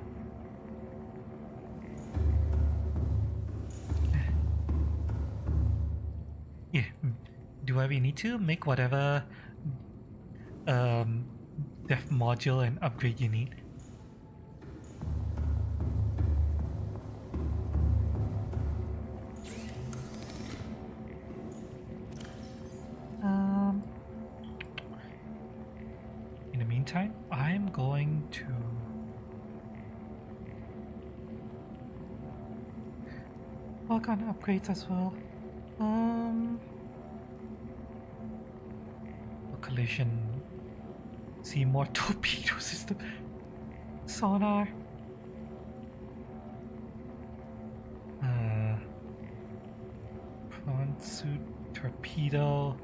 Speaker 2: do whatever you need to, make whatever dev module and upgrade you need. In the meantime, I'm going to
Speaker 1: work on upgrades as well.
Speaker 2: collision, see more torpedo system.
Speaker 1: Sonar.
Speaker 2: Prawn suit, torpedo.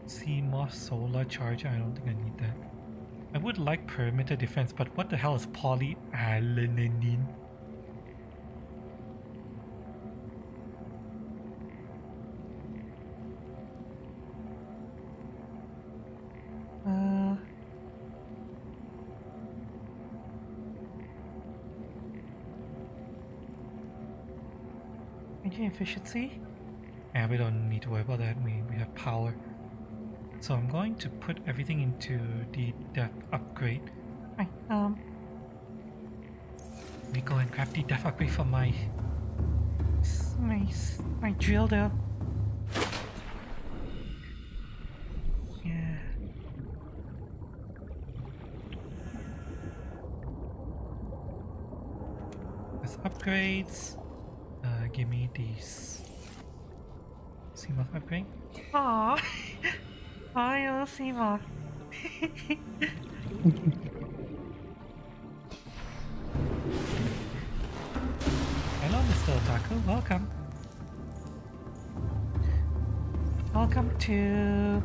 Speaker 2: CMOS solar charger, I don't think I need that. I would like perimeter defense, but what the hell is polyalanine?
Speaker 1: Energy efficiency?
Speaker 2: Yeah, we don't need to worry about that. We have power. So I'm going to put everything into the depth upgrade.
Speaker 1: Right,
Speaker 2: Let me go and grab the depth upgrade for my...
Speaker 1: my drill though.
Speaker 2: Yeah. There's upgrades. Give me these. CMOS upgrade.
Speaker 1: Aww. I will see more.
Speaker 2: Hello, Mr. Otaku. Welcome.
Speaker 1: Welcome to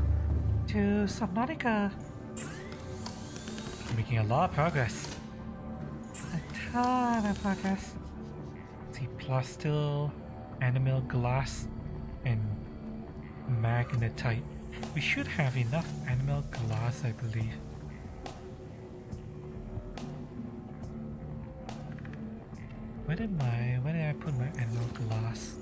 Speaker 1: Subnautica.
Speaker 2: Making a lot of progress.
Speaker 1: A ton of progress.
Speaker 2: See, plastil, animal glass, and magnetite. We should have enough animal glass, I believe. Where did I put my animal glass?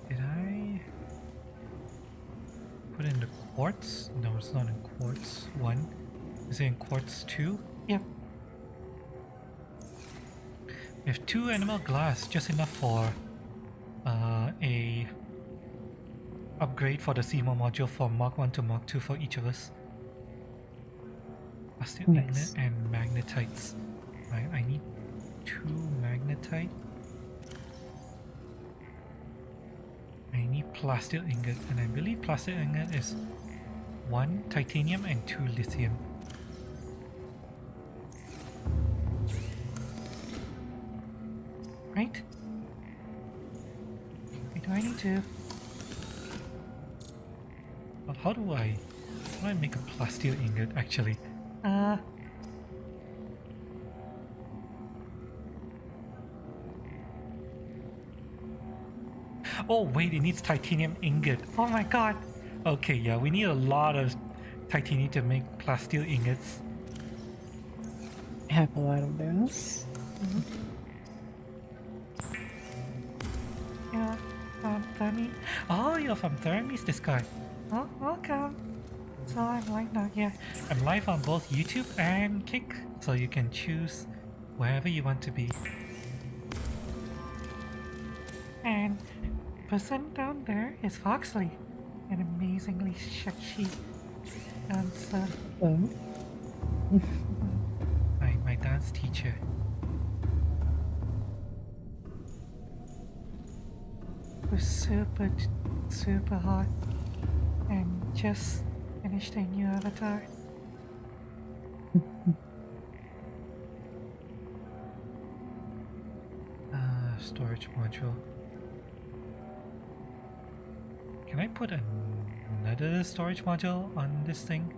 Speaker 2: Did I put in the quartz? No, it's not in quartz 1. Is it in quartz 2?
Speaker 1: Yep.
Speaker 2: We have 2 animal glass, just enough for a upgrade for the CMO module from Mark 1 to Mark 2 for each of us. Plastic
Speaker 5: Nice.
Speaker 2: magnet and magnetites. I need 2 magnetite. I need plastic ingot, and I believe plastic ingot is 1 titanium and 2 lithium.
Speaker 1: Right? Wait, do I need to?
Speaker 2: Well, how do I make a plastic ingot actually? Oh wait, it needs titanium ingot.
Speaker 1: Oh my god.
Speaker 2: Okay, yeah, we need a lot of titanium to make plastic ingots.
Speaker 5: I have a lot of those.
Speaker 1: Yeah. Dummy.
Speaker 2: Oh, you're from Thermes, this guy.
Speaker 1: Oh, welcome. So I'm like now, yeah.
Speaker 2: I'm live on both YouTube and Kick, so you can choose wherever you want to be.
Speaker 1: And person down there is Foxley, an amazingly sexy dancer.
Speaker 2: My dance teacher.
Speaker 1: Who's super hot and just finished a new avatar.
Speaker 2: Storage module. Can I put another storage module on this thing?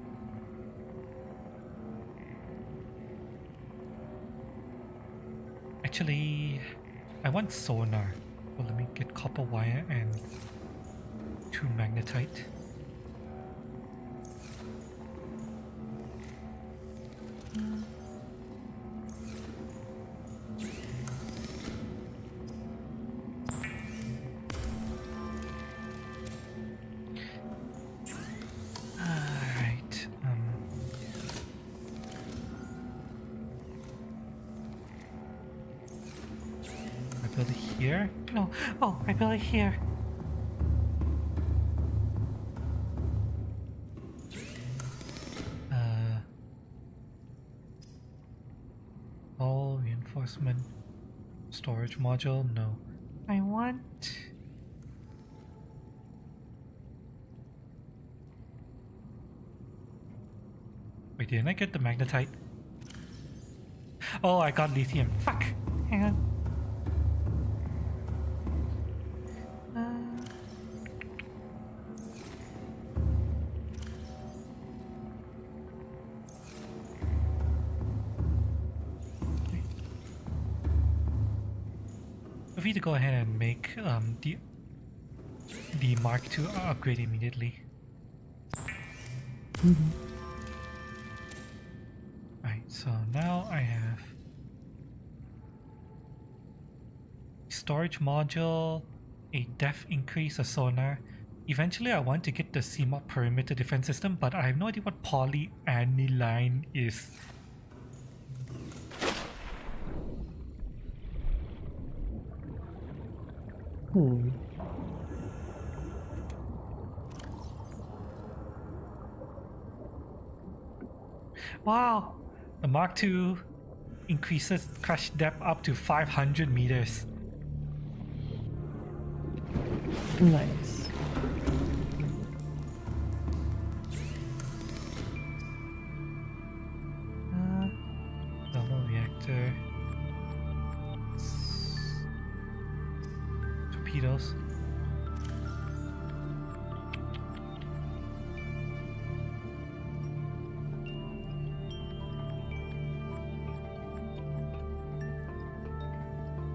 Speaker 2: Actually, I want sonar. Well, let me get copper wire and 2 magnetite. Alright, I build it here.
Speaker 1: No, oh, I built it here.
Speaker 2: All reinforcement storage module, no.
Speaker 1: I want
Speaker 2: Wait, didn't I get the magnetite? Oh, I got lithium. Fuck! Hang on. If we to go ahead and make the Mark II upgrade immediately. Right, so now I have storage module, a depth increase, a sonar. Eventually I want to get the CMOD perimeter defense system, but I have no idea what polyaniline is. Wow! The Mark II increases crash depth up to 500 meters.
Speaker 5: Nice.
Speaker 2: Thermal reactor. Torpedoes.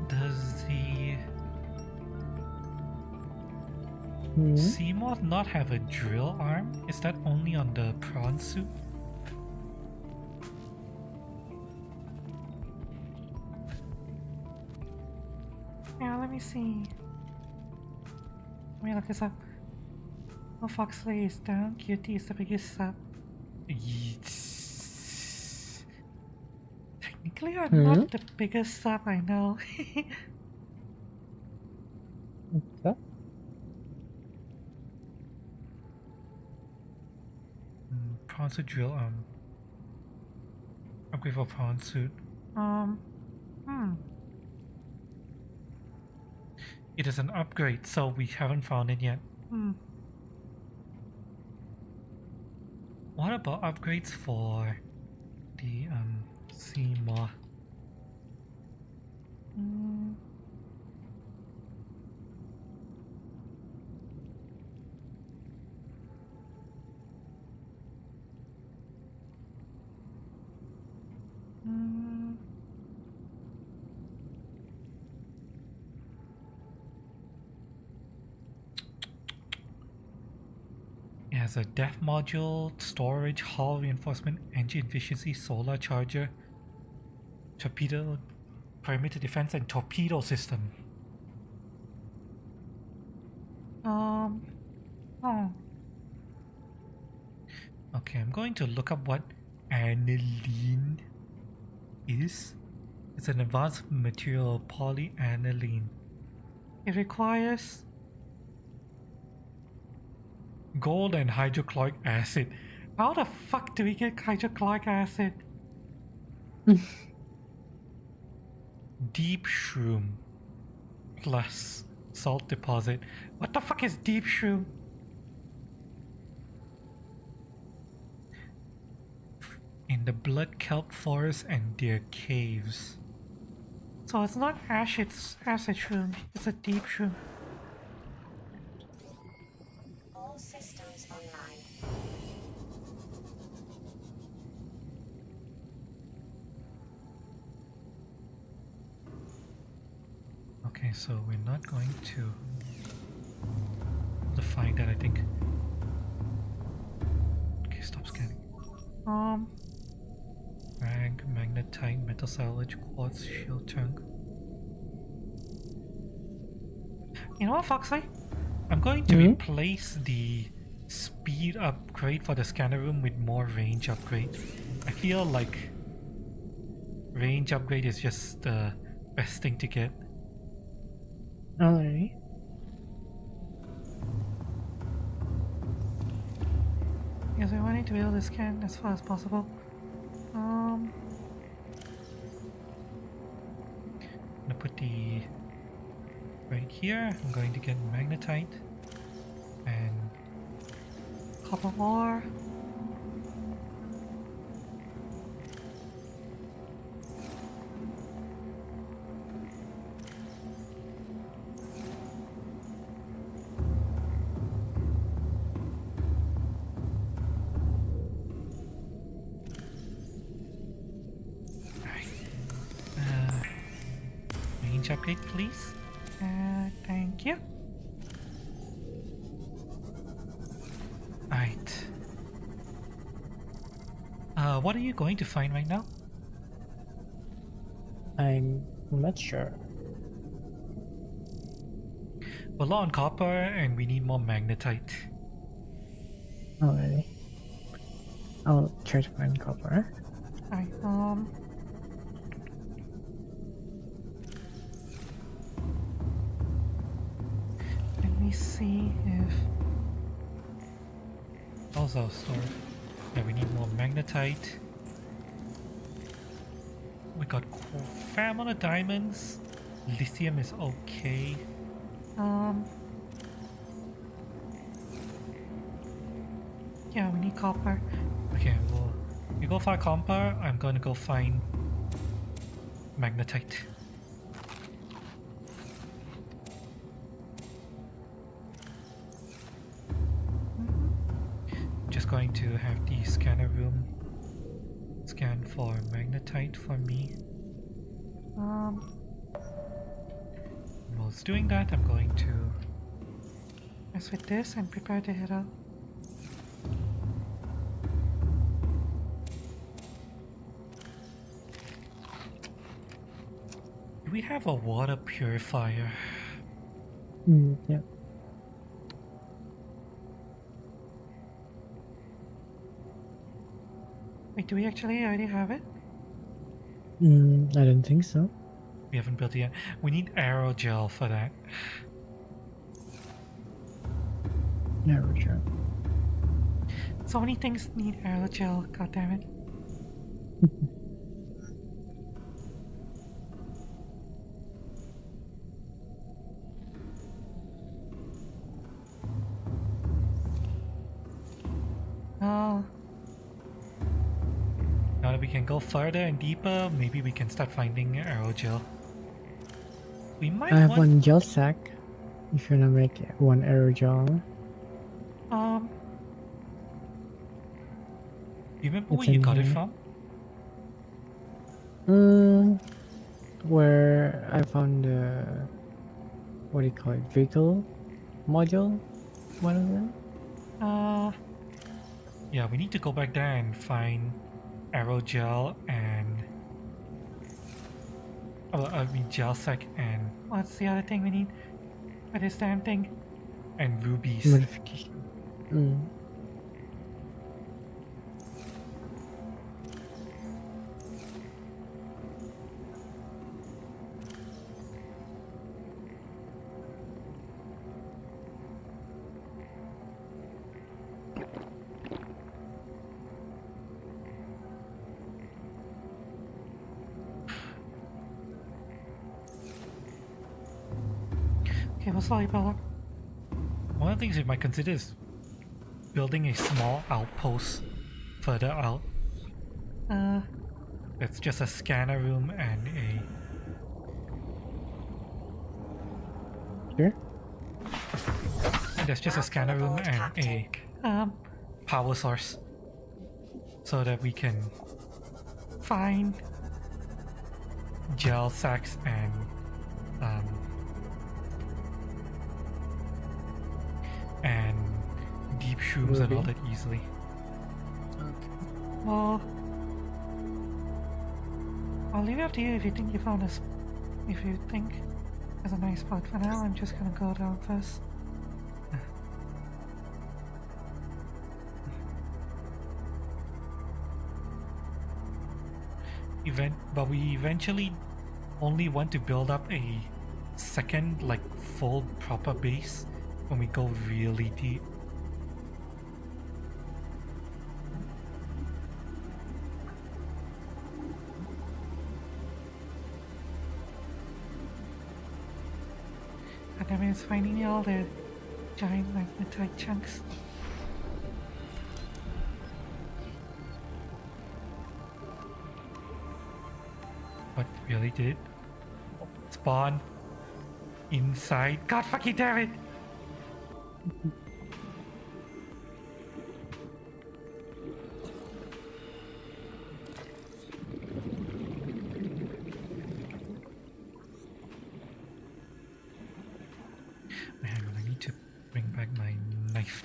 Speaker 2: Does the CMOD not have a drill arm? Is that only on the prawn suit?
Speaker 1: Yeah, let me see. Let me look this up. Oh, Foxley is down. QT is the biggest sub. Technically, I'm not the biggest sub, I know.
Speaker 5: What's that?
Speaker 2: Prawn suit drill arm. Upgrade for prawn suit. It is an upgrade, so we haven't found it yet. What about upgrades for the CMOD? It has a depth module, storage, hull reinforcement, engine efficiency, solar charger, torpedo, perimeter defense, and torpedo system. Okay, I'm going to look up what aniline is. It's an advanced material, polyaniline.
Speaker 1: It requires
Speaker 2: Gold and hydrochloric acid.
Speaker 1: how the fuck do we get hydrochloric acid?
Speaker 2: Deep shroom plus salt deposit.
Speaker 1: What the fuck is deep shroom?
Speaker 2: In the blood kelp forest and their caves.
Speaker 1: So it's not acid shroom, it's a deep shroom.
Speaker 4: All systems online.
Speaker 2: Okay, so we're not going to find that, I think. Okay, stop scanning. Rag, magnetite, metal salvage, quartz, shield chunk.
Speaker 1: You know what, Foxley?
Speaker 2: I'm going to replace the speed upgrade for the scanner room with more range upgrade. I feel like range upgrade is just the best thing to get.
Speaker 5: Alright.
Speaker 1: Because we're wanting to be able to scan as far as possible.
Speaker 2: I'm gonna put the right here. I'm going to get magnetite and
Speaker 1: Copper ore.
Speaker 2: range upgrade, please?
Speaker 1: Thank you.
Speaker 2: Alright. What are you going to find right now?
Speaker 5: I'm not sure.
Speaker 2: We're low on copper and we need more magnetite.
Speaker 5: Alrighty. I'll try to find copper.
Speaker 1: Alright, let me see if
Speaker 2: How's our store? Yeah, we need more magnetite. We got a fair amount of diamonds. Lithium is okay.
Speaker 1: yeah, we need copper.
Speaker 2: Okay, well, you go find copper, I'm gonna go find magnetite. Just going to have the scanner room scan for magnetite for me. Whilst doing that, I'm going to
Speaker 1: Mess with this and prepare to head out.
Speaker 2: do we have a water purifier?
Speaker 5: Yeah.
Speaker 1: Wait, do we actually already have it?
Speaker 5: I don't think so.
Speaker 2: We haven't built it yet. We need aerogel for that.
Speaker 5: Yeah, Roger.
Speaker 1: So many things need aerogel, goddammit. Oh,
Speaker 2: Now that we can go further and deeper, maybe we can start finding aerogel. We might
Speaker 5: I have
Speaker 2: want...
Speaker 5: one gel sack. If you wanna make one aerogel,
Speaker 2: You remember
Speaker 5: It's
Speaker 2: where you
Speaker 5: in
Speaker 2: got it
Speaker 5: here.
Speaker 2: from?
Speaker 5: where I found the what do you call it? Vehicle module. One of them.
Speaker 2: Yeah, we need to go back there and find aerogel and... Oh, I mean gel sack and
Speaker 1: what's the other thing we need for this damn thing?
Speaker 2: rubies.
Speaker 5: Modification.
Speaker 1: Okay, we'll slowly build up.
Speaker 2: One of the things we might consider is building a small outpost further out. It's just a scanner room and
Speaker 5: Sure.
Speaker 2: there's just a scanner room and a power source, so that we can
Speaker 1: Fine.
Speaker 2: gel sacks and deep shrooms and all
Speaker 5: Ruby.
Speaker 2: that easily.
Speaker 1: Well, I'll leave it up to you if you think you found us. If you think there's a nice spot for now, I'm just gonna go down first.
Speaker 2: But we eventually only want to build up a second, like, full proper base when we go really deep.
Speaker 1: And that means finding all the giant magnetite chunks.
Speaker 2: What, really did it spawn inside? God fucking damn it! my knife.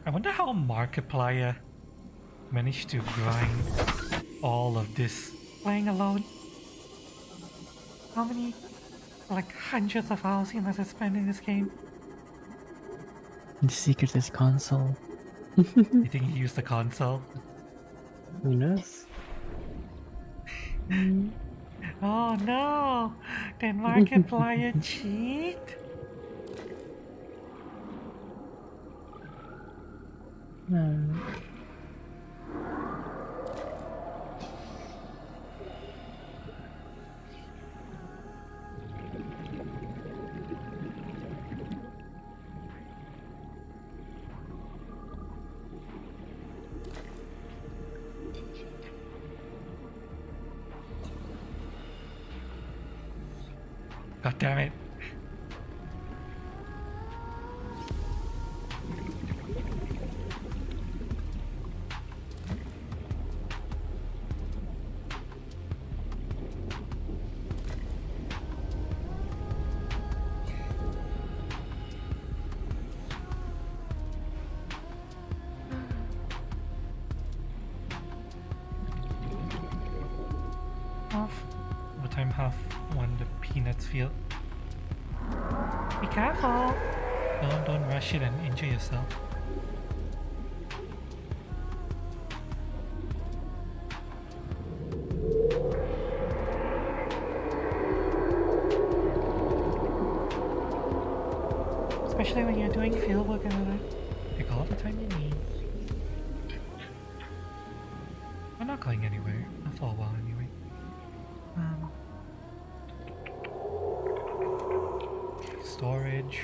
Speaker 2: I wonder how Markiplier managed to grind all of this.
Speaker 1: Playing alone. How many, like hundreds of hours he must have spent in this game?
Speaker 5: The secret is console.
Speaker 2: You think he used the console?
Speaker 5: Who knows?
Speaker 1: Oh no! Did Markiplier cheat?
Speaker 2: God damn it.
Speaker 1: Off.
Speaker 2: What time half one the peanuts field?
Speaker 1: Be careful!
Speaker 2: Don't rush it and injure yourself.
Speaker 1: Especially when you're doing fieldwork and all that.
Speaker 2: Take all the time you need. I'm not going anywhere. Not for a while anyway. Storage.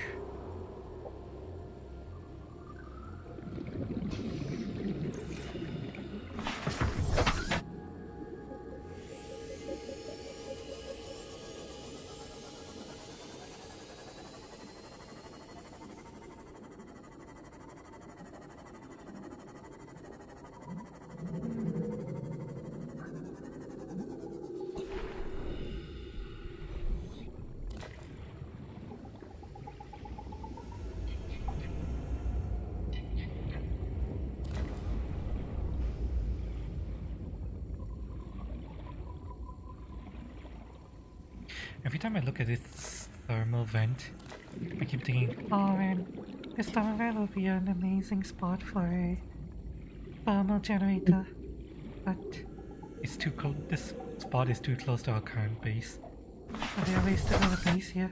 Speaker 2: Every time I look at this thermal vent, I keep thinking,
Speaker 1: Oh man, this thermal vent will be an amazing spot for a thermal generator. But
Speaker 2: it's too close. This spot is too close to our current base.
Speaker 1: there are ways to build a base here.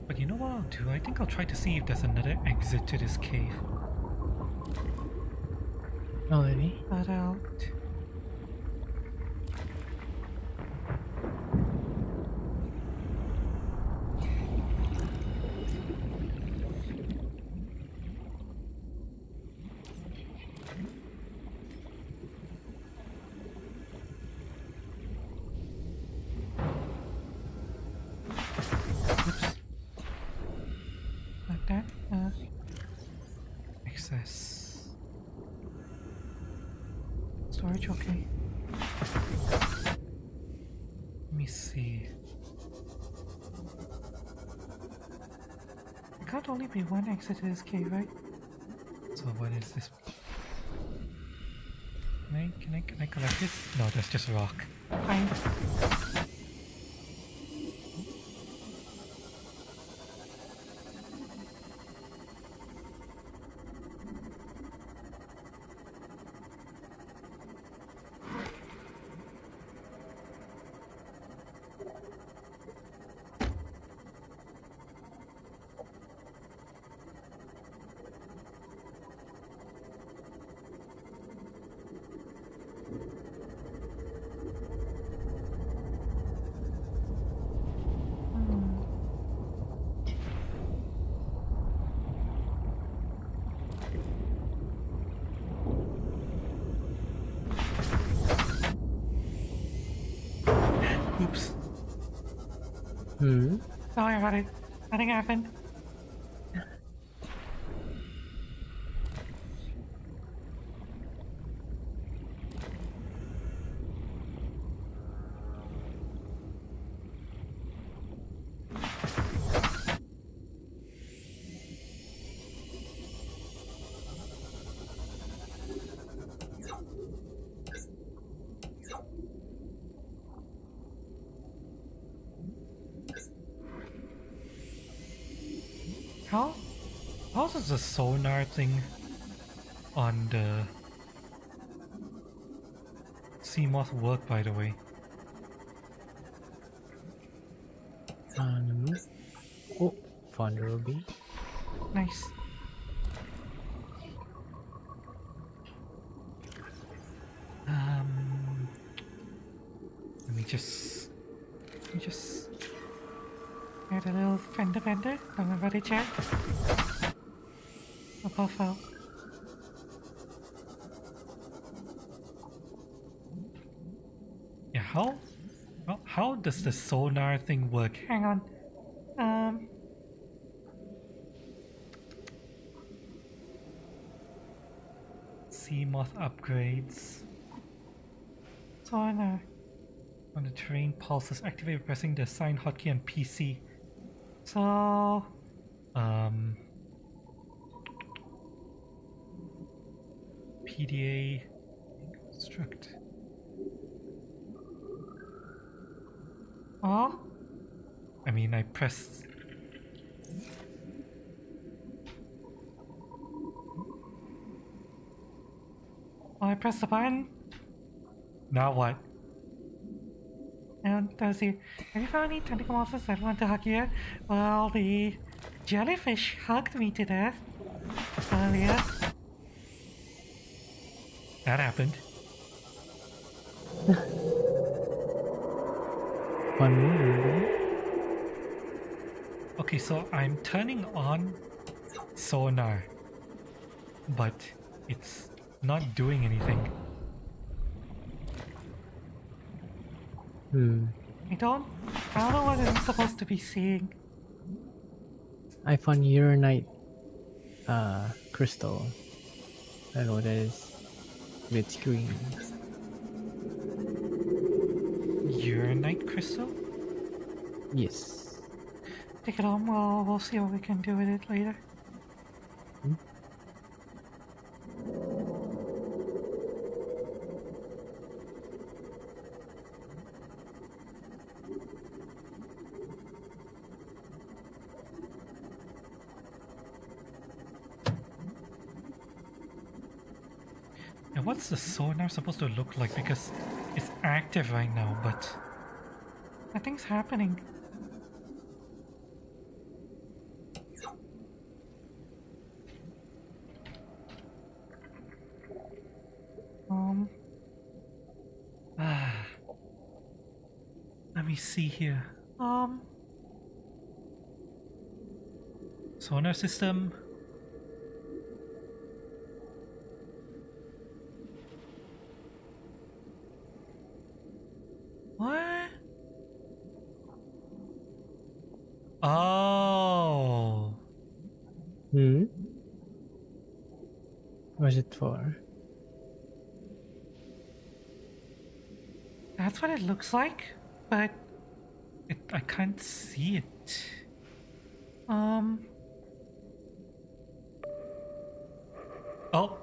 Speaker 2: But you know what I'll do? I think I'll try to see if there's another exit to this cave.
Speaker 5: Already?
Speaker 1: But out.
Speaker 2: Oops.
Speaker 1: Like that.
Speaker 2: Access.
Speaker 1: Storage okay.
Speaker 2: Let me see.
Speaker 1: There can't only be one exit to this cave, right?
Speaker 2: So what is this? Can I collect this? No, that's just rock.
Speaker 1: Fine.
Speaker 2: Oops.
Speaker 5: Hmm.
Speaker 1: Don't worry about it. Nothing happened.
Speaker 2: How does the sonar thing on the Seamoth work, by the way?
Speaker 5: Oh, found a ruby.
Speaker 2: Nice. Let me just
Speaker 1: Got a little fender bender. Don't worry about it, Jack. A puff out.
Speaker 2: yeah. How does the sonar thing work?
Speaker 1: Hang on.
Speaker 2: Seamoth upgrades.
Speaker 1: Sonar.
Speaker 2: On the terrain pulses, activate by pressing the sign hotkey on PC.
Speaker 1: So,
Speaker 2: PDA construct.
Speaker 1: oh,
Speaker 2: I mean, I pressed.
Speaker 1: I press the button.
Speaker 2: Now what?
Speaker 1: And does he? Have you found any tentacle monsters that want to hug you? Well, the jellyfish hugged me to death earlier.
Speaker 2: That happened.
Speaker 5: One more.
Speaker 2: Okay, so I'm turning on sonar, but it's not doing anything.
Speaker 1: I don't know what I'm supposed to be seeing.
Speaker 5: I found uranite crystal. I don't know what that is. It's green.
Speaker 2: Uranite crystal?
Speaker 5: Yes.
Speaker 1: Take it home. We'll see what we can do with it later.
Speaker 2: And what's the sonar supposed to look like? Because it's active right now, but
Speaker 1: Nothing's happening.
Speaker 2: let me see here. Sonar system.
Speaker 1: What?
Speaker 2: Oh.
Speaker 5: What's it for?
Speaker 1: That's what it looks like, but
Speaker 2: I can't see it. Oh.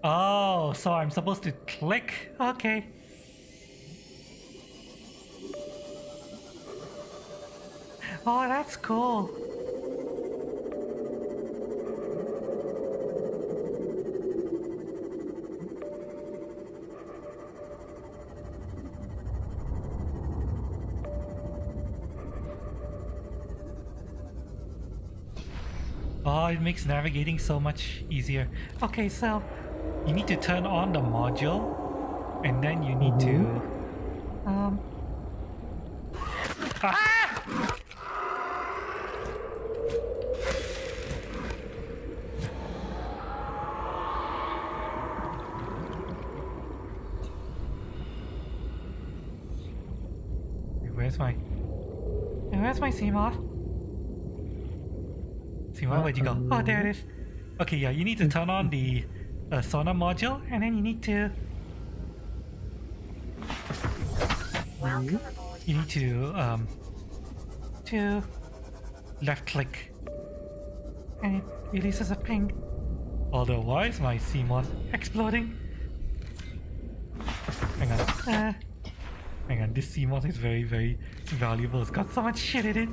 Speaker 2: Oh, so I'm supposed to click?
Speaker 1: okay. Oh, that's cool.
Speaker 2: Oh, it makes navigating so much easier.
Speaker 1: Okay, so
Speaker 2: You need to turn on the module, and then you need to... Ah! where's my
Speaker 1: Seamoth?
Speaker 2: Seamoth? Where'd you go?
Speaker 1: Oh, there it is.
Speaker 2: Okay, yeah, you need to turn on the sonar module.
Speaker 1: And then you need to...
Speaker 4: Welcome aboard.
Speaker 2: You need to left click.
Speaker 1: And it releases a ping.
Speaker 2: Although, why is my Seamoth
Speaker 1: Exploding.
Speaker 2: Hang on.
Speaker 1: Uh,
Speaker 2: Hang on, this Seamoth is very, very valuable. It's got
Speaker 1: so much shit in it.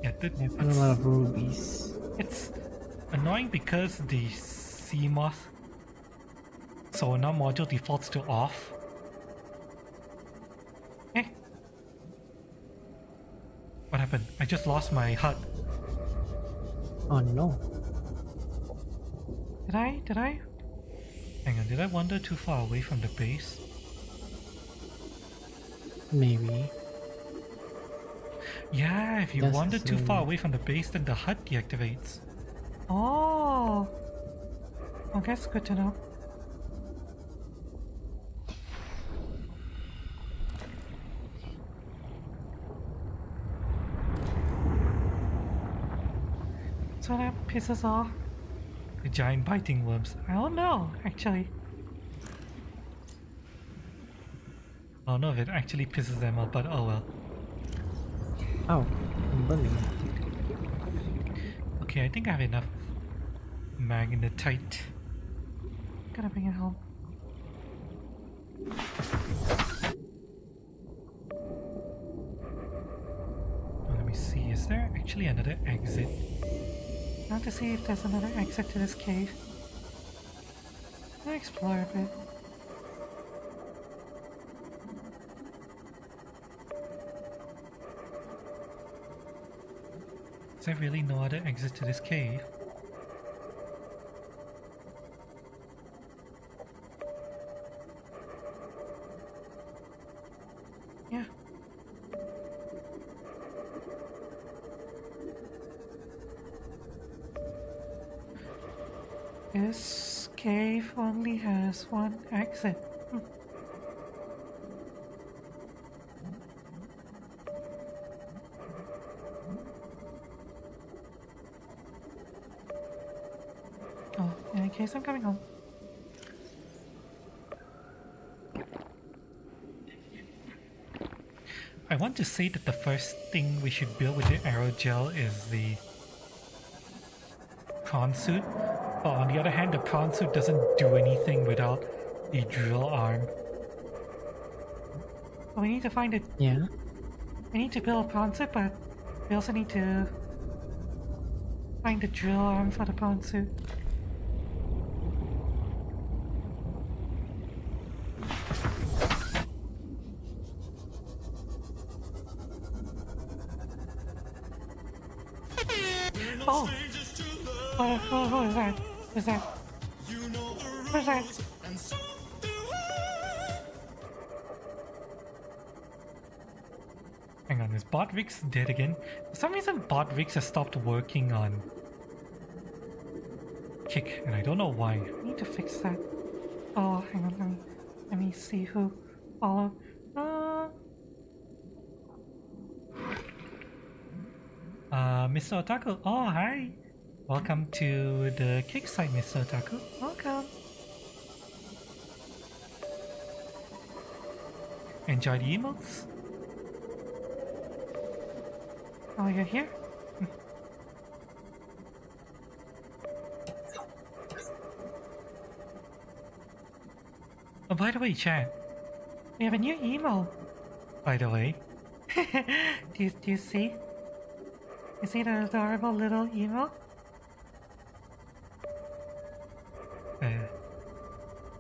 Speaker 2: yeah,
Speaker 5: And a lot of rubies.
Speaker 2: it's annoying because the Seamoth sonar module defaults to off.
Speaker 1: Eh,
Speaker 2: What happened? I just lost my HUD.
Speaker 5: Oh no.
Speaker 1: did I?
Speaker 2: Hang on, did I wander too far away from the base?
Speaker 5: Maybe.
Speaker 2: Yeah, if you
Speaker 5: That's
Speaker 2: wander too
Speaker 5: the
Speaker 2: far
Speaker 5: same.
Speaker 2: away from the base, then the HUD deactivates.
Speaker 1: Oh. Okay, that's good to know. So that pisses off.
Speaker 2: The giant biting worms.
Speaker 1: I don't know, actually.
Speaker 2: I don't know if it actually pisses them off, but oh well.
Speaker 5: Oh, I'm burning.
Speaker 2: Okay, I think I have enough magnetite.
Speaker 1: Gotta bring it home.
Speaker 2: Oh, let me see, is there actually another exit?
Speaker 1: I have to see if there's another exit to this cave. I'll explore a bit.
Speaker 2: Is there really no other exit to this cave?
Speaker 1: Yeah. This cave only has one exit. Oh, in any case, I'm coming home.
Speaker 2: I want to say that the first thing we should build with the aerogel is the prawn suit. But on the other hand, the prawn suit doesn't do anything without a drill arm.
Speaker 1: Well, we need to find it.
Speaker 5: Yeah.
Speaker 1: We need to build a prawn suit, but we also need to find the drill arm for the prawn suit. Oh! What is that? What is that? What is that?
Speaker 2: Hang on, is Botvix dead again? For some reason, Botvix has stopped working on Kick, and I don't know why.
Speaker 1: I need to fix that. Oh, hang on, let me see who followed.
Speaker 2: Mr. Otaku. Oh, hi. Welcome to the Kick site, Mr. Otaku.
Speaker 1: Welcome.
Speaker 2: Enjoy the emotes.
Speaker 1: Oh, you're here?
Speaker 2: Oh, by the way, chat.
Speaker 1: We have a new emo.
Speaker 2: By the way,
Speaker 1: do you see? You see the adorable little emo?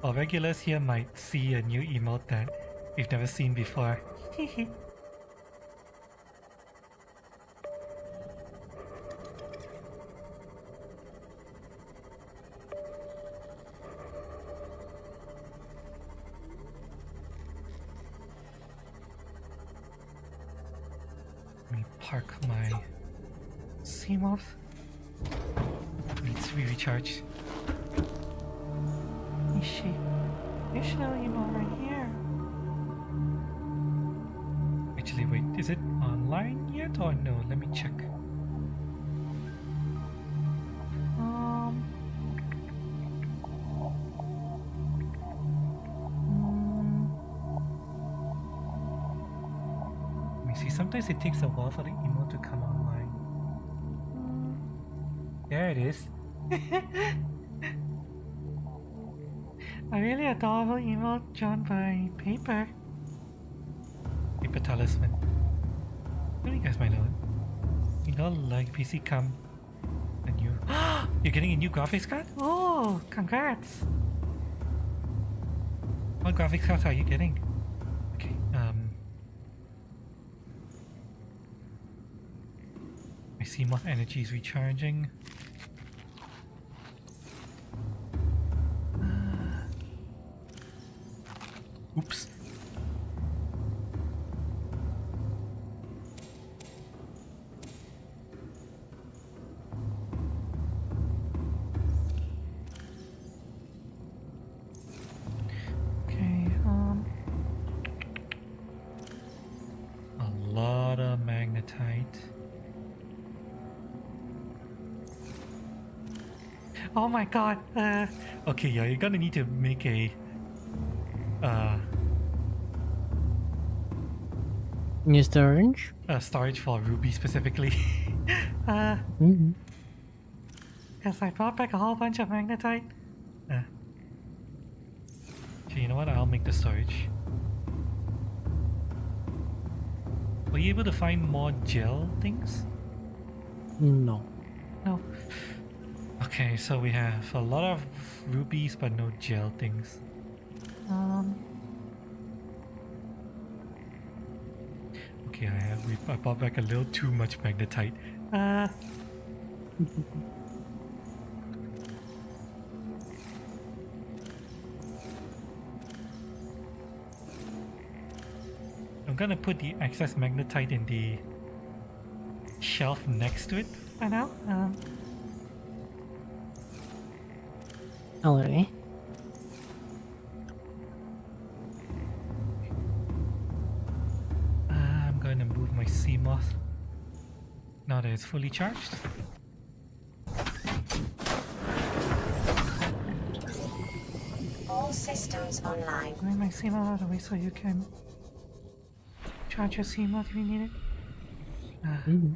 Speaker 2: our regulars here might see a new emote that we've never seen before. Let me park my...
Speaker 1: Seamoth.
Speaker 2: Needs to be recharged.
Speaker 1: Is she? There's no emo right here.
Speaker 2: Actually, wait, is it online yet or no? Let me check.
Speaker 1: Um.
Speaker 2: Let me see. Sometimes it takes a while for the emo to come online. There it is.
Speaker 1: A really adorable emote drawn by Paper.
Speaker 2: Paper talisman. What do you guys might know? You know, like PC come and you. You're getting a new graphics card?
Speaker 1: Oh, congrats!
Speaker 2: What graphics cards are you getting? Okay, my CMOS energy is recharging. Oops.
Speaker 1: Okay,
Speaker 2: A lot of magnetite.
Speaker 1: oh my god,
Speaker 2: Okay, yeah, you're gonna need to make a
Speaker 5: New storage?
Speaker 2: storage for Ruby specifically.
Speaker 5: Mm-hmm.
Speaker 1: yes, I brought back a whole bunch of magnetite.
Speaker 2: So you know what? I'll make the storage. Were you able to find more gel things?
Speaker 5: No.
Speaker 1: No,
Speaker 2: Okay, so we have a lot of rubies but no gel things. Okay, I bought back a little too much magnetite. I'm gonna put the excess magnetite in the shelf next to it.
Speaker 1: I know,
Speaker 5: Alrighty.
Speaker 2: I'm gonna move my CMOS now that it's fully charged.
Speaker 4: All systems online.
Speaker 1: bring my CMOS out of the way so you can charge your CMOS if you need it.
Speaker 5: Mm-hmm.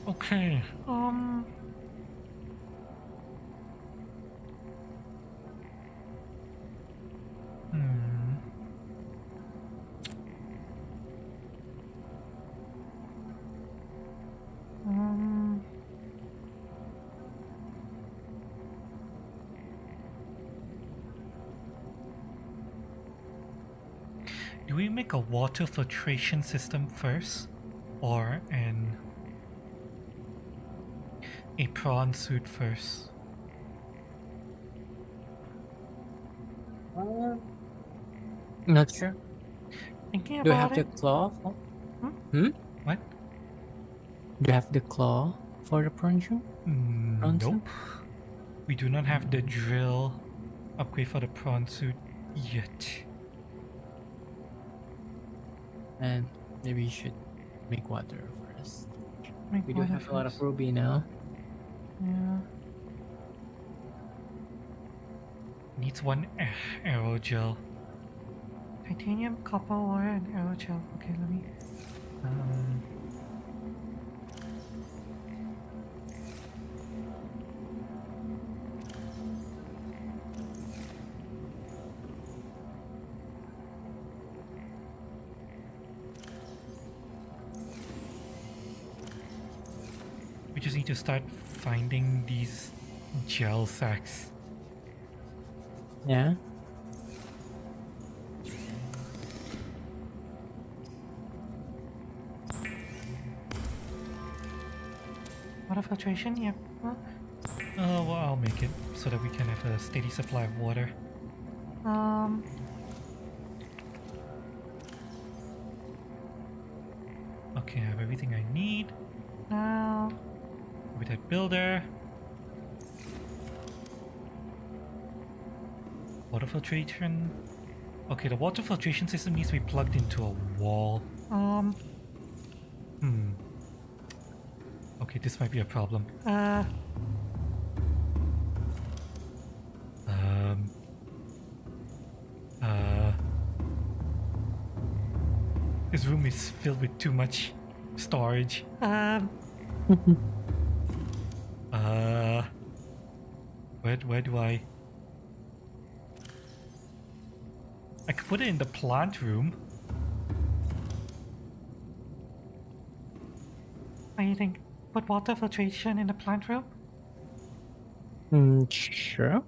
Speaker 2: Okay. Do we make a water filtration system first, or a prawn suit first?
Speaker 5: Not sure.
Speaker 1: Thinking
Speaker 5: Do I
Speaker 1: about
Speaker 5: have the
Speaker 1: it,
Speaker 5: claw?
Speaker 2: What?
Speaker 5: Do you have the claw for the prawn suit? Prawn suit?
Speaker 2: Nope. We do not have the drill upgrade for the prawn suit yet.
Speaker 5: And maybe you should make water first.
Speaker 1: make
Speaker 5: We do
Speaker 1: water
Speaker 5: have a lot of
Speaker 1: first.
Speaker 5: ruby now.
Speaker 1: Yeah.
Speaker 2: Needs one aerogel.
Speaker 1: Titanium, copper ore, and aerogel. Okay, let me.
Speaker 2: We just need to start finding these gel sacks.
Speaker 5: Yeah.
Speaker 1: Water filtration, yep.
Speaker 2: Oh, well, I'll make it so that we can have a steady supply of water. Okay, I have everything I need.
Speaker 1: Now,
Speaker 2: With that builder. Water filtration. Okay, the water filtration system needs to be plugged into a wall. Okay, this might be a problem. This room is filled with too much storage. Where do I could put it in the plant room.
Speaker 1: what do you think? Put water filtration in the plant room?
Speaker 5: Sure.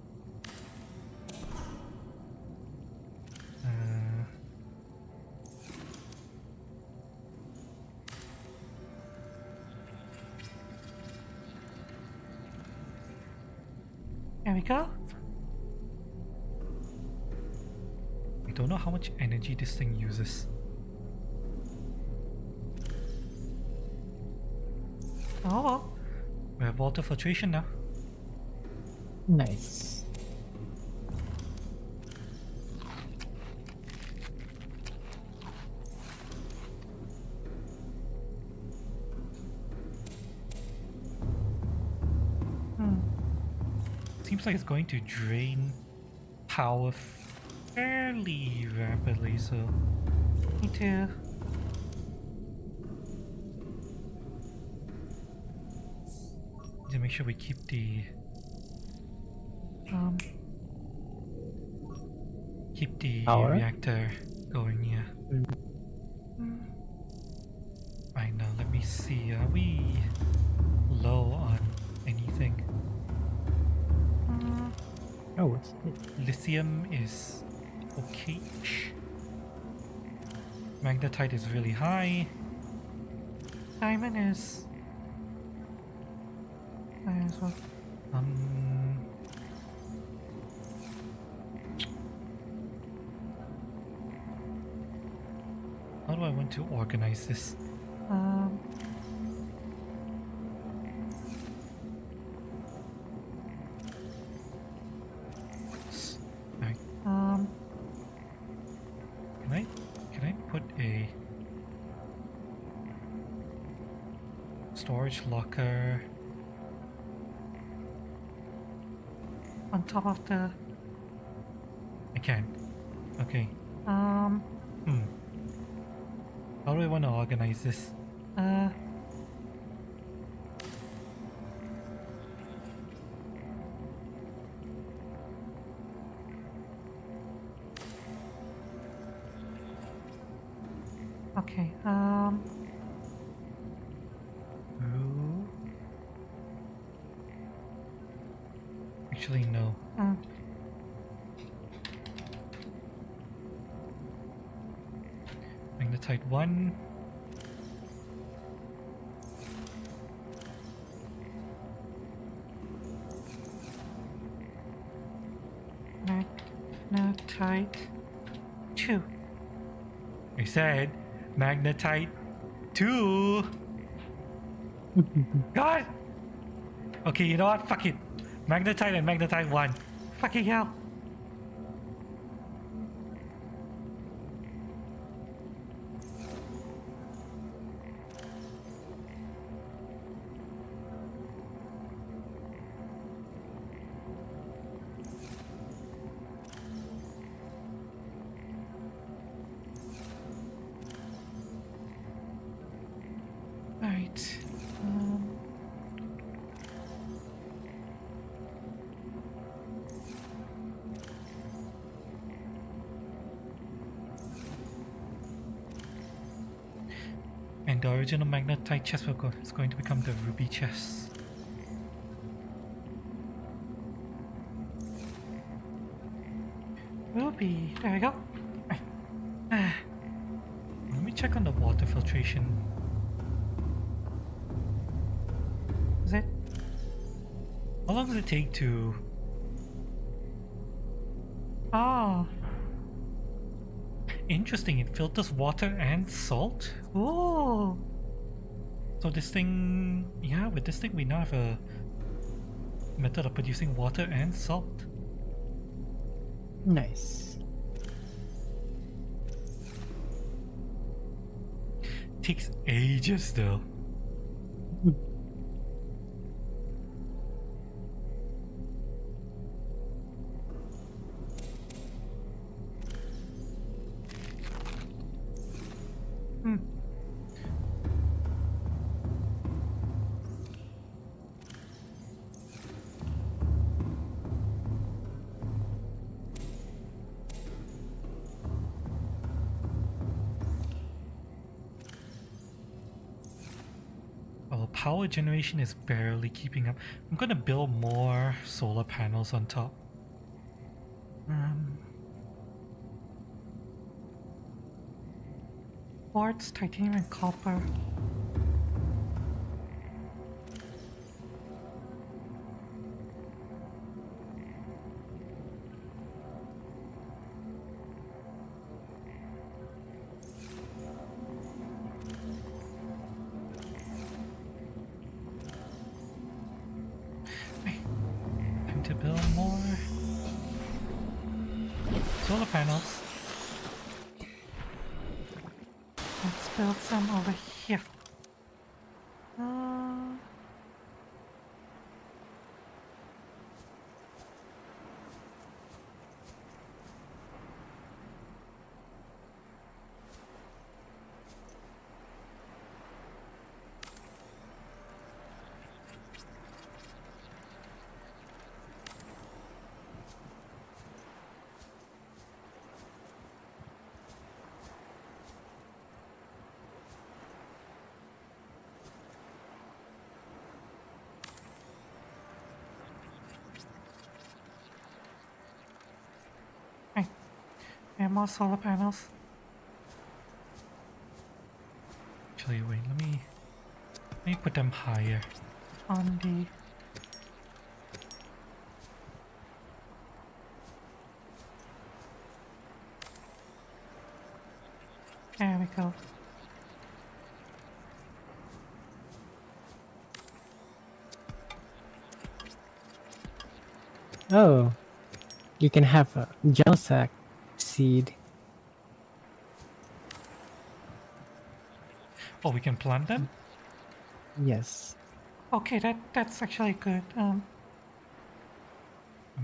Speaker 1: There we go.
Speaker 2: We don't know how much energy this thing uses.
Speaker 1: Oh well.
Speaker 2: We have water filtration now.
Speaker 5: Nice.
Speaker 2: Seems like it's going to drain power fairly rapidly, so
Speaker 1: Me too.
Speaker 2: need to make sure we keep the
Speaker 5: Power?
Speaker 2: reactor going. Yeah. Right now, let me see. Are we low on anything?
Speaker 5: Oh, what's it?
Speaker 2: Lithium is okay. Magnetite is really high.
Speaker 1: Diamond is. Might as well.
Speaker 2: How do I want to organize this? Alright. Can I put a storage locker?
Speaker 1: On top of the.
Speaker 2: I can. Okay. How do I want to organize this?
Speaker 1: Okay.
Speaker 2: Ooh. Actually, no. Magnetite 1.
Speaker 1: Magnetite 2.
Speaker 2: I said magnetite 2. God! Okay, you know what? Fuck it. Magnetite and magnetite 1.
Speaker 1: Fucking hell.
Speaker 2: Right. And the original magnetite chest is going to become the ruby chest.
Speaker 1: Ruby. There we go.
Speaker 2: Let me check on the water filtration.
Speaker 1: Is it?
Speaker 2: How long does it take to...
Speaker 1: Oh,
Speaker 2: Interesting, it filters water and salt?
Speaker 1: ooh.
Speaker 2: So this thing... Yeah, with this thing we now have a method of producing water and salt.
Speaker 5: Nice.
Speaker 2: Takes ages though.
Speaker 1: Hmm.
Speaker 2: Our power generation is barely keeping up. I'm gonna build more solar panels on top.
Speaker 1: Quartz, titanium, and copper.
Speaker 2: Time to build more solar panels.
Speaker 1: Let's build some over here. Uh, Hey, we have more solar panels.
Speaker 2: Actually, wait, let me put them higher.
Speaker 1: On the there we go.
Speaker 5: Oh, you can have a gel sack seed.
Speaker 2: Oh, we can plant them?
Speaker 5: Yes.
Speaker 1: Okay, that's actually good.
Speaker 2: Let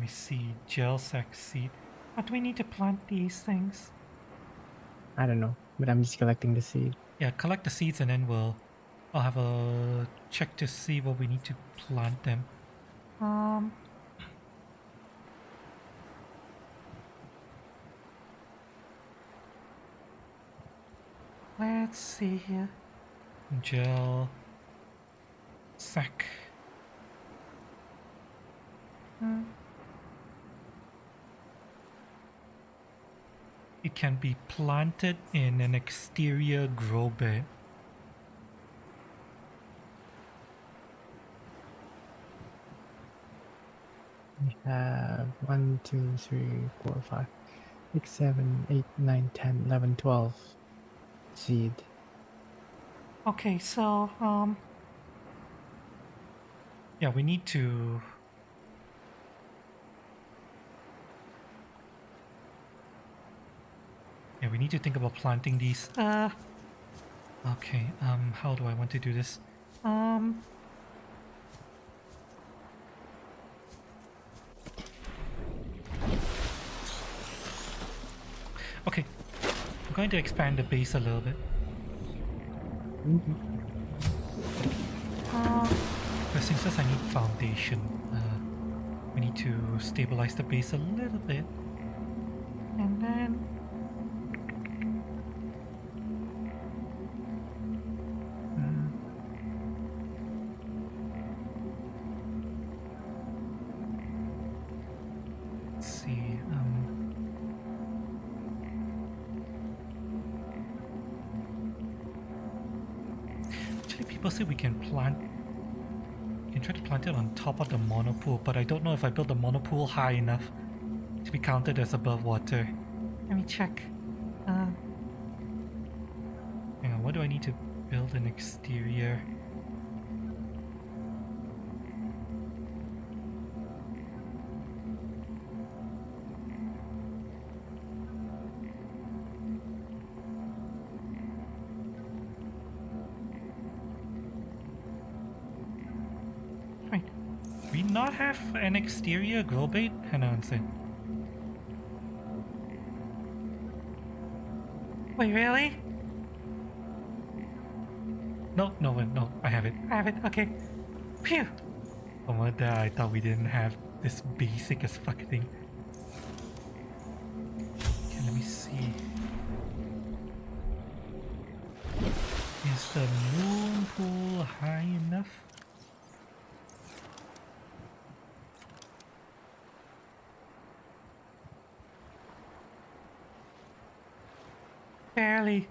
Speaker 2: me see. Gel sack seed.
Speaker 1: But do we need to plant these things?
Speaker 5: I don't know, but I'm just collecting the seed.
Speaker 2: Yeah, collect the seeds and then I'll have a check to see what we need to plant them.
Speaker 1: Let's see here.
Speaker 2: Gel sack. It can be planted in an exterior grow bed.
Speaker 5: We have 1, 2, 3, 4, 5, 6, 7, 8, 9, 10, 11, 12 seed.
Speaker 1: Okay, so
Speaker 2: Yeah, we need to... Yeah, we need to think about planting these. Okay, how do I want to do this? Okay, I'm going to expand the base a little bit. First things first, I need foundation. We need to stabilize the base a little bit.
Speaker 1: and then
Speaker 2: Let's see. Actually, people say we can try to plant it on top of the monopool, but I don't know if I built the monopool high enough to be counted as above water.
Speaker 1: Let me check.
Speaker 2: Hang on, what do I need to build an exterior?
Speaker 1: Wait.
Speaker 2: We not have an exterior grow bait? Hang on a second.
Speaker 1: Wait, really?
Speaker 2: No, I have it.
Speaker 1: I have it. Okay. Phew.
Speaker 2: Oh my god, I thought we didn't have this basic as fuck thing. Okay, let me see. Is the moon pool high enough?
Speaker 1: Barely.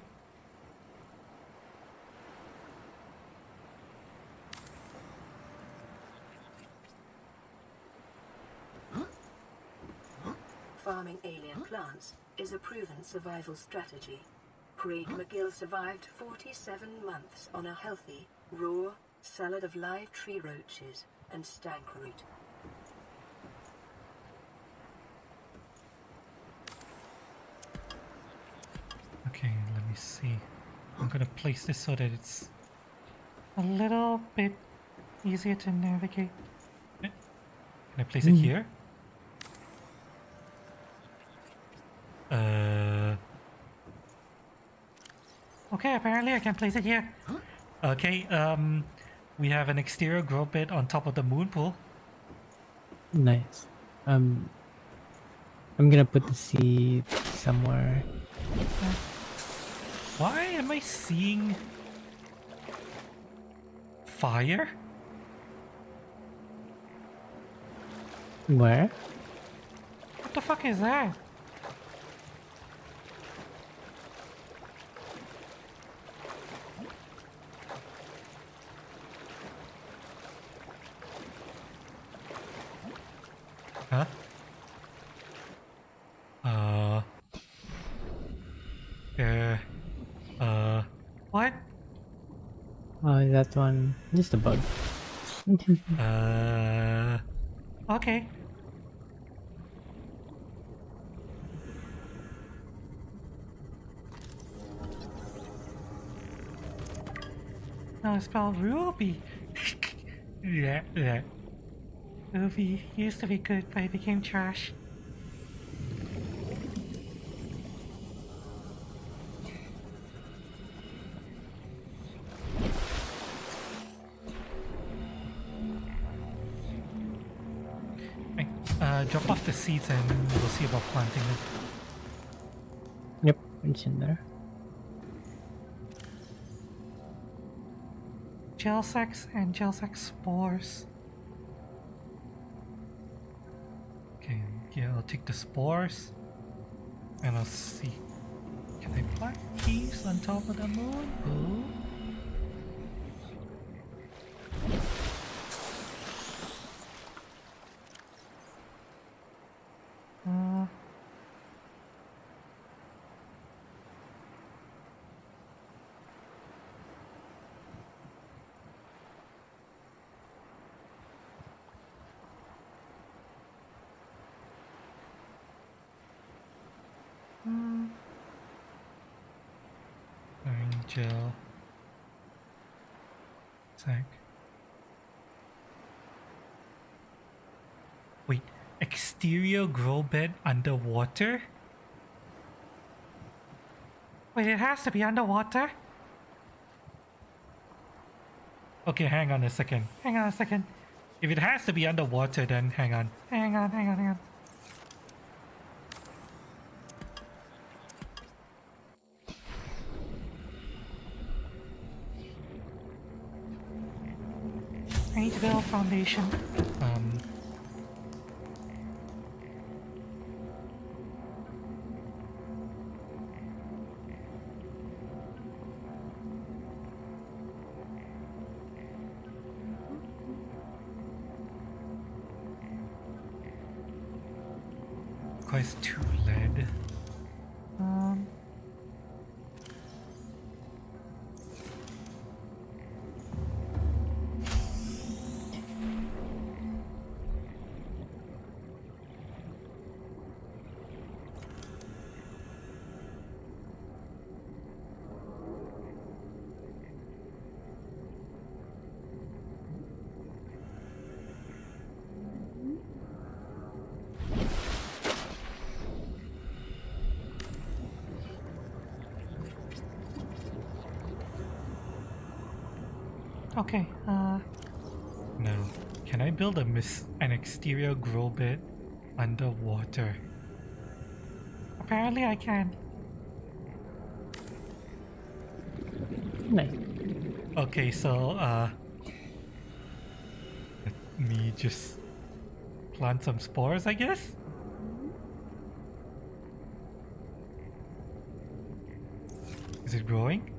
Speaker 3: Farming alien plants is a proven survival strategy. Craig McGill survived 47 months on a healthy, raw salad of live tree roaches and stank root.
Speaker 2: Okay, let me see. I'm gonna place this so that it's...
Speaker 1: A little bit easier to navigate.
Speaker 2: Can I place it here?
Speaker 1: Okay, apparently I can place it here.
Speaker 2: Okay, we have an exterior grow bed on top of the moon pool.
Speaker 5: Nice. I'm gonna put the seed somewhere.
Speaker 2: Why am I seeing fire?
Speaker 5: Where?
Speaker 1: What the fuck is that?
Speaker 2: Huh?
Speaker 1: What?
Speaker 5: Oh, that one. Just a bug.
Speaker 1: Okay. No, it's spelled Ruby.
Speaker 2: yeah.
Speaker 1: Ruby used to be good, but it became trash.
Speaker 2: Drop off the seeds and we'll see about planting them.
Speaker 5: Yep, it's in there.
Speaker 1: Gel sacks and gel sack spores.
Speaker 2: Okay, yeah, I'll take the spores and I'll see. Can I plant these on top of the moon pool? Gel sack. Wait, exterior grow bed underwater?
Speaker 1: Wait, it has to be underwater?
Speaker 2: Okay, hang on a second.
Speaker 1: Hang on a second.
Speaker 2: If it has to be underwater, then hang on.
Speaker 1: Hang on. I need to build a foundation.
Speaker 2: Requires 2 lead.
Speaker 1: Um, okay,
Speaker 2: Now, can I build an exterior grow bed underwater?
Speaker 1: apparently I can.
Speaker 5: Nice.
Speaker 2: Okay, so let me just plant some spores, I guess? Is it growing?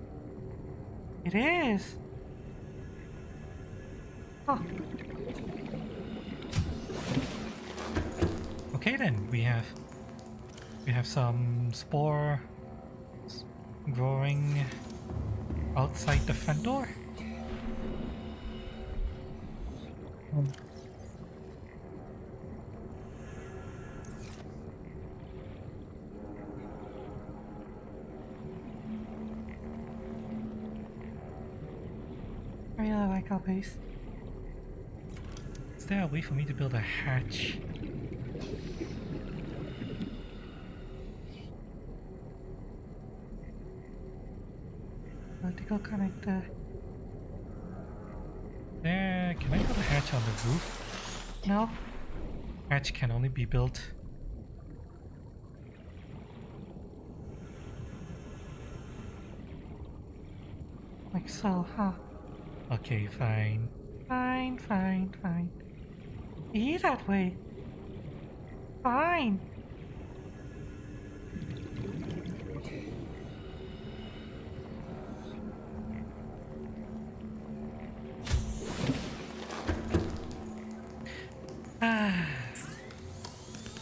Speaker 1: It is. Oh,
Speaker 2: Okay then, we have some spore growing outside the front door.
Speaker 1: I really like our base.
Speaker 2: Is there a way for me to build a hatch?
Speaker 1: Vertical connector.
Speaker 2: There, can I build a hatch on the roof?
Speaker 1: No.
Speaker 2: Hatch can only be built.
Speaker 1: Like so, huh?
Speaker 2: Okay, fine.
Speaker 1: Fine, fine, fine. Be that way. Fine.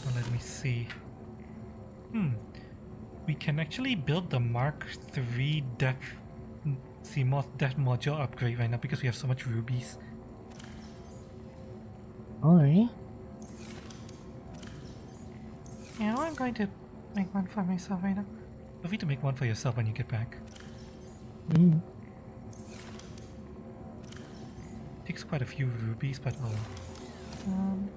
Speaker 2: Well, let me see. We can actually build the Mark III depth CMOS depth module upgrade right now because we have so much rubies.
Speaker 5: Alright.
Speaker 1: You know, I'm going to make one for myself right now.
Speaker 2: Feel free to make one for yourself when you get back.
Speaker 5: Mm.
Speaker 2: Takes quite a few rubies, but oh.
Speaker 1: Um,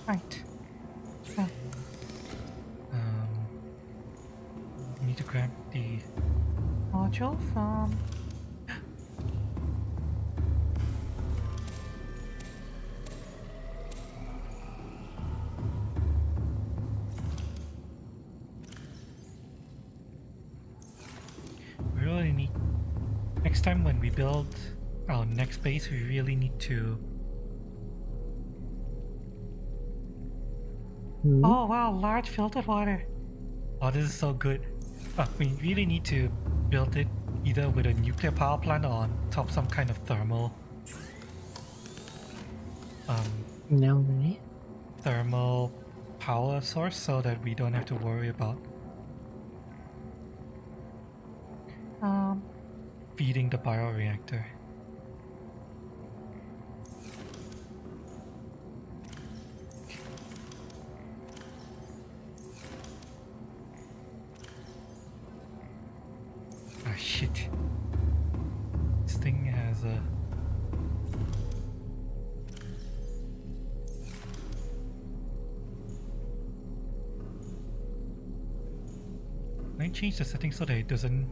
Speaker 1: right. So,
Speaker 2: I need to grab the
Speaker 1: module from...
Speaker 2: we really need next time when we build our next base we really need to
Speaker 1: Oh wow, large filtered water.
Speaker 2: oh this is so good. We really need to build it either with a nuclear power plant or on top some kind of thermal
Speaker 5: Now, right?
Speaker 2: thermal power source so that we don't have to worry about feeding the bioreactor. Ah shit. This thing has a Can I change the settings so that it doesn't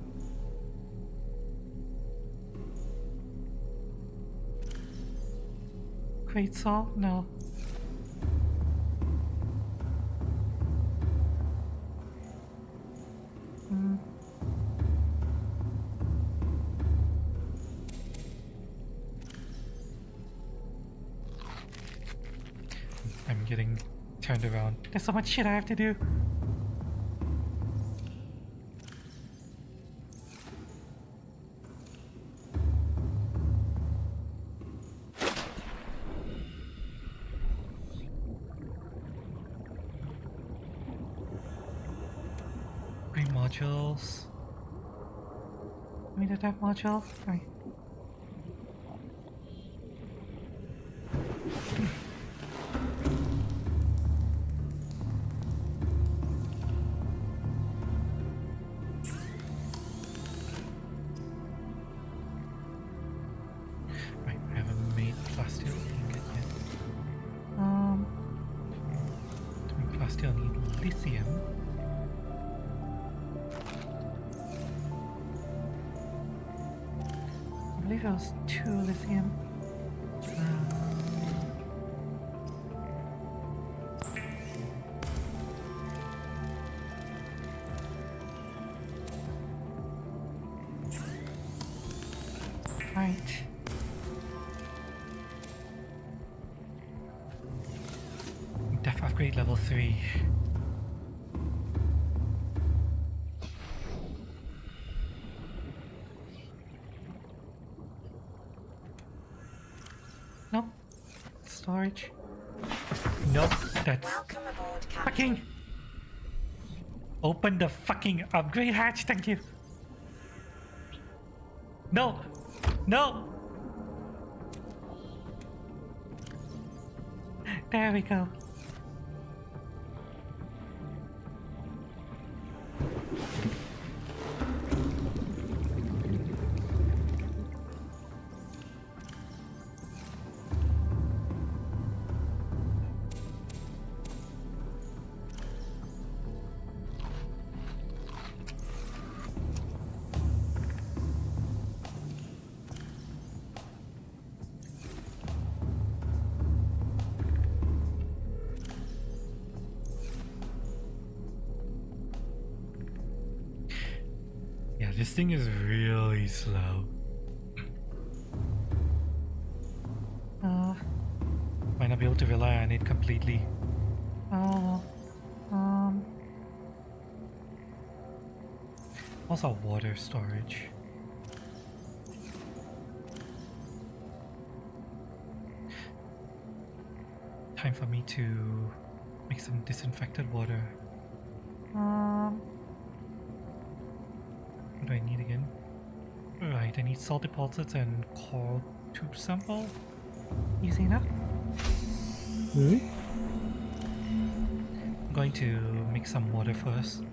Speaker 1: Great salt? No.
Speaker 2: getting turned around.
Speaker 1: There's so much shit I have to do.
Speaker 2: Green modules.
Speaker 1: We need that module. Right.
Speaker 2: Right, I haven't made plasteel ingot yet. To make plasteel, I need lithium.
Speaker 1: I believe it was 2 lithium. Right.
Speaker 2: Def upgrade level 3.
Speaker 1: Nope. Storage.
Speaker 2: Nope, that's
Speaker 4: Welcome aboard, Captain.
Speaker 1: Fucking open the fucking upgrade hatch, thank you. No! No! There we go.
Speaker 2: Yeah, this thing is really slow. Might not be able to rely on it completely.
Speaker 1: Oh.
Speaker 2: Also water storage. Time for me to make some disinfected water. What do I need again? Right, I need salt deposits and coral tube sample.
Speaker 1: Easy enough.
Speaker 5: Hmm?
Speaker 2: I'm going to make some water first.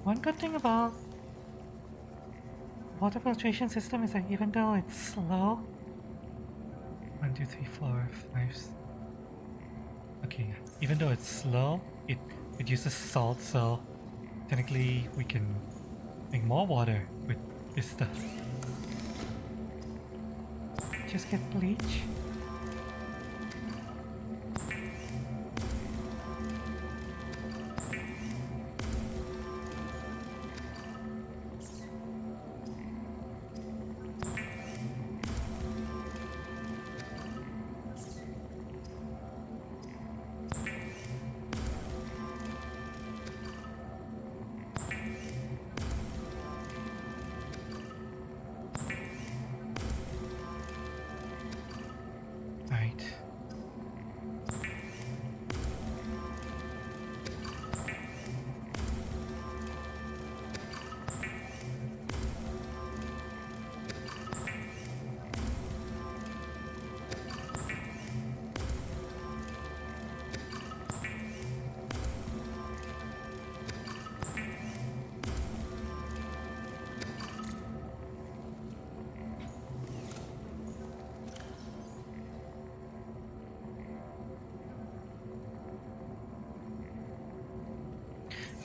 Speaker 1: One good thing about water filtration system is that even though it's slow,
Speaker 2: 1, 2, 3, 4, 5. Okay, even though it's slow, it uses salt, so technically we can make more water with this stuff.
Speaker 1: just get bleach.
Speaker 2: Right.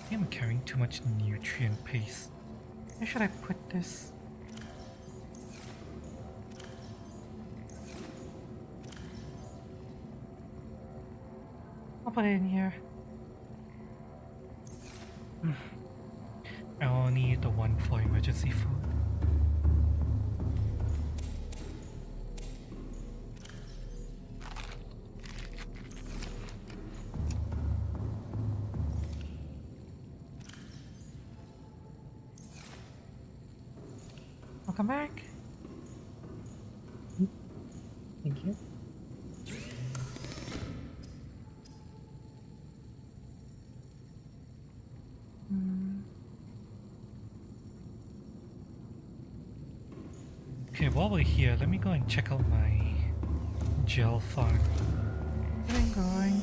Speaker 2: I am carrying too much nutrient paste.
Speaker 1: Where should I put this? put it in here.
Speaker 2: I only need the one for emergency food.
Speaker 1: Welcome back.
Speaker 5: Thank you.
Speaker 2: Okay, while we're here, let me go and check out my gel farm.
Speaker 1: I'm going.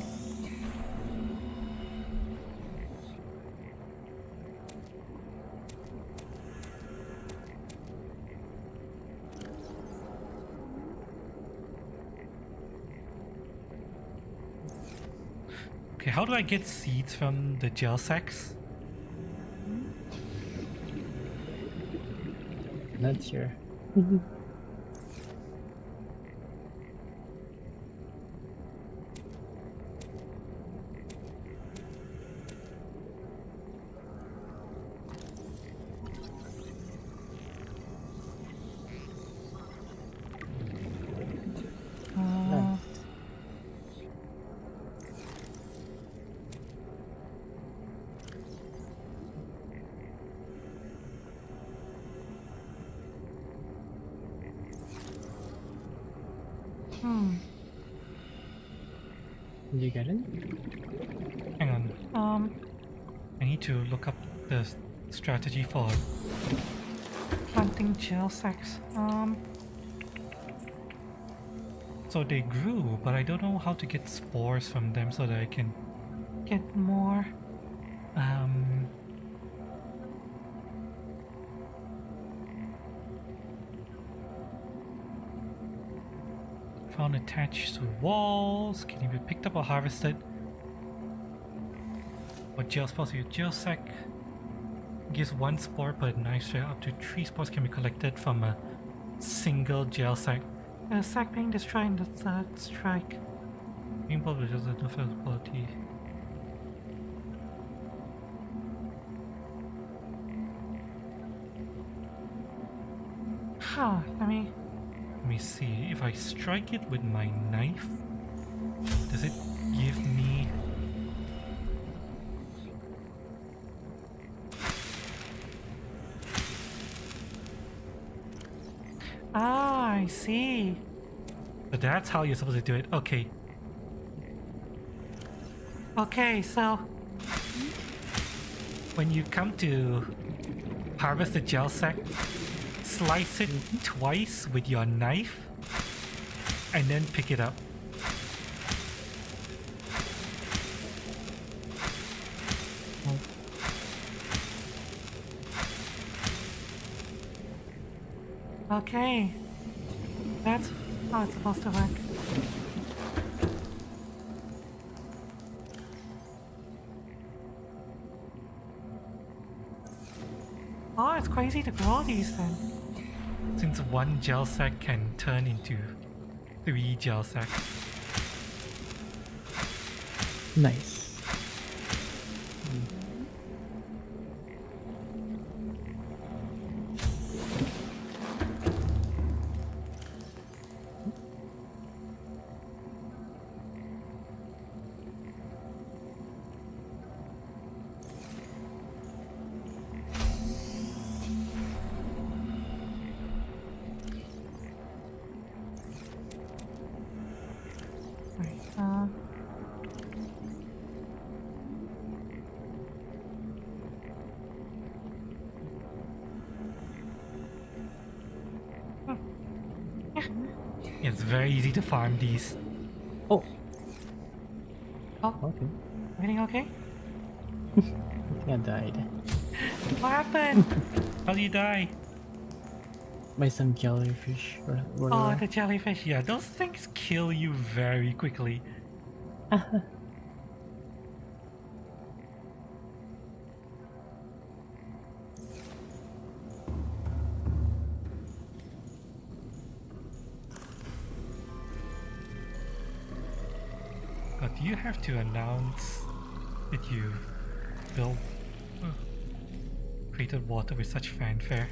Speaker 2: Okay, how do I get seeds from the gel sacks?
Speaker 5: Not sure.
Speaker 1: Uh,
Speaker 5: Did you get it?
Speaker 2: Hang on. I need to look up the strategy for
Speaker 1: planting gel sacks.
Speaker 2: So they grew, but I don't know how to get spores from them so that I can
Speaker 1: Get more.
Speaker 2: found attached to walls. Can it be picked up or harvested? What gel spores? Your gel sack gives 1 spore per knife strike. Up to 3 spores can be collected from a single gel sack.
Speaker 1: The sack being destroyed in the third strike.
Speaker 2: Being published as a different quality.
Speaker 1: Huh,
Speaker 2: Let me see. If I strike it with my knife, does it give me...
Speaker 1: Ah, I see.
Speaker 2: But that's how you're supposed to do it. Okay.
Speaker 1: Okay, so
Speaker 2: When you come to harvest the gel sack, slice it twice with your knife and then pick it up.
Speaker 1: okay. That's how it's supposed to work. Oh, it's crazy to grow these then.
Speaker 2: Since 1 gel sack can turn into 3 gel sacks.
Speaker 5: Nice.
Speaker 1: Right,
Speaker 2: It's very easy to farm these.
Speaker 5: Oh,
Speaker 1: oh,
Speaker 5: okay.
Speaker 1: everything okay?
Speaker 5: I think I died
Speaker 1: What happened?
Speaker 2: How do you die?
Speaker 5: by some jellyfish or
Speaker 1: Oh,
Speaker 5: whatever.
Speaker 1: the jellyfish.
Speaker 2: Yeah, those things kill you very quickly. But you have to announce that you've built, created water with such fanfare.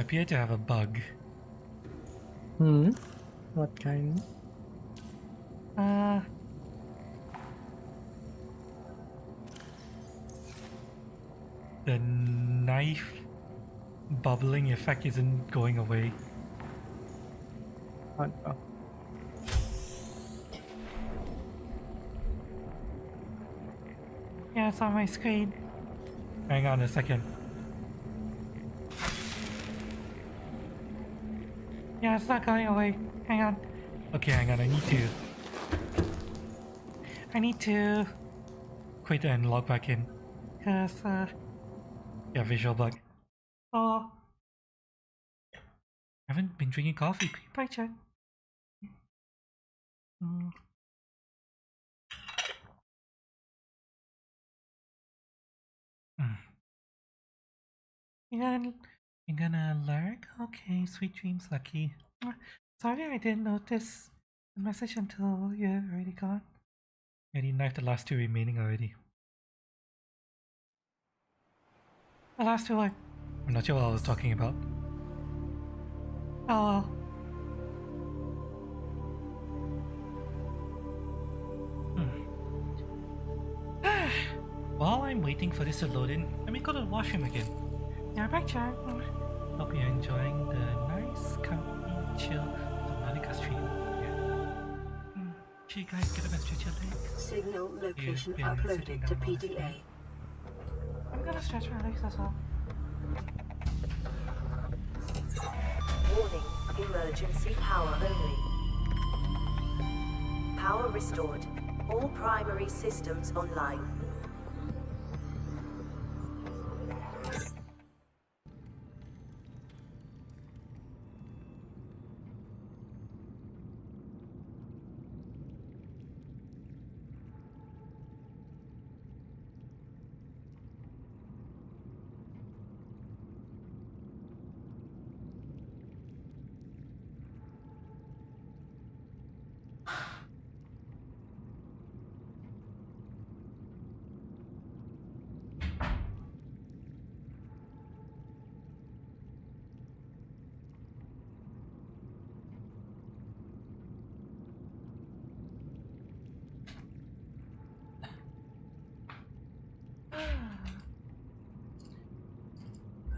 Speaker 2: Appear to have a bug.
Speaker 5: What kind?
Speaker 2: The knife bubbling effect isn't going away.
Speaker 5: What? Oh.
Speaker 1: Yeah, it's on my screen.
Speaker 2: Hang on a second.
Speaker 1: Yeah, it's not going away. Hang on.
Speaker 2: Okay, hang on, I need to quit and log back in.
Speaker 1: Cause
Speaker 2: Yeah, visual bug.
Speaker 1: oh,
Speaker 2: I haven't been drinking coffee.
Speaker 1: bye chat.
Speaker 2: You're gonna lurk? Okay, sweet dreams, Lucky.
Speaker 1: Sorry, I didn't notice the message until you're already gone.
Speaker 2: Already knifed the last two remaining already.
Speaker 1: The last two what?
Speaker 2: I'm not sure what I was talking about.
Speaker 1: Oh,
Speaker 2: While I'm waiting for this to load in, let me go to the washroom again.
Speaker 1: yeah, bye chat.
Speaker 2: Hope you're enjoying the nice, comfy, chill Subnautica stream. Yeah. Sure, you guys get a bit stretch your legs.
Speaker 3: Signal location
Speaker 2: been
Speaker 3: uploaded
Speaker 2: sitting
Speaker 3: to
Speaker 2: down all this
Speaker 3: PDA.
Speaker 2: time.
Speaker 1: I'm gonna stretch my legs as well.
Speaker 4: Warning, emergency power only. Power restored. All primary systems online.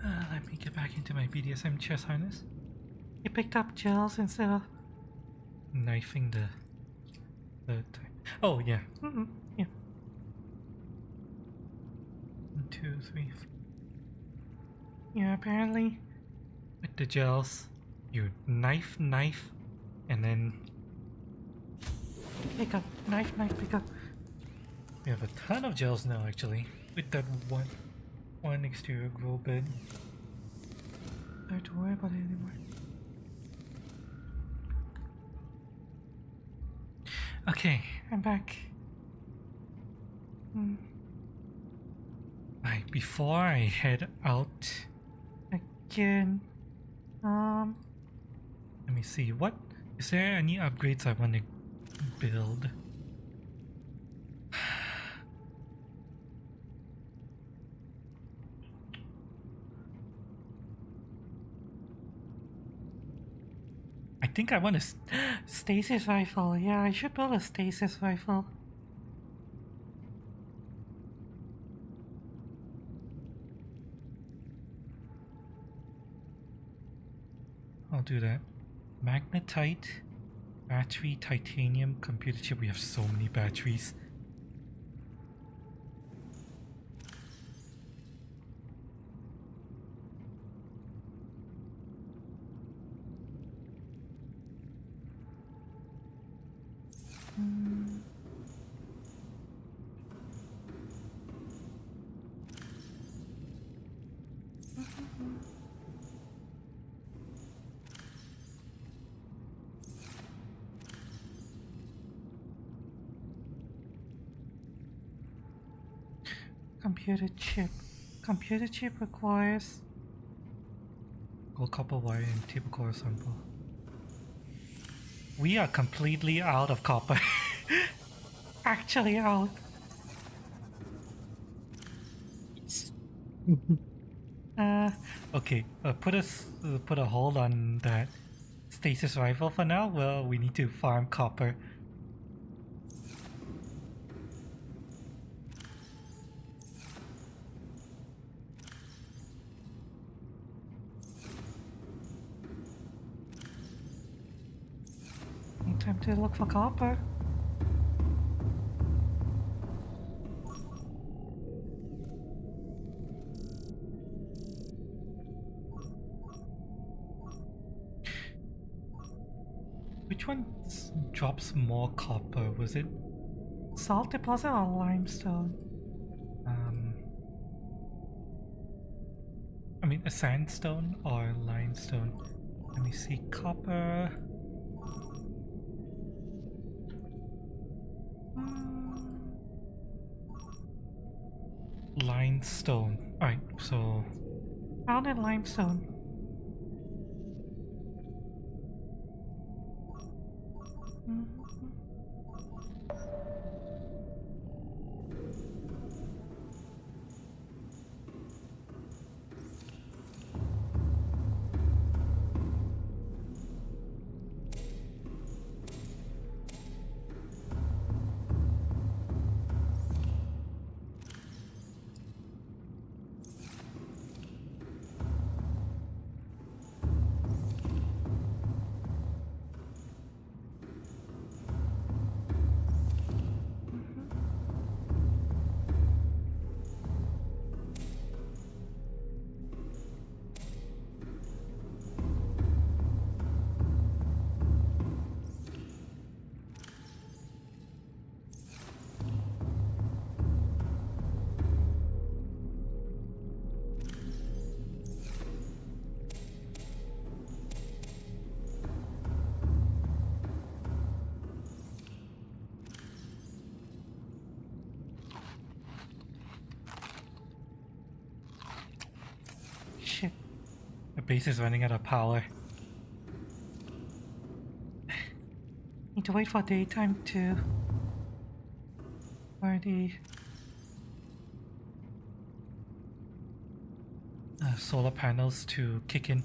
Speaker 2: Let me get back into my BDSM chest harness.
Speaker 1: You picked up gels instead of.
Speaker 2: Knifing the oh yeah.
Speaker 1: Yeah.
Speaker 2: 1, 2, 3, 4.
Speaker 1: Yeah, apparently.
Speaker 2: With the gels, you knife, and then
Speaker 1: Pick up. Knife, pick up.
Speaker 2: we have a ton of gels now actually. With that one exterior grow bed.
Speaker 1: Don't have to worry about it anymore.
Speaker 2: Okay,
Speaker 1: I'm back.
Speaker 2: right, before I head out,
Speaker 1: Again.
Speaker 2: let me see, what is there any upgrades I want to build? I think I want to
Speaker 1: Stasis rifle. Yeah, I should build a stasis rifle.
Speaker 2: I'll do that. Magnetite, battery, titanium, computer chip. We have so many batteries.
Speaker 1: Computer chip. Computer chip requires
Speaker 2: Gold, copper wire, and table core sample. We are completely out of copper.
Speaker 1: actually out.
Speaker 2: Okay, put a hold on that stasis rifle for now. Well, we need to farm copper.
Speaker 1: Time to look for copper.
Speaker 2: Which one drops more copper? Was it?
Speaker 1: Salt deposit or limestone?
Speaker 2: I mean, a sandstone or limestone? Let me see. Copper. Limestone. Alright, so
Speaker 1: Found in limestone. Shit.
Speaker 2: the base is running out of power.
Speaker 1: Need to wait for daytime to for the
Speaker 2: Solar panels to kick in.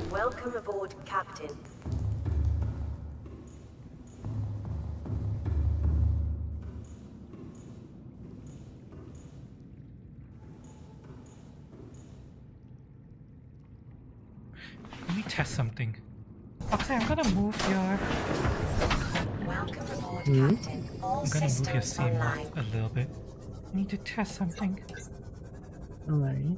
Speaker 4: Welcome aboard, Captain.
Speaker 2: Let me test something.
Speaker 1: Oxy, I'm gonna move your
Speaker 4: Welcome aboard,
Speaker 5: Hmm?
Speaker 4: Captain. All
Speaker 2: I'm gonna move your
Speaker 4: systems
Speaker 2: seam
Speaker 4: online.
Speaker 2: a little bit.
Speaker 1: I need to test something.
Speaker 5: Alright.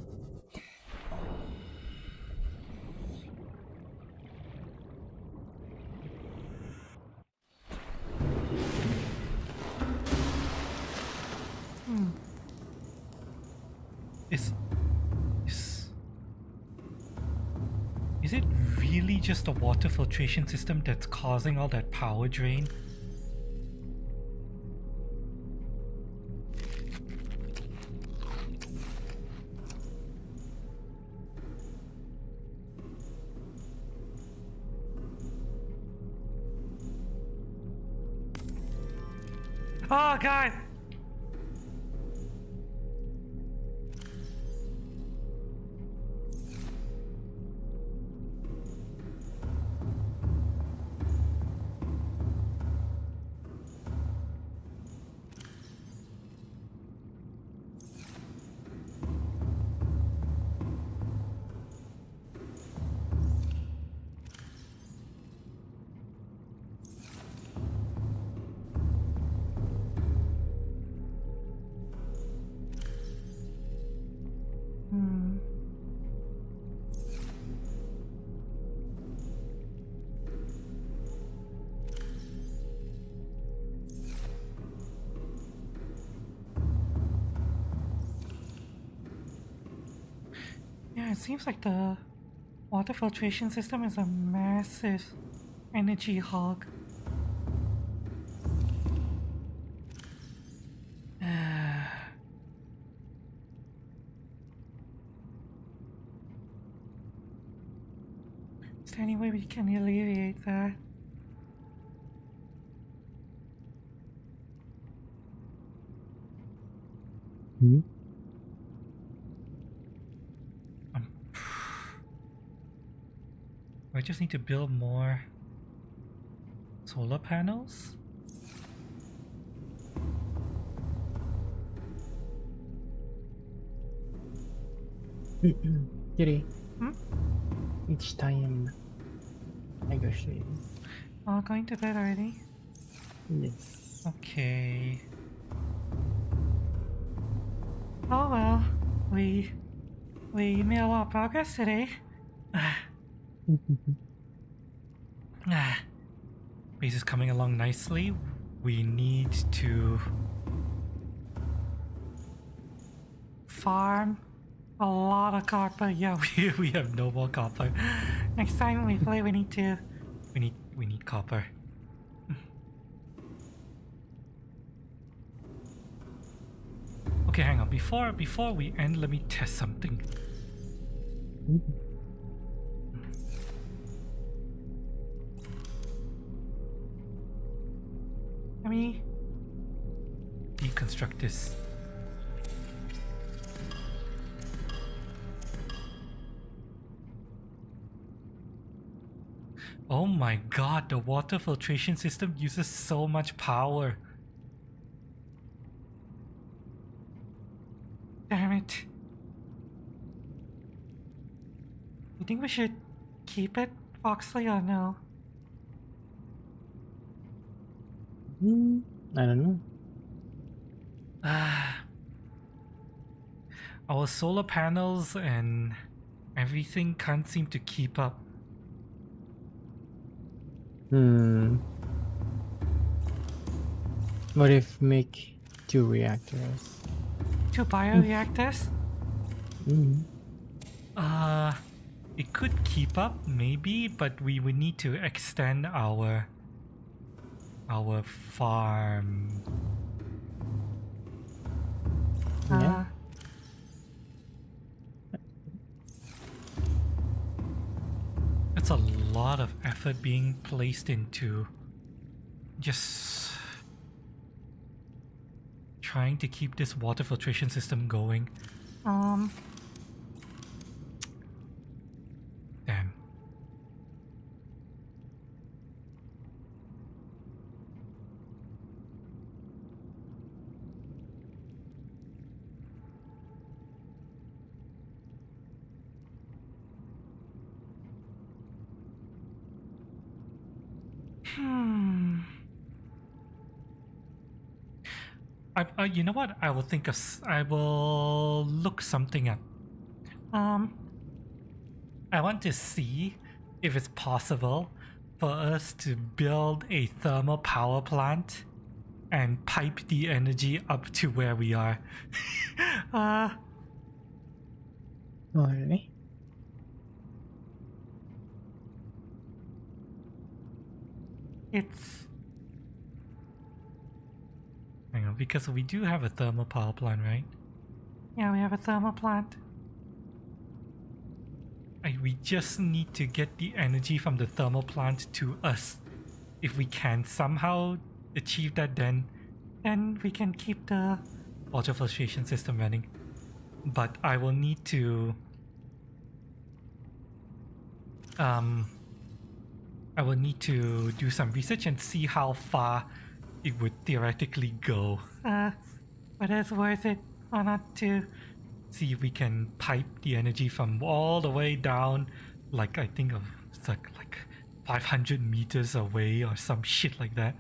Speaker 2: Is it really just the water filtration system that's causing all that power drain?
Speaker 1: Oh god! Yeah, it seems like the water filtration system is a massive energy hog. Is there any way we can alleviate that?
Speaker 5: Hmm?
Speaker 2: I just need to build more solar panels.
Speaker 5: Kitty,
Speaker 1: Hmm?
Speaker 5: each time negotiate.
Speaker 1: Oh, going to bed already?
Speaker 5: Yes.
Speaker 2: Okay.
Speaker 1: Oh well, we made a lot of progress today.
Speaker 2: Base is coming along nicely. We need to
Speaker 1: Farm a lot of copper. Yeah,
Speaker 2: we have no more copper.
Speaker 1: next time we play, we need to.
Speaker 2: We need copper. Okay, hang on. Before we end, let me test something.
Speaker 1: Let me.
Speaker 2: Deconstruct this. Oh my god, the water filtration system uses so much power.
Speaker 1: Damn it. You think we should keep it, Foxley, or no?
Speaker 5: I don't know.
Speaker 2: Our solar panels and everything can't seem to keep up.
Speaker 5: What if make 2 reactors?
Speaker 1: 2 bioreactors?
Speaker 2: It could keep up maybe, but we would need to extend our farm.
Speaker 5: Yeah.
Speaker 2: It's a lot of effort being placed into just trying to keep this water filtration system going. Damn. You know what? I will think of. I will look something up. I want to see if it's possible for us to build a thermal power plant and pipe the energy up to where we are.
Speaker 5: Oh, really?
Speaker 1: It's.
Speaker 2: Hang on, because we do have a thermal power plant, right?
Speaker 1: Yeah, we have a thermal plant.
Speaker 2: We just need to get the energy from the thermal plant to us. If we can somehow achieve that, then
Speaker 1: we can keep the.
Speaker 2: water filtration system running. But I will need to do some research and see how far it would theoretically go.
Speaker 1: Whether it's worth it or not to.
Speaker 2: See if we can pipe the energy from all the way down, like I think it's like 500 meters away or some shit like that.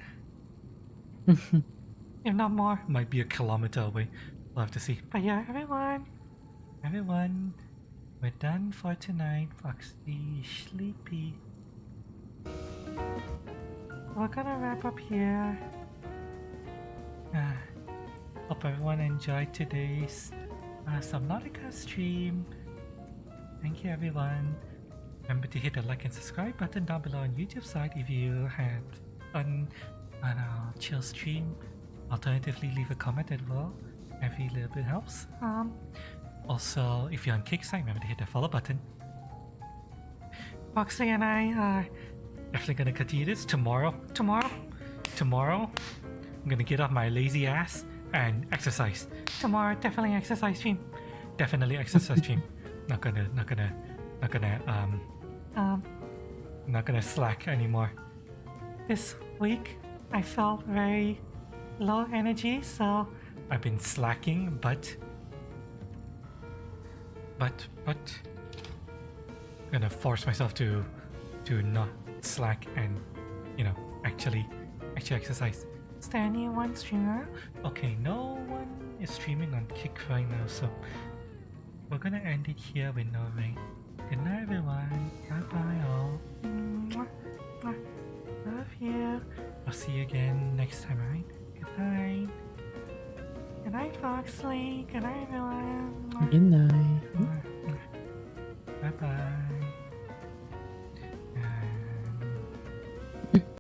Speaker 1: If not more.
Speaker 2: Might be a kilometer away. We'll have to see.
Speaker 1: But yeah, everyone,
Speaker 2: We're done for tonight. Foxy, sleepy.
Speaker 1: we're gonna wrap up here.
Speaker 2: Hope everyone enjoyed today's Subnautica stream. Thank you, everyone. Remember to hit the like and subscribe button down below on YouTube side if you had fun on our chill stream. Alternatively, leave a comment as well. Every little bit helps. Also, if you're on Kick side, remember to hit the follow button.
Speaker 1: Foxy and I are
Speaker 2: Definitely gonna continue this tomorrow.
Speaker 1: tomorrow.
Speaker 2: I'm gonna get off my lazy ass and exercise.
Speaker 1: Tomorrow, definitely exercise stream.
Speaker 2: Definitely exercise stream. Not gonna slack anymore.
Speaker 1: This week, I felt very low energy, so
Speaker 2: I've been slacking, but gonna force myself to not slack and actually exercise.
Speaker 1: is there anyone streamer?
Speaker 2: Okay, no one is streaming on Kick right now, so we're gonna end it here with no rain. Good night, everyone. Bye bye, all.
Speaker 1: Mwah, mwah. Love you.
Speaker 2: I'll see you again next time, alright? Good night.
Speaker 1: Good night, Foxley. Good night, everyone. Mwah.
Speaker 5: Good night.
Speaker 2: Bye.